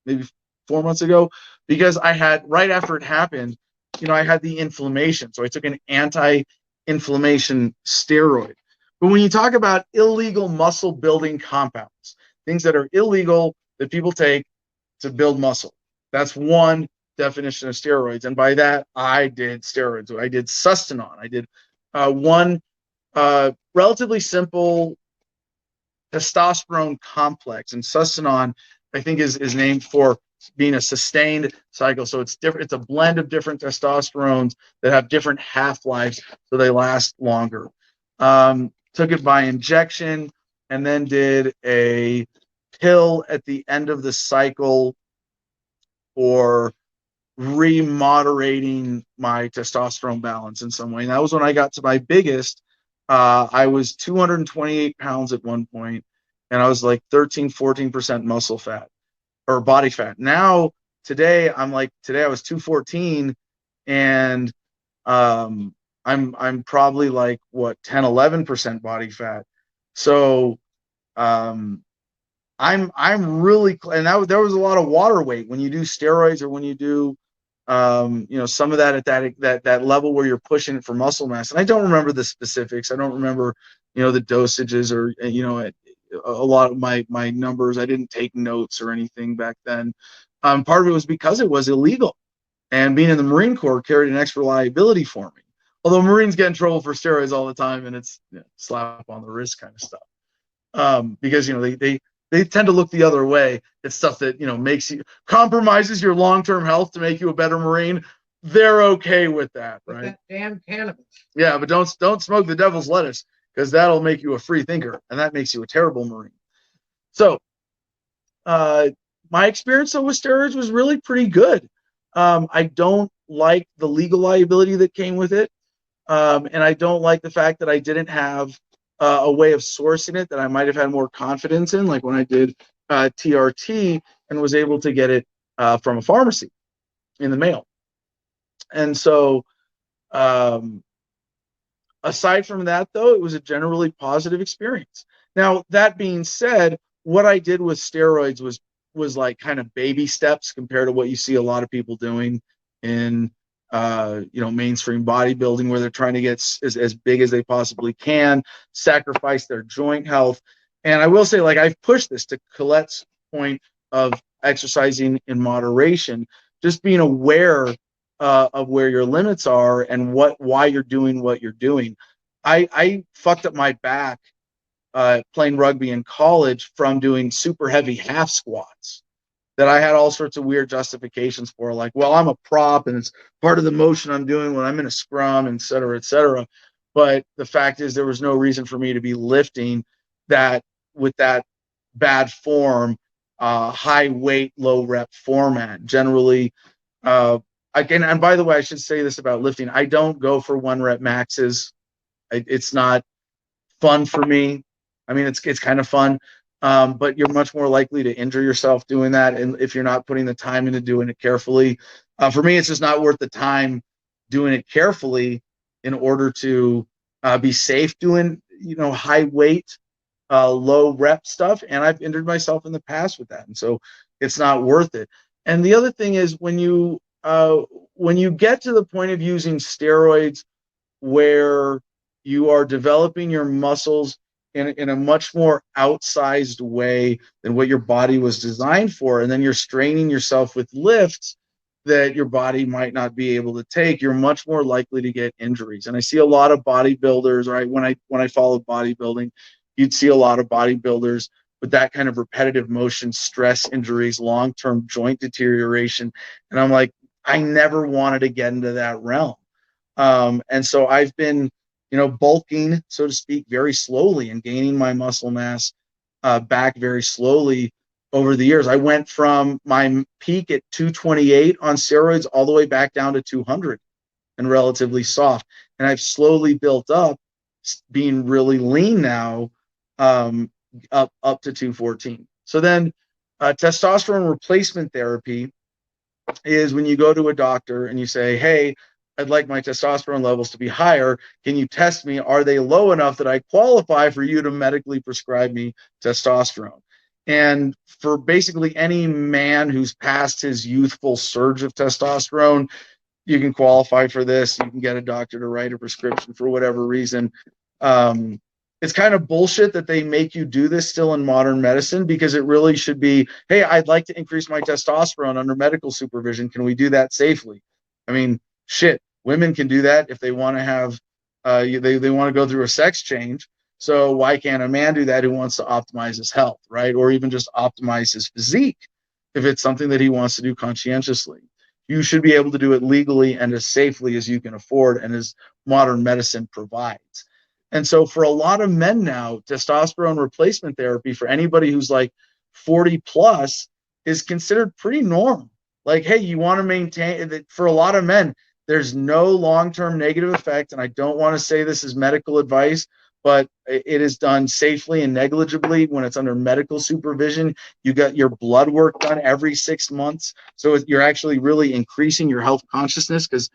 maybe 4 months ago, because I had, right after it happened, I had the inflammation. So I took an anti-inflammation steroid. But when you talk about illegal muscle building compounds, things that are illegal that people take to build muscle, that's one definition of steroids. And by that, I did steroids. I did sustanon. I did one relatively simple testosterone complex. And sustanon, I think, is named for being a sustained cycle. So it's different. It's a blend of different testosterones that have different half-lives, so they last longer. Took it by injection and then did a pill at the end of the cycle for remoderating my testosterone balance in some way. And that was when I got to my biggest. I was 228 pounds at one point, and I was like 13-14% muscle fat or body fat. Now, today I was 214, and I'm probably like 10-11% body fat. So I'm really, and there was a lot of water weight when you do steroids or when you do some of that at that level where you're pushing it for muscle mass. And I don't remember the specifics. I don't remember the dosages or a lot of my numbers. I didn't take notes or anything back then. Part of it was because it was illegal, and being in the Marine Corps carried an extra liability for me. Although Marines get in trouble for steroids all the time, and it's slap on the wrist kind of stuff. Because they tend to look the other way. It's stuff that makes you compromises your long-term health to make you a better Marine. They're okay with that, right? That damn cannabis. Yeah, but don't smoke the devil's lettuce, because that'll make you a free thinker, and that makes you a terrible Marine. So, my experience though with steroids was really pretty good. I don't like the legal liability that came with it, and I don't like the fact that I didn't have a way of sourcing it that I might have had more confidence in, like when I did TRT and was able to get it from a pharmacy in the mail. And so, aside from that, though, it was a generally positive experience. Now, that being said, what I did with steroids was like kind of baby steps compared to what you see a lot of people doing in mainstream bodybuilding, where they're trying to get as big as they possibly can, sacrifice their joint health. And I will say, like, I've pushed this to Colette's point of exercising in moderation, just being aware of where your limits are and why you're doing what you're doing. I fucked up my back playing rugby in college from doing super heavy half squats. that I had all sorts of weird justifications for, like, well, I'm a prop and it's part of the motion I'm doing when I'm in a scrum, et cetera, et cetera. But the fact is, there was no reason for me to be lifting that with that bad form, high weight, low rep format. Generally, again, and by the way, I should say this about lifting: I don't go for 1 rep maxes. It's not fun for me. I mean, it's kind of fun, but you're much more likely to injure yourself doing that, and if you're not putting the time into doing it carefully. For me, it's just not worth the time doing it carefully in order to be safe doing, high weight, low rep stuff. And I've injured myself in the past with that, and so it's not worth it. And the other thing is, when you get to the point of using steroids where you are developing your muscles in a much more outsized way than what your body was designed for, and then you're straining yourself with lifts that your body might not be able to take, you're much more likely to get injuries. And I see a lot of bodybuilders, right? When I followed bodybuilding, you'd see a lot of bodybuilders with that kind of repetitive motion, stress injuries, long-term joint deterioration. And I'm like, I never wanted to get into that realm. And so I've been, bulking, so to speak, very slowly and gaining my muscle mass back very slowly over the years. I went from my peak at 228 on steroids all the way back down to 200 and relatively soft. And I've slowly built up, being really lean now, up to 214. So then testosterone replacement therapy is when you go to a doctor and you say, hey, I'd like my testosterone levels to be higher. Can you test me? Are they low enough that I qualify for you to medically prescribe me testosterone? And for basically any man who's past his youthful surge of testosterone, you can qualify for this. You can get a doctor to write a prescription for whatever reason. It's kind of bullshit that they make you do this still in modern medicine, because it really should be, hey, I'd like to increase my testosterone under medical supervision. Can we do that safely? I mean, shit, women can do that if they want to have, they want to go through a sex change. So why can't a man do that who wants to optimize his health, right? Or even just optimize his physique if it's something that he wants to do conscientiously. You should be able to do it legally and as safely as you can afford and as modern medicine provides. And so for a lot of men now, testosterone replacement therapy for anybody who's like 40 plus is considered pretty normal. Like, hey, you want to maintain that. For a lot of men, there's no long-term negative effect. And I don't want to say this is medical advice, but it is done safely and negligibly when it's under medical supervision. You got your blood work done every 6 months. So you're actually really increasing your health consciousness, because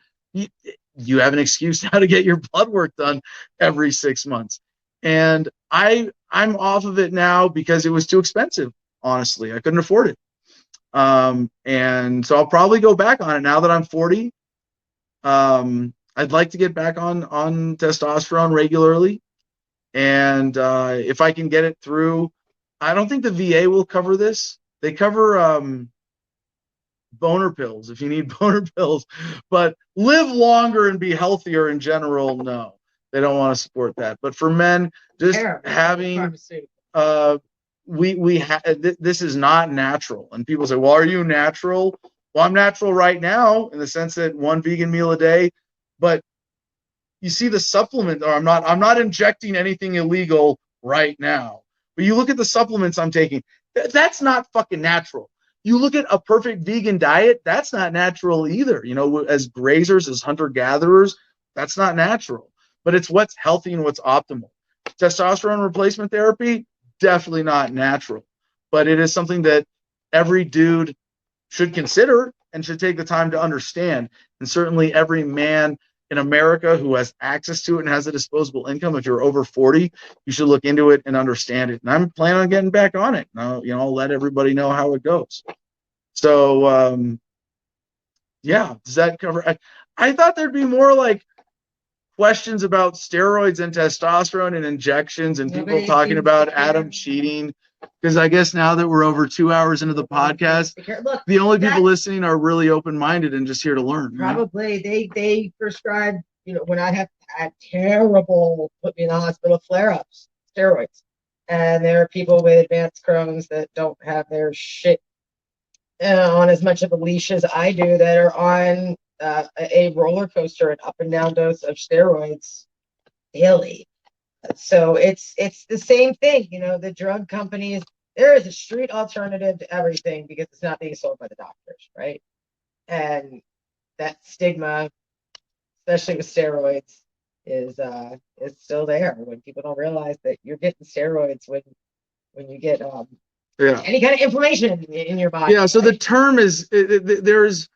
you have an excuse now to get your blood work done every 6 months. And I'm off of it now because it was too expensive. Honestly, I couldn't afford it. And so I'll probably go back on it now that I'm 40. I'd like to get back on testosterone regularly. And if I can get it through, I don't think the VA will cover this. They cover boner pills if you need boner pills, but live longer and be healthier in general, no, they don't want to support that. But for men, just having this is not natural. And people say, well, are you natural? Well, I'm natural right now in the sense that 1 vegan meal a day, but you see the supplement, or I'm not injecting anything illegal right now, but you look at the supplements I'm taking, that's not fucking natural. You look at a perfect vegan diet, that's not natural either. As grazers, as hunter-gatherers, that's not natural. But it's what's healthy and what's optimal. Testosterone replacement therapy, definitely not natural. But it is something that every dude should consider and should take the time to understand. And certainly every man in America who has access to it and has a disposable income, if you're over 40, you should look into it and understand it. And I'm planning on getting back on it. Now, I'll let everybody know how it goes. So, yeah, does that cover? I thought there'd be more like questions about steroids and testosterone and injections and people talking about Adam cheating. Because I guess now that we're over 2 hours into the podcast, look, the only people listening are really open-minded and just here to learn. Probably they prescribe, when I have had terrible, put me in the hospital flare-ups, steroids. And there are people with advanced Crohn's that don't have their shit on as much of a leash as I do that are on a roller coaster, an up and down dose of steroids daily. So it's the same thing, you know, the drug companies, there is a street alternative to everything because it's not being sold by the doctors, right? And that stigma, especially with steroids, is still there when people don't realize that you're getting steroids when you get any kind of inflammation in your body. Yeah, so the term is there's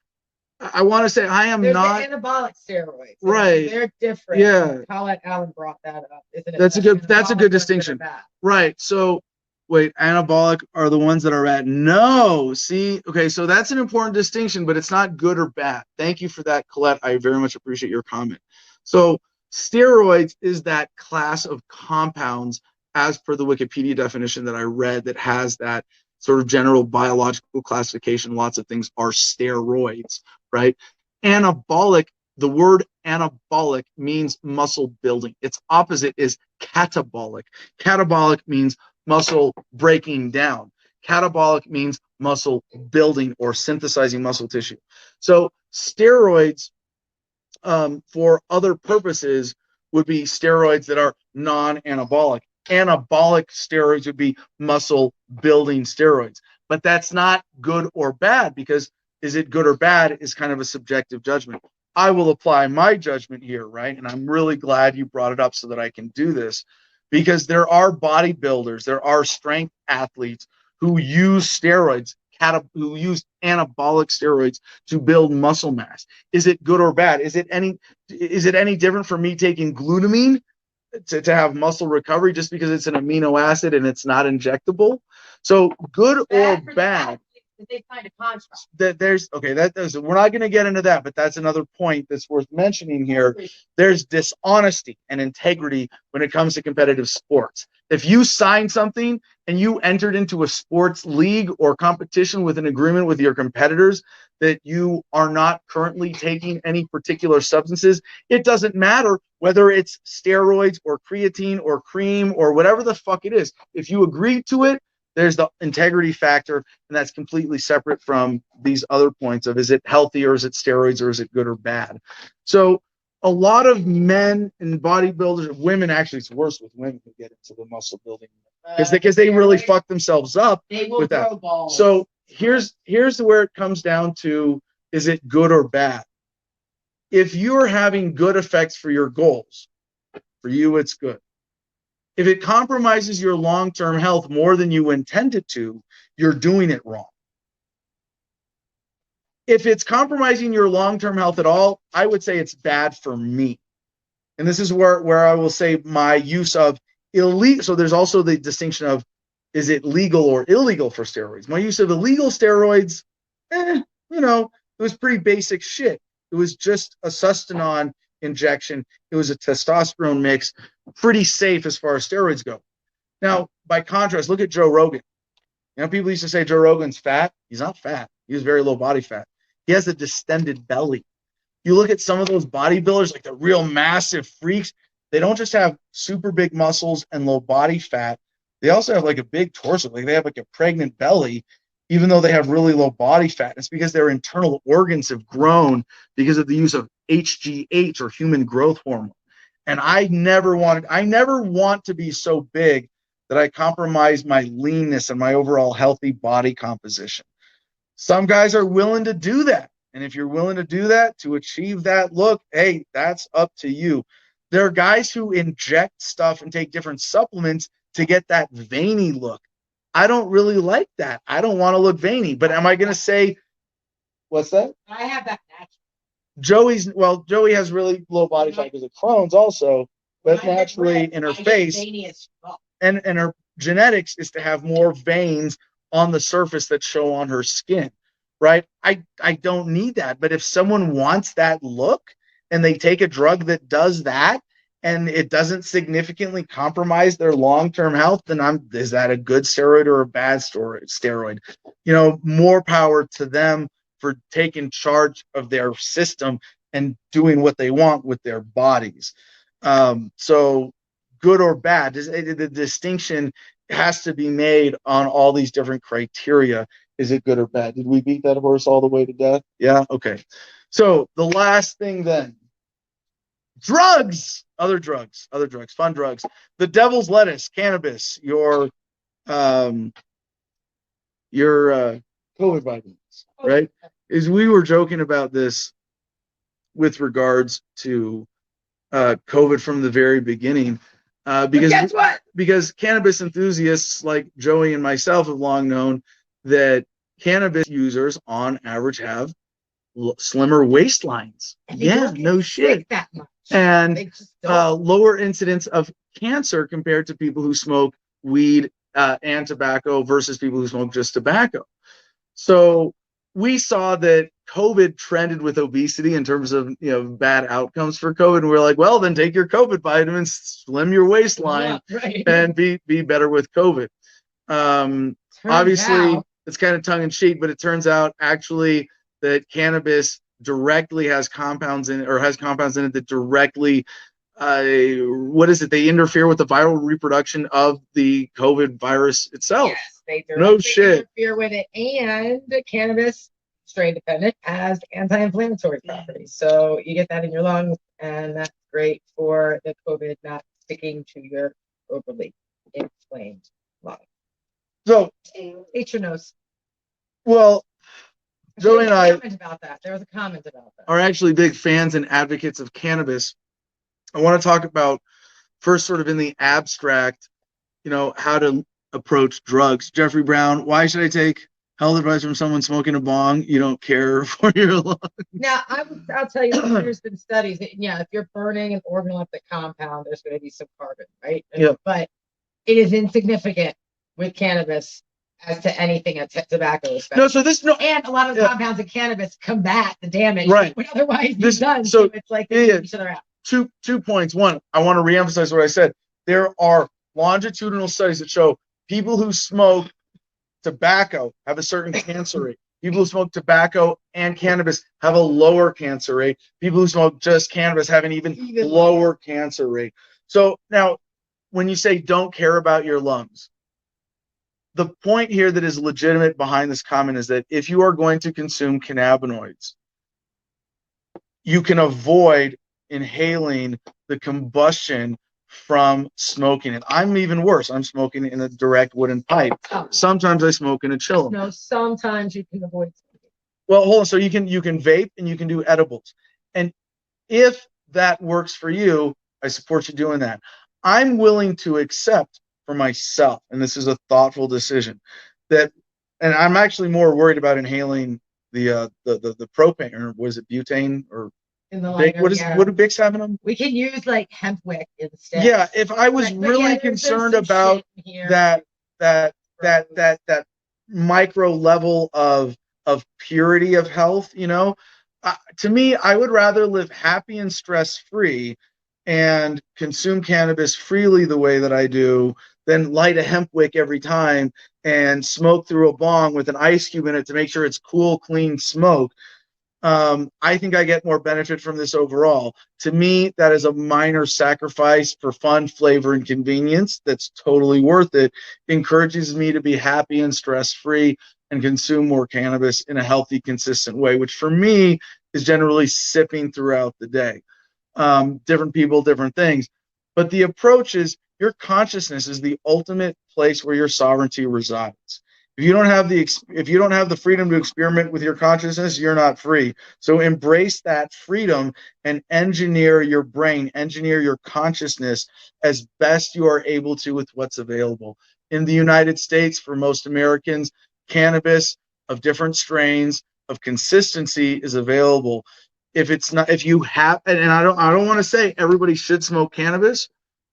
I want to say I am There's not the anabolic steroids. right. They're different. Yeah. Colin Allen brought that up, isn't it? That's a good Anabolic distinction. versus Right. So wait, anabolic are the ones that are at no. See, okay, so that's an important distinction, but it's not good or bad. Thank you for that, Colette. I very much appreciate your comment. So steroids is that class of compounds as per the Wikipedia definition that I read that has that sort of general biological classification. Lots of things are steroids, right? Anabolic, the word anabolic means muscle building. Its opposite is catabolic. Catabolic means muscle breaking down. Catabolic means muscle building or synthesizing muscle tissue. So steroids for other purposes would be steroids that are non-anabolic. Anabolic steroids would be muscle building steroids. But that's not good or bad, because is it good or bad is kind of a subjective judgment. I will apply my judgment here, right? And I'm really glad you brought it up so that I can do this, because there are bodybuilders, there are strength athletes who use steroids, who use anabolic steroids to build muscle mass. Is it good or bad? Is it any different from me taking glutamine to have muscle recovery just because it's an amino acid and it's not injectable? So good or bad. They find a contrast. We're not going to get into that, but that's another point that's worth mentioning here. There's dishonesty and integrity when it comes to competitive sports. If you sign something and you entered into a sports league or competition with an agreement with your competitors that you are not currently taking any particular substances, it doesn't matter whether it's steroids or creatine or cream or whatever the fuck it is. If you agree to it, there's the integrity factor, and that's completely separate from these other points of is it healthy or is it steroids or is it good or bad. So a lot of men and bodybuilders, women, actually it's worse with women who get into the muscle building because they really fuck themselves up with that. So here's where it comes down to, is it good or bad? If you're having good effects for your goals, for you it's good. If it compromises your long-term health more than you intended to, you're doing it wrong. If it's compromising your long-term health at all, I would say it's bad for me. And this is where I will say my use of illegal. So there's also the distinction of, is it legal or illegal for steroids? My use of illegal steroids, it was pretty basic shit. It was just a sustanon injection. It was a testosterone mix, pretty safe as far as steroids go. Now, by contrast, look at Joe Rogan. People used to say Joe Rogan's fat. He's not fat. He has very low body fat. He has a distended belly. You look at some of those bodybuilders, like the real massive freaks, they don't just have super big muscles and low body fat. They also have like a big torso. Like they have like a pregnant belly, even though they have really low body fat. It's because their internal organs have grown because of the use of HGH, or human growth hormone. And I never want to be so big that I compromise my leanness and my overall healthy body composition. Some guys are willing to do that. And if you're willing to do that to achieve that look, hey, that's up to you. There are guys who inject stuff and take different supplements to get that veiny look. I don't really like that. I don't want to look veiny. But am I going to say, what's that? I have that natural. Joey has really low body fat because of Crohn's also, but naturally in her face, and her genetics is to have more veins on the surface that show on her skin, right? I don't need that. But if someone wants that look and they take a drug that does that and it doesn't significantly compromise their long-term health, then is that a good steroid or a bad steroid? More power to them for taking charge of their system and doing what they want with their bodies. So good or bad, the distinction has to be made on all these different criteria. Is it good or bad? Did we beat that horse all the way to death? Yeah. Okay. So the last thing then, drugs, other drugs, fun drugs. The devil's lettuce, cannabis, your COVID vitamins, right? Is we were joking about this with regards to COVID from the very beginning. Because cannabis enthusiasts like Joey and myself have long known that cannabis users on average have slimmer waistlines. Yeah, no shit. That much. And lower incidence of cancer compared to people who smoke weed and tobacco versus people who smoke just tobacco. So we saw that COVID trended with obesity in terms of bad outcomes for COVID, and we're like, well, then take your COVID vitamins, slim your waistline, and be better with COVID. Obviously, it's kind of tongue in cheek, but it turns out actually that cannabis directly has compounds in it, that directly they interfere with the viral reproduction of the COVID virus itself. Yes, they no shit. Interfere with it, and cannabis, strain dependent, has anti-inflammatory properties. So you get that in your lungs, and that's great for the COVID not sticking to your overly inflamed lung. So Nature knows. Well, Joey and I there was a comment about that. Are actually big fans and advocates of cannabis. I want to talk about first, sort of in the abstract, how to approach drugs. Jeffrey Brown, why should I take health advice from someone smoking a bong? You don't care for your lungs. Now, I'll tell you, there's been studies that, if you're burning an organoleptic compound, there's going to be some carbon, right? Yeah. But it is insignificant with cannabis as to anything at tobacco. Especially. And a lot of the compounds in cannabis combat the damage that would otherwise be done. So it's like they each other out. Two points. One, I want to reemphasize what I said. There are longitudinal studies that show people who smoke tobacco have a certain cancer rate. People who smoke tobacco and cannabis have a lower cancer rate. People who smoke just cannabis have an even lower cancer rate. So now, when you say don't care about your lungs, the point here that is legitimate behind this comment is that if you are going to consume cannabinoids, you can avoid inhaling the combustion from smoking it. I'm even worse. I'm smoking in a direct wooden pipe. Sometimes I smoke in a chillum. No, sometimes you can avoid smoking. Well, hold on. So you can vape and you can do edibles. And if that works for you, I support you doing that. I'm willing to accept for myself, and this is a thoughtful decision, and I'm actually more worried about inhaling the propane, or was it butane, or in the lighter, what do Bics have in them? We can use like hemp wick instead. Yeah, if I was really concerned about that micro level of purity of health, to me, I would rather live happy and stress free and consume cannabis freely the way that I do than light a hemp wick every time and smoke through a bong with an ice cube in it to make sure it's cool, clean smoke. I think I get more benefit from this overall. To me, that is a minor sacrifice for fun, flavor, and convenience that's totally worth it. Encourages me to be happy and stress-free and consume more cannabis in a healthy, consistent way, which for me is generally sipping throughout the day. Different people, different things. But the approach is your consciousness is the ultimate place where your sovereignty resides. If you don't have the freedom to experiment with your consciousness, you're not free. So embrace that freedom and engineer your brain, engineer your consciousness as best you are able to with what's available. In the United States, for most Americans, cannabis of different strains of consistency is available. If you have, and I don't want to say everybody should smoke cannabis.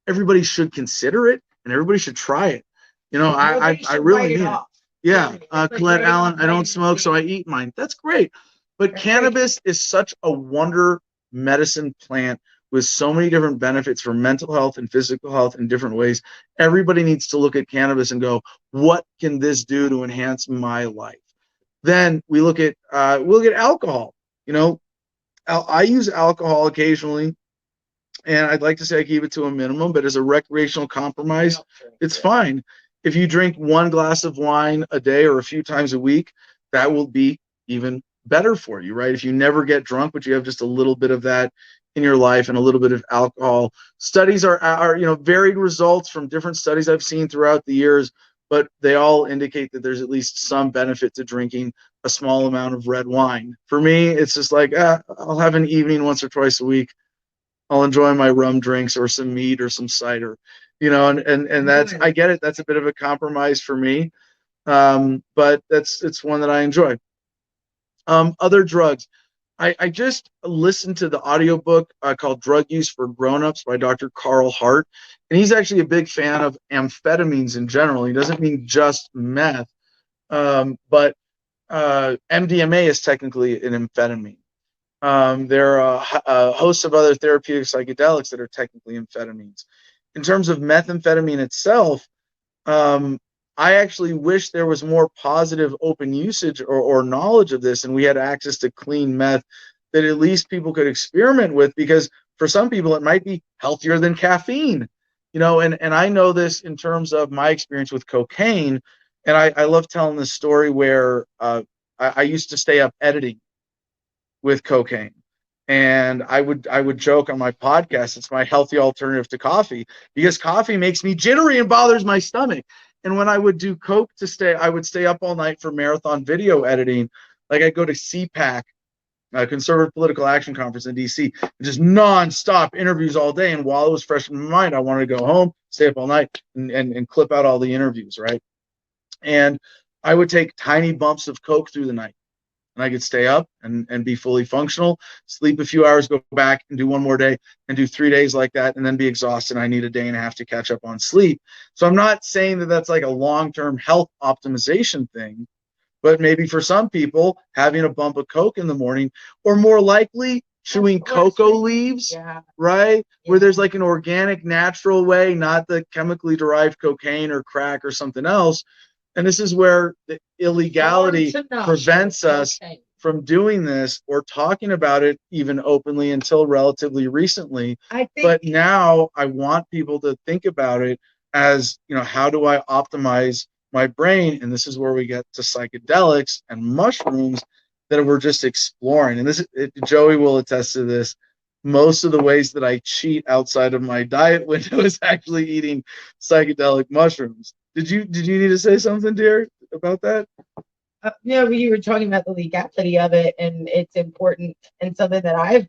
Everybody should consider it, and everybody should try it. I really mean it. Yeah, Colette Allen, I don't smoke, so I eat mine. That's great. But cannabis is such a wonder medicine plant with so many different benefits for mental health and physical health in different ways. Everybody needs to look at cannabis and go, what can this do to enhance my life? Then we look at alcohol. I use alcohol occasionally, and I'd like to say I keep it to a minimum, but as a recreational compromise, it's fine. If you drink 1 glass of wine a day or a few times a week, that will be even better for you, right? If you never get drunk, but you have just a little bit of that in your life and a little bit of alcohol. Studies are varied results from different studies I've seen throughout the years, but they all indicate that there's at least some benefit to drinking a small amount of red wine. For me, it's just like, I'll have an evening once or twice a week. I'll enjoy my rum drinks or some mead or some cider, and that's, I get it. That's a bit of a compromise for me. But it's one that I enjoy. Other drugs. I just listened to the audiobook called Drug Use for Grown-Ups by Dr. Carl Hart. And he's actually a big fan of amphetamines in general. He doesn't mean just meth, but MDMA is technically an amphetamine. There are a host of other therapeutic psychedelics that are technically amphetamines. In terms of methamphetamine itself, I actually wish there was more positive open usage or knowledge of this, and we had access to clean meth that at least people could experiment with, because for some people it might be healthier than caffeine, and I know this in terms of my experience with cocaine. And I love telling this story where I used to stay up editing with cocaine. And I would joke on my podcast, it's my healthy alternative to coffee, because coffee makes me jittery and bothers my stomach. And when I would do coke I would stay up all night for marathon video editing. Like I'd go to CPAC, Conservative Political Action Conference in DC, and just nonstop interviews all day. And while it was fresh in my mind, I wanted to go home, stay up all night, and clip out all the interviews, right? And I would take tiny bumps of coke through the night. And I could stay up and be fully functional, sleep a few hours, go back and do one more day, and do 3 days like that, and then be exhausted. I need a day and a half to catch up on sleep. So I'm not saying that that's like a long-term health optimization thing, but maybe for some people, having a bump of coke in the morning, or more likely chewing cocoa leaves, right? Yeah. Where there's like an organic, natural way, not the chemically derived cocaine or crack or something else. And this is where the illegality prevents us from doing this or talking about it even openly until relatively recently. But now I want people to think about it as, how do I optimize my brain? And this is where we get to psychedelics and mushrooms that we're just exploring. And Joey will attest to this. Most of the ways that I cheat outside of my diet window is actually eating psychedelic mushrooms. Did you need to say something, dear, about that? You were talking about the legality of it, and it's important, and something that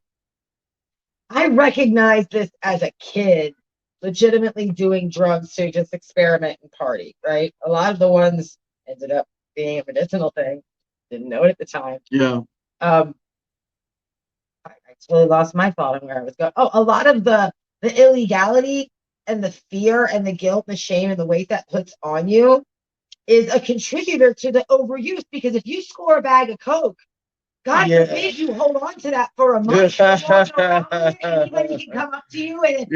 I recognized this as a kid, legitimately doing drugs to just experiment and party, right? A lot of the ones ended up being a medicinal thing. Didn't know it at the time. Yeah. I totally lost my thought on where I was going. Oh, a lot of the illegality and the fear and the guilt, the shame, and the weight that puts on you is a contributor to the overuse. Because if you score a bag of Coke, God forbid you hold on to that for a month. Anybody can come up to you, and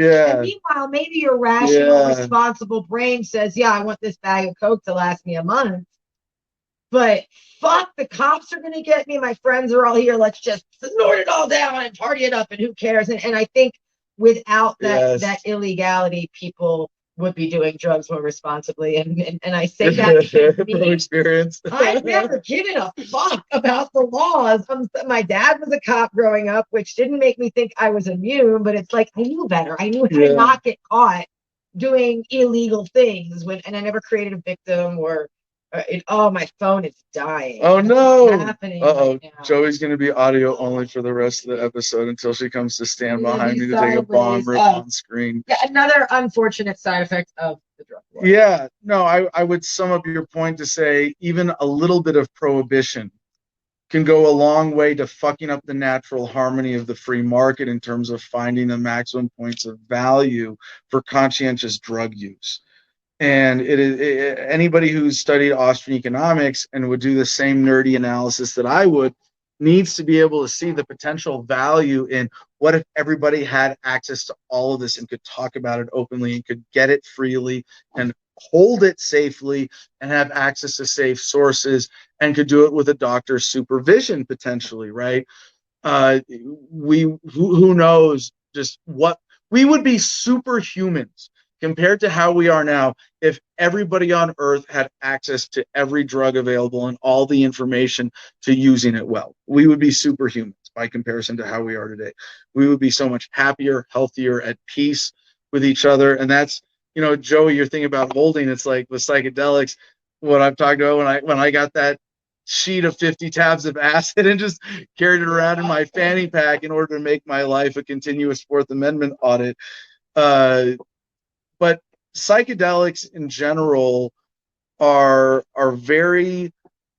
meanwhile, maybe your rational, responsible brain says, "Yeah, I want this bag of Coke to last me a month." But fuck, the cops are gonna get me. My friends are all here. Let's just snort it all down and party it up, and who cares? And I think without that illegality, people would be doing drugs more responsibly. And I say that from experience. I've never given a fuck about the laws. My dad was a cop growing up, which didn't make me think I was immune, but it's like I knew better. I knew how to not get caught doing illegal things, and I never created a victim or my phone is dying. Oh no! Right now. Joey's gonna be audio only for the rest of the episode until she comes to stand behind me to take a bomb rip on screen. Yeah, another unfortunate side effect of the drug war. Yeah, no, I would sum up your point to say even a little bit of prohibition can go a long way to fucking up the natural harmony of the free market in terms of finding the maximum points of value for conscientious drug use. And anybody who's studied Austrian economics and would do the same nerdy analysis that I would needs to be able to see the potential value in what if everybody had access to all of this and could talk about it openly and could get it freely and hold it safely and have access to safe sources and could do it with a doctor's supervision potentially, right? Who knows just what we would be superhumans compared to how we are now, if everybody on earth had access to every drug available and all the information to using it well, we would be superhumans by comparison to how we are today. We would be so much happier, healthier, at peace with each other. And that's, you know, Joey, your thing about holding, it's like with psychedelics, what I've talked about when I got that sheet of 50 tabs of acid and just carried it around in my fanny pack in order to make my life a continuous Fourth Amendment audit. But psychedelics in general are very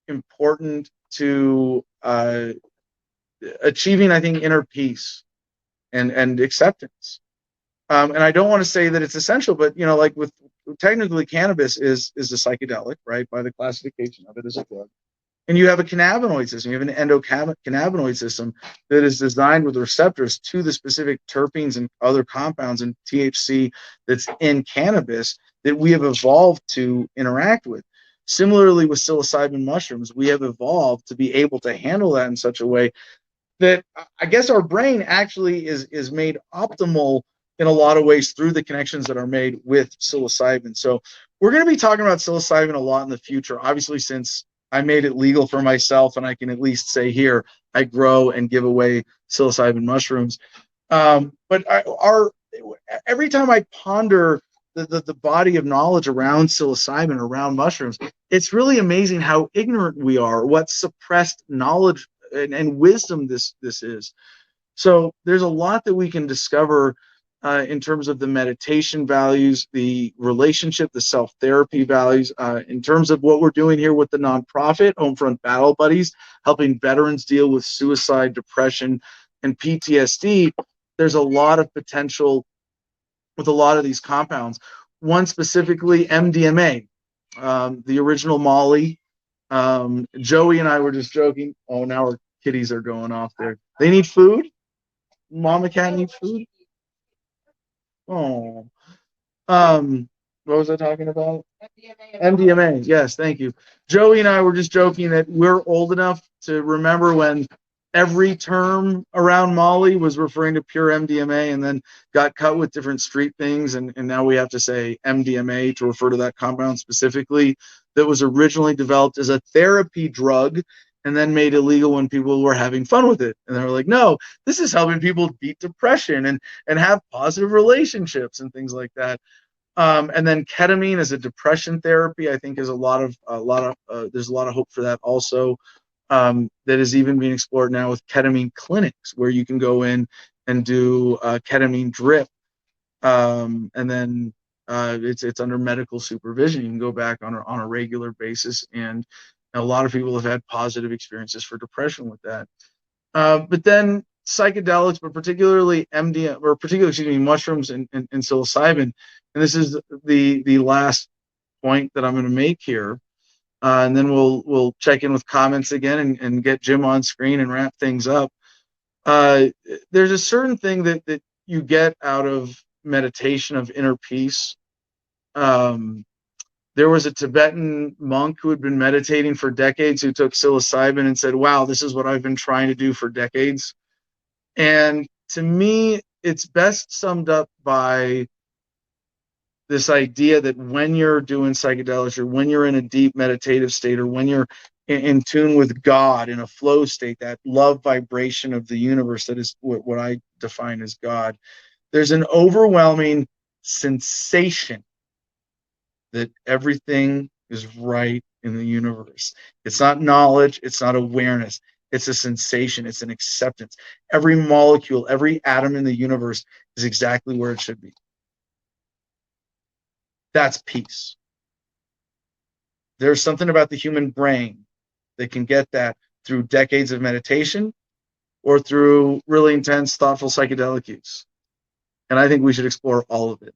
important to achieving, I think, inner peace and acceptance. And I don't want to say that it's essential, but you know, like with technically cannabis is a psychedelic, right? By the classification of it as a drug. And you have a cannabinoid system, you have an endocannabinoid system that is designed with receptors to the specific terpenes and other compounds and THC that's in cannabis that we have evolved to interact with. Similarly, with psilocybin mushrooms, we have evolved to be able to handle that in such a way that I guess our brain actually is made optimal in a lot of ways through the connections that are made with psilocybin. So we're going to be talking about psilocybin a lot in the future, obviously, since I made it legal for myself, and I can at least say here, I grow and give away psilocybin mushrooms. But every time I ponder the body of knowledge around psilocybin, around mushrooms, it's really amazing how ignorant we are, what suppressed knowledge and wisdom this is. So there's a lot that we can discover in terms of the meditation values, the relationship, the self-therapy values, in terms of what we're doing here with the nonprofit, Homefront Battle Buddies, helping veterans deal with suicide, depression, and PTSD. There's a lot of potential with a lot of these compounds. One specifically, MDMA, the original Molly. Joey and I were just joking. Oh, now our kitties are going off there. They need food? Mama cat need food? Oh, what was I talking about? MDMA. Yes, thank you. Joey and I were just joking that we're old enough to remember when every term around Molly was referring to pure MDMA and then got cut with different street things. And now we have to say MDMA to refer to that compound specifically that was originally developed as a therapy drug and then made illegal when people were having fun with it. And they were like, no, this is helping people beat depression and have positive relationships and things like that. And then ketamine as a depression therapy, I think is there's a lot of hope for that also. That is even being explored now with ketamine clinics where you can go in and do ketamine drip. And then it's under medical supervision. You can go back on a regular basis, and a lot of people have had positive experiences for depression with that. But then psychedelics, but particularly mushrooms and psilocybin. And this is the last point that I'm going to make here. And then we'll check in with comments again and get Jim on screen and wrap things up. There's a certain thing that you get out of meditation of inner peace. There was a Tibetan monk who had been meditating for decades who took psilocybin and said, wow, this is what I've been trying to do for decades. And to me, it's best summed up by this idea that when you're doing psychedelics or when you're in a deep meditative state or when you're in tune with God in a flow state, that love vibration of the universe, that is what I define as God, there's an overwhelming sensation that everything is right in the universe. It's not knowledge, it's not awareness, it's a sensation, it's an acceptance. Every molecule, every atom in the universe is exactly where it should be. That's peace. There's something about the human brain that can get that through decades of meditation or through really intense, thoughtful psychedelic use. And I think we should explore all of it.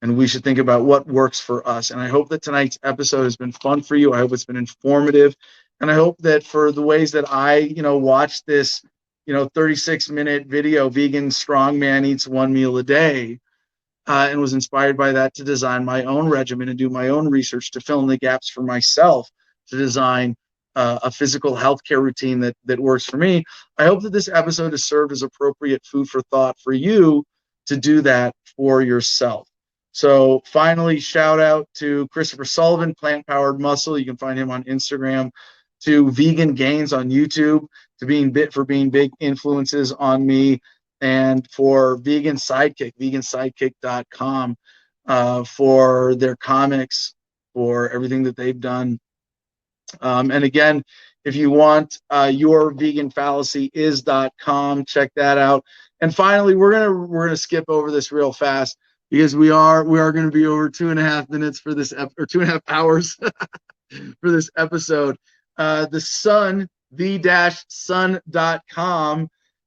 And we should think about what works for us. And I hope that tonight's episode has been fun for you. I hope it's been informative. And I hope that for the ways that I, watched this, 36-minute video, Vegan Strongman Eats One Meal a Day, and was inspired by that to design my own regimen and do my own research to fill in the gaps for myself, to design a physical healthcare routine that works for me. I hope that this episode has served as appropriate food for thought for you to do that for yourself. So finally, shout out to Christopher Sullivan, Plant Powered Muscle. You can find him on Instagram. To Vegan Gains on YouTube. To being big influences on me. And for Vegan Sidekick, vegansidekick.com, for their comics, for everything that they've done. And again, if you want yourveganfallacyis.com, check that out. And finally, we're gonna skip over this real fast because we are going to be over 2.5 minutes for this or 2.5 hours for this episode. The Sun, the-sun.com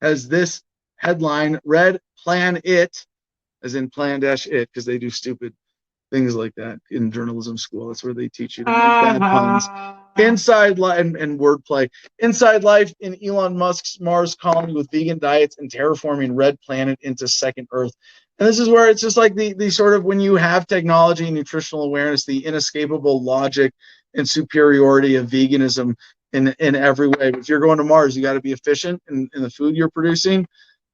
has this headline: Red Plan It, as in plan-it, because they do stupid things like that in journalism school. That's where they teach you to make bad puns. Inside life and wordplay. Inside life in Elon Musk's Mars colony with vegan diets and terraforming Red Planet into second Earth. And this is where it's just like the sort of, when you have technology and nutritional awareness, the inescapable logic and superiority of veganism in every way. If you're going to Mars, you got to be efficient in the food you're producing.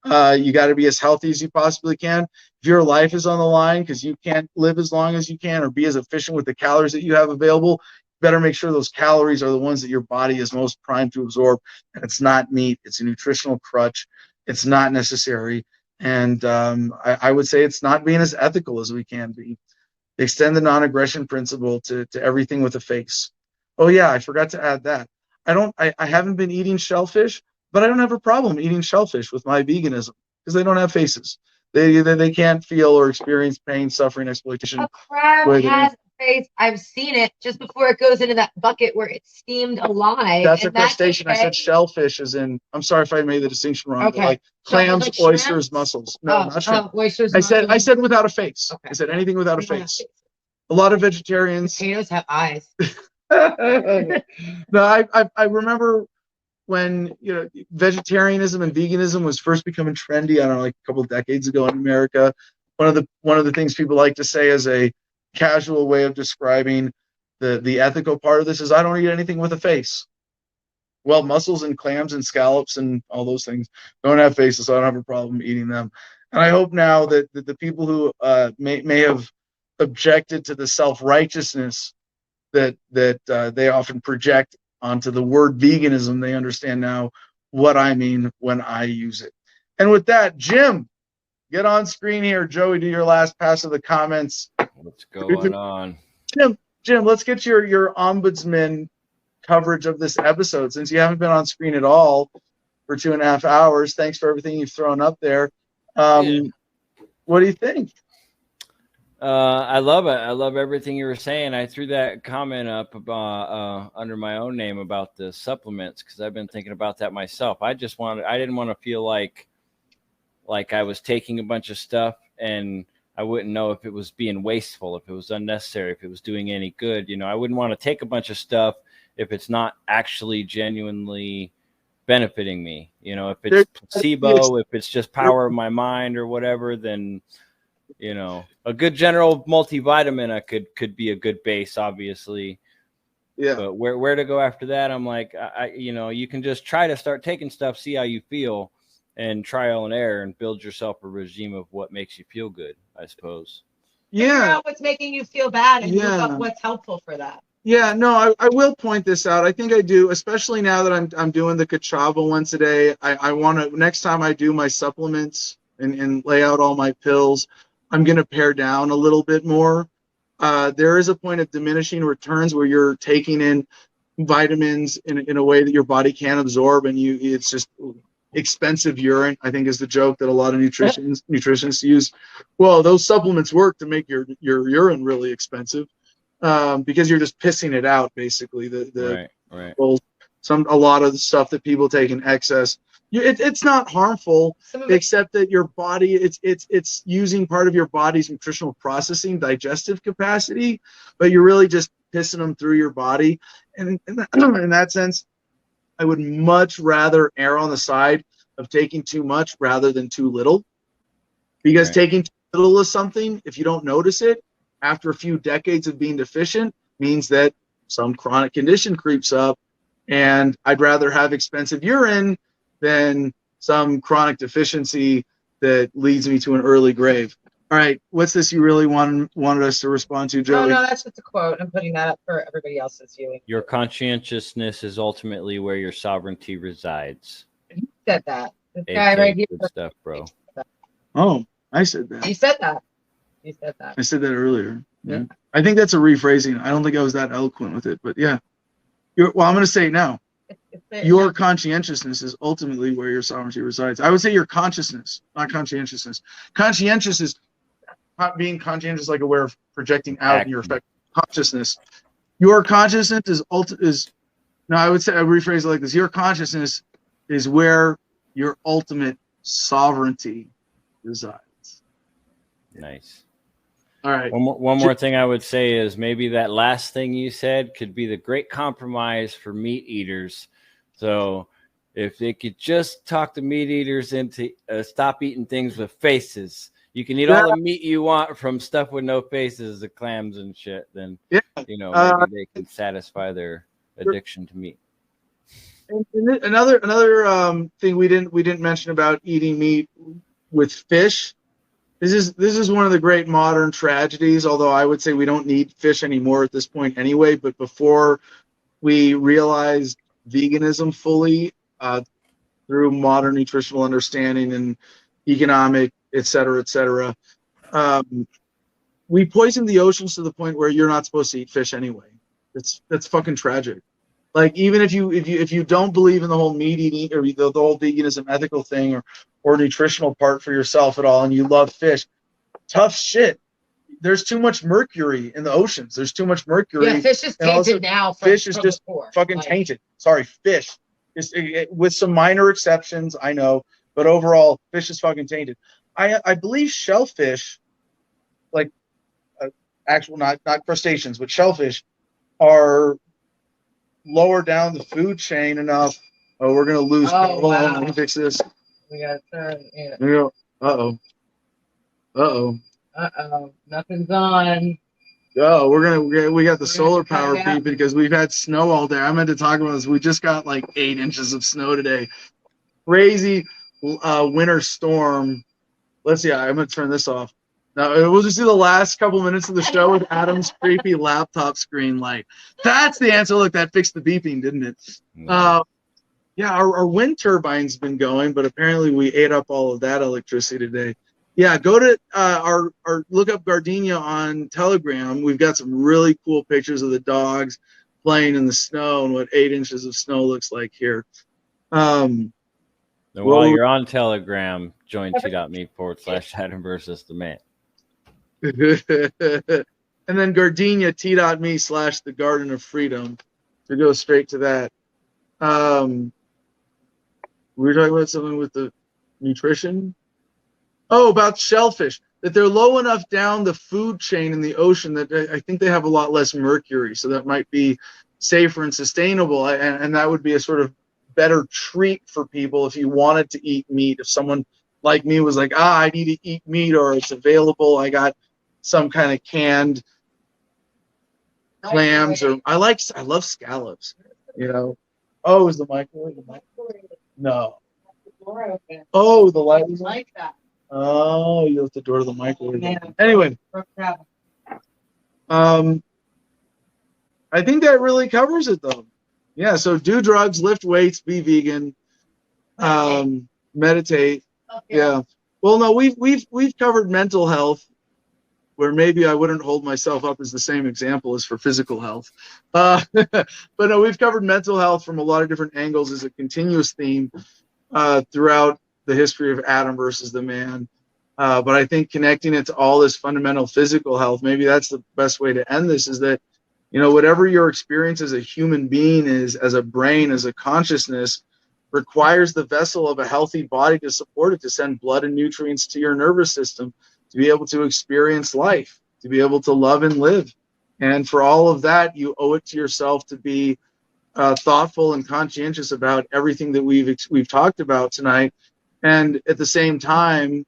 You got to be as healthy as you possibly can. If your life is on the line because you can't live as long as you can or be as efficient with the calories that you have available, you better make sure those calories are the ones that your body is most primed to absorb. And it's not meat. It's a nutritional crutch. It's not necessary. And I would say it's not being as ethical as we can be. Extend the non-aggression principle to everything with a face. Oh yeah, I forgot to add that. I haven't been eating shellfish, but I don't have a problem eating shellfish with my veganism because they don't have faces. They can't feel or experience pain, suffering, exploitation. A crab has a face. I've seen it just before it goes into that bucket where it's steamed alive. That's a crustacean. Okay. I said shellfish as in, I'm sorry if I made the distinction wrong, okay. But like clams, like oysters, mussels. No, not shrimp. Oysters. I said without a face. Okay. I said anything without a face. A lot of vegetarians. Potatoes have eyes. No, I remember when vegetarianism and veganism was first becoming trendy. I don't know, like a couple of decades ago in America. One of the things people like to say as a casual way of describing the ethical part of this is, I don't eat anything with a face. Well, mussels and clams and scallops and all those things don't have faces, so I don't have a problem eating them. And I hope now that the people who may have objected to the self-righteousness that they often project onto the word veganism, they understand now what I mean when I use it. And with that, Jim, get on screen here. Joey, do your last pass of the comments. What's going on? Jim, let's get your ombudsman coverage of this episode, since you haven't been on screen at all for 2.5 hours. Thanks for everything you've thrown up there. What do you think? I love it. I love everything you were saying. I threw that comment up about, under my own name about the supplements because I've been thinking about that myself. I didn't want to feel like I was taking a bunch of stuff and I wouldn't know if it was being wasteful, if it was unnecessary, if it was doing any good. I wouldn't want to take a bunch of stuff if it's not actually genuinely benefiting me. If it's placebo, if it's just power of my mind or whatever, then a good general multivitamin could be a good base, obviously. Yeah. But where to go after that? I'm like, you can just try to start taking stuff, see how you feel, and trial and error, and build yourself a regime of what makes you feel good, I suppose. Figure out what's making you feel bad and look up what's helpful for that. Yeah, no, I will point this out. I think I do, especially now that I'm doing the Kachava once a day. I want to, next time I do my supplements and lay out all my pills, I'm going to pare down a little bit more. There is a point of diminishing returns where you're taking in vitamins in a way that your body can't absorb, and it's just expensive urine, I think, is the joke that a lot of nutritionists use. Well, those supplements work to make your urine really expensive because you're just pissing it out, basically. Right. Well, a lot of the stuff that people take in excess, it's not harmful, except that your body, it's using part of your body's nutritional processing, digestive capacity, but you're really just pissing them through your body. And in that sense, I would much rather err on the side of taking too much rather than too little, because taking too little of something, if you don't notice it, after a few decades of being deficient, means that some chronic condition creeps up, and I'd rather have expensive urine than some chronic deficiency that leads me to an early grave. All right, what's this you really wanted us to respond to, Oh Joey? no, that's just a quote. I'm putting that up for everybody else's viewing. Your conscientiousness is ultimately where your sovereignty resides. He said that. This AK, guy right here. good stuff, bro. Oh, I said that. He said that. He said that. I said that earlier. Yeah. I think that's a rephrasing. I don't think I was that eloquent with it, but yeah. Well, I'm going to say it now. Your conscientiousness is ultimately where your sovereignty resides. I would say your consciousness, not conscientiousness. Conscientious is not being conscientious, like aware of projecting out in your effect. Consciousness. Your consciousness is. No, I would say I rephrase it like this: your consciousness is where your ultimate sovereignty resides. Nice. All right. One more thing I would say is maybe that last thing you said could be the great compromise for meat eaters. So if they could just talk the meat eaters into stop eating things with faces, you can eat all the meat you want from stuff with no faces, the clams and shit. Then maybe they can satisfy their addiction to meat. And another thing we didn't mention about eating meat with fish. This is one of the great modern tragedies, although I would say we don't need fish anymore at this point anyway. But before we realized veganism fully through modern nutritional understanding and economic, et cetera, we poisoned the oceans to the point where you're not supposed to eat fish anyway. That's fucking tragic. Like even if you don't believe in the whole meat eating or the whole veganism ethical thing or nutritional part for yourself at all, and you love fish, tough shit. There's too much mercury in the oceans. There's too much mercury. Yeah, fish is tainted now. Fish is just fucking tainted. Sorry, fish. With some minor exceptions, I know, but overall, fish is fucking tainted. I believe shellfish, like actual not crustaceans, but shellfish, are lower down the food chain enough. Oh, we're gonna lose. Oh, wow. Let me fix this. We gotta turn. Yeah. There we go. Uh-oh. Nothing's on. Oh, we got the solar power beeping because we've had snow all day. I meant to talk about this. We just got like 8 inches of snow today. Crazy winter storm. Let's see. I'm gonna turn this off. Now we'll just do the last couple minutes of the show with Adam's creepy laptop screen light. That's the answer. Look, that fixed the beeping, didn't it? Yeah, our wind turbine's been going, but apparently we ate up all of that electricity today. Yeah, go to our look up Gardenia on Telegram. We've got some really cool pictures of the dogs playing in the snow and what 8 inches of snow looks like here. And while you're on Telegram, join t.me/Adam versus the man. And then Gardenia, t.me/the Garden of Freedom to go straight to that. We were talking about something with the nutrition. Oh, about shellfish, that they're low enough down the food chain in the ocean that I think they have a lot less mercury. So that might be safer and sustainable. And that would be a sort of better treat for people if you wanted to eat meat. If someone like me was like, I need to eat meat or it's available, I got some kind of canned clams or I love scallops, you know. Oh, is the microwave? No. Oh, the light was like that. Oh, you left the door to the microwave. Anyway, I think that really covers it though. Yeah, so do drugs, lift weights, be vegan, meditate. Yeah. Well, no, we've covered mental health, where maybe I wouldn't hold myself up as the same example as for physical health. But no, we've covered mental health from a lot of different angles as a continuous theme throughout the history of Adam versus the man. But I think connecting it to all this fundamental physical health, maybe that's the best way to end this, is that, you know, whatever your experience as a human being is, as a brain, as a consciousness, requires the vessel of a healthy body to support it, to send blood and nutrients to your nervous system, to be able to experience life, to be able to love and live. And for all of that, you owe it to yourself to be thoughtful and conscientious about everything that we've talked about tonight, and at the same time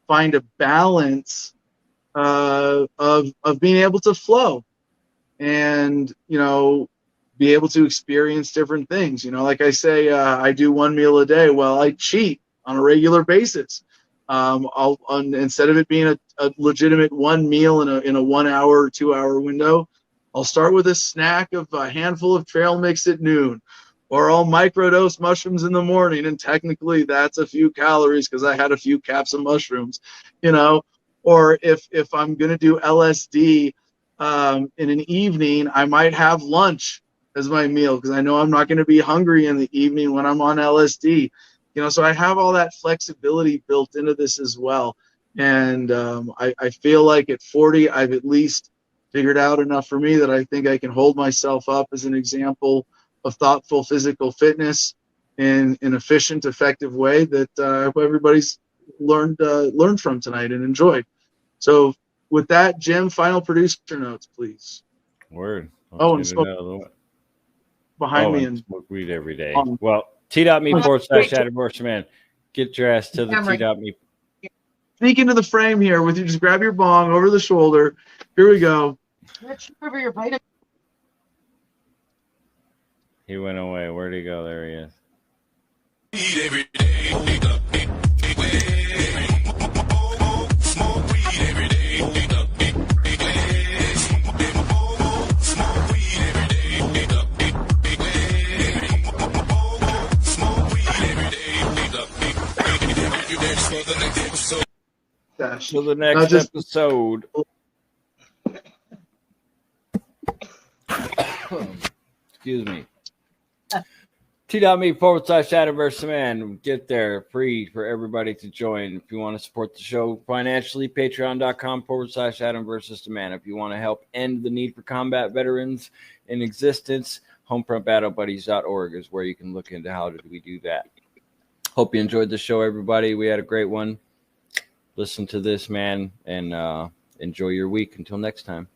find a balance of being able to flow and, you know, be able to experience different things. You know, like I say, I do one meal a day. Well, I cheat on a regular basis. Instead of it being a legitimate one meal in a 1 hour or 2 hour window, I'll start with a snack of a handful of trail mix at noon, or I'll microdose mushrooms in the morning, and technically that's a few calories because I had a few caps of mushrooms, you know. Or if I'm gonna do LSD in an evening, I might have lunch as my meal because I know I'm not gonna be hungry in the evening when I'm on LSD. You know, so I have all that flexibility built into this as well. And I feel like at 40, I've at least figured out enough for me that I think I can hold myself up as an example of thoughtful physical fitness in an efficient, effective way that everybody's learned from tonight and enjoyed. So with that, Jim, final producer notes, please. Word. Oh, and smoke behind me and smoke weed every day. Well, t.me/Adam-man. Get your ass to the t.me. Sneak into the frame here with you. Just grab your bong over the shoulder. Here we go. Over your vitamin. He went away. Where'd he go? There he is. To the next episode. Excuse me. T.me/Adamverseman. Get there free for everybody to join. If you want to support the show financially, patreon.com/Adam-versus-the-man. If you want to help end the need for combat veterans in existence, HOMEFRONT BATTLE BUDDIES.org is where you can look into how we do that. Hope you enjoyed the show, everybody. We had a great one. Listen to this, man, and enjoy your week. Until next time.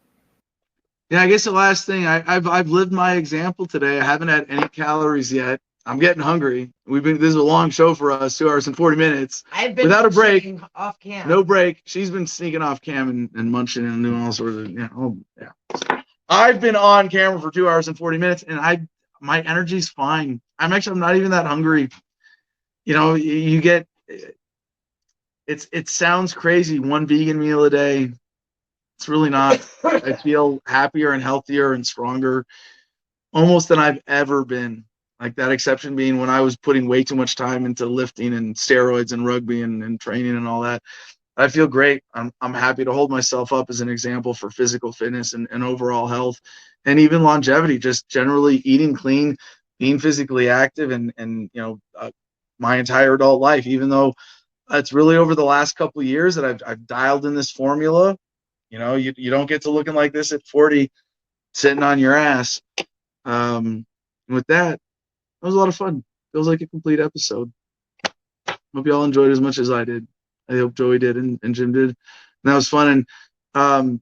Yeah, I guess the last thing, I've lived my example today. I haven't had any calories yet. I'm getting hungry. This is a long show for us, 2 hours and 40 minutes. I've been without a break, off cam. No break. She's been sneaking off cam and munching and doing all sorts of I've been on camera for 2 hours and 40 minutes, and my energy's fine. I'm not even that hungry. You know, you get. It sounds crazy, one vegan meal a day. It's really not. I feel happier and healthier and stronger almost than I've ever been. Like that exception being when I was putting way too much time into lifting and steroids and rugby and training and all that. I feel great. I'm happy to hold myself up as an example for physical fitness and overall health and even longevity, just generally eating clean, being physically active and my entire adult life, even though it's really over the last couple of years that I've dialed in this formula. You know, you don't get to looking like this at 40, sitting on your ass. With that was a lot of fun. Feels like a complete episode. Hope you all enjoyed as much as I did. I hope Joey did and Jim did. And that was fun. And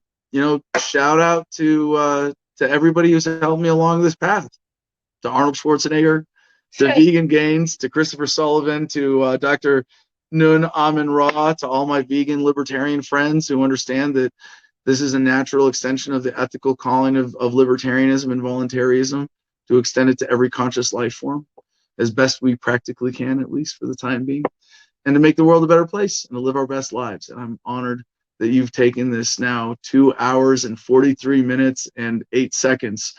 shout out to everybody who's helped me along this path. To Arnold Schwarzenegger, to Vegan Gains, to Christopher Sullivan, to Dr. Nun Amin Ra, to all my vegan libertarian friends who understand that this is a natural extension of the ethical calling of libertarianism and voluntarism, to extend it to every conscious life form as best we practically can, at least for the time being, and to make the world a better place and to live our best lives. And I'm honored that you've taken this now 2 hours and 43 minutes and 8 seconds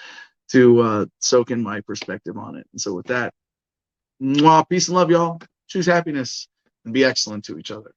to soak in my perspective on it. And so with that, peace and love, y'all. Choose happiness and be excellent to each other.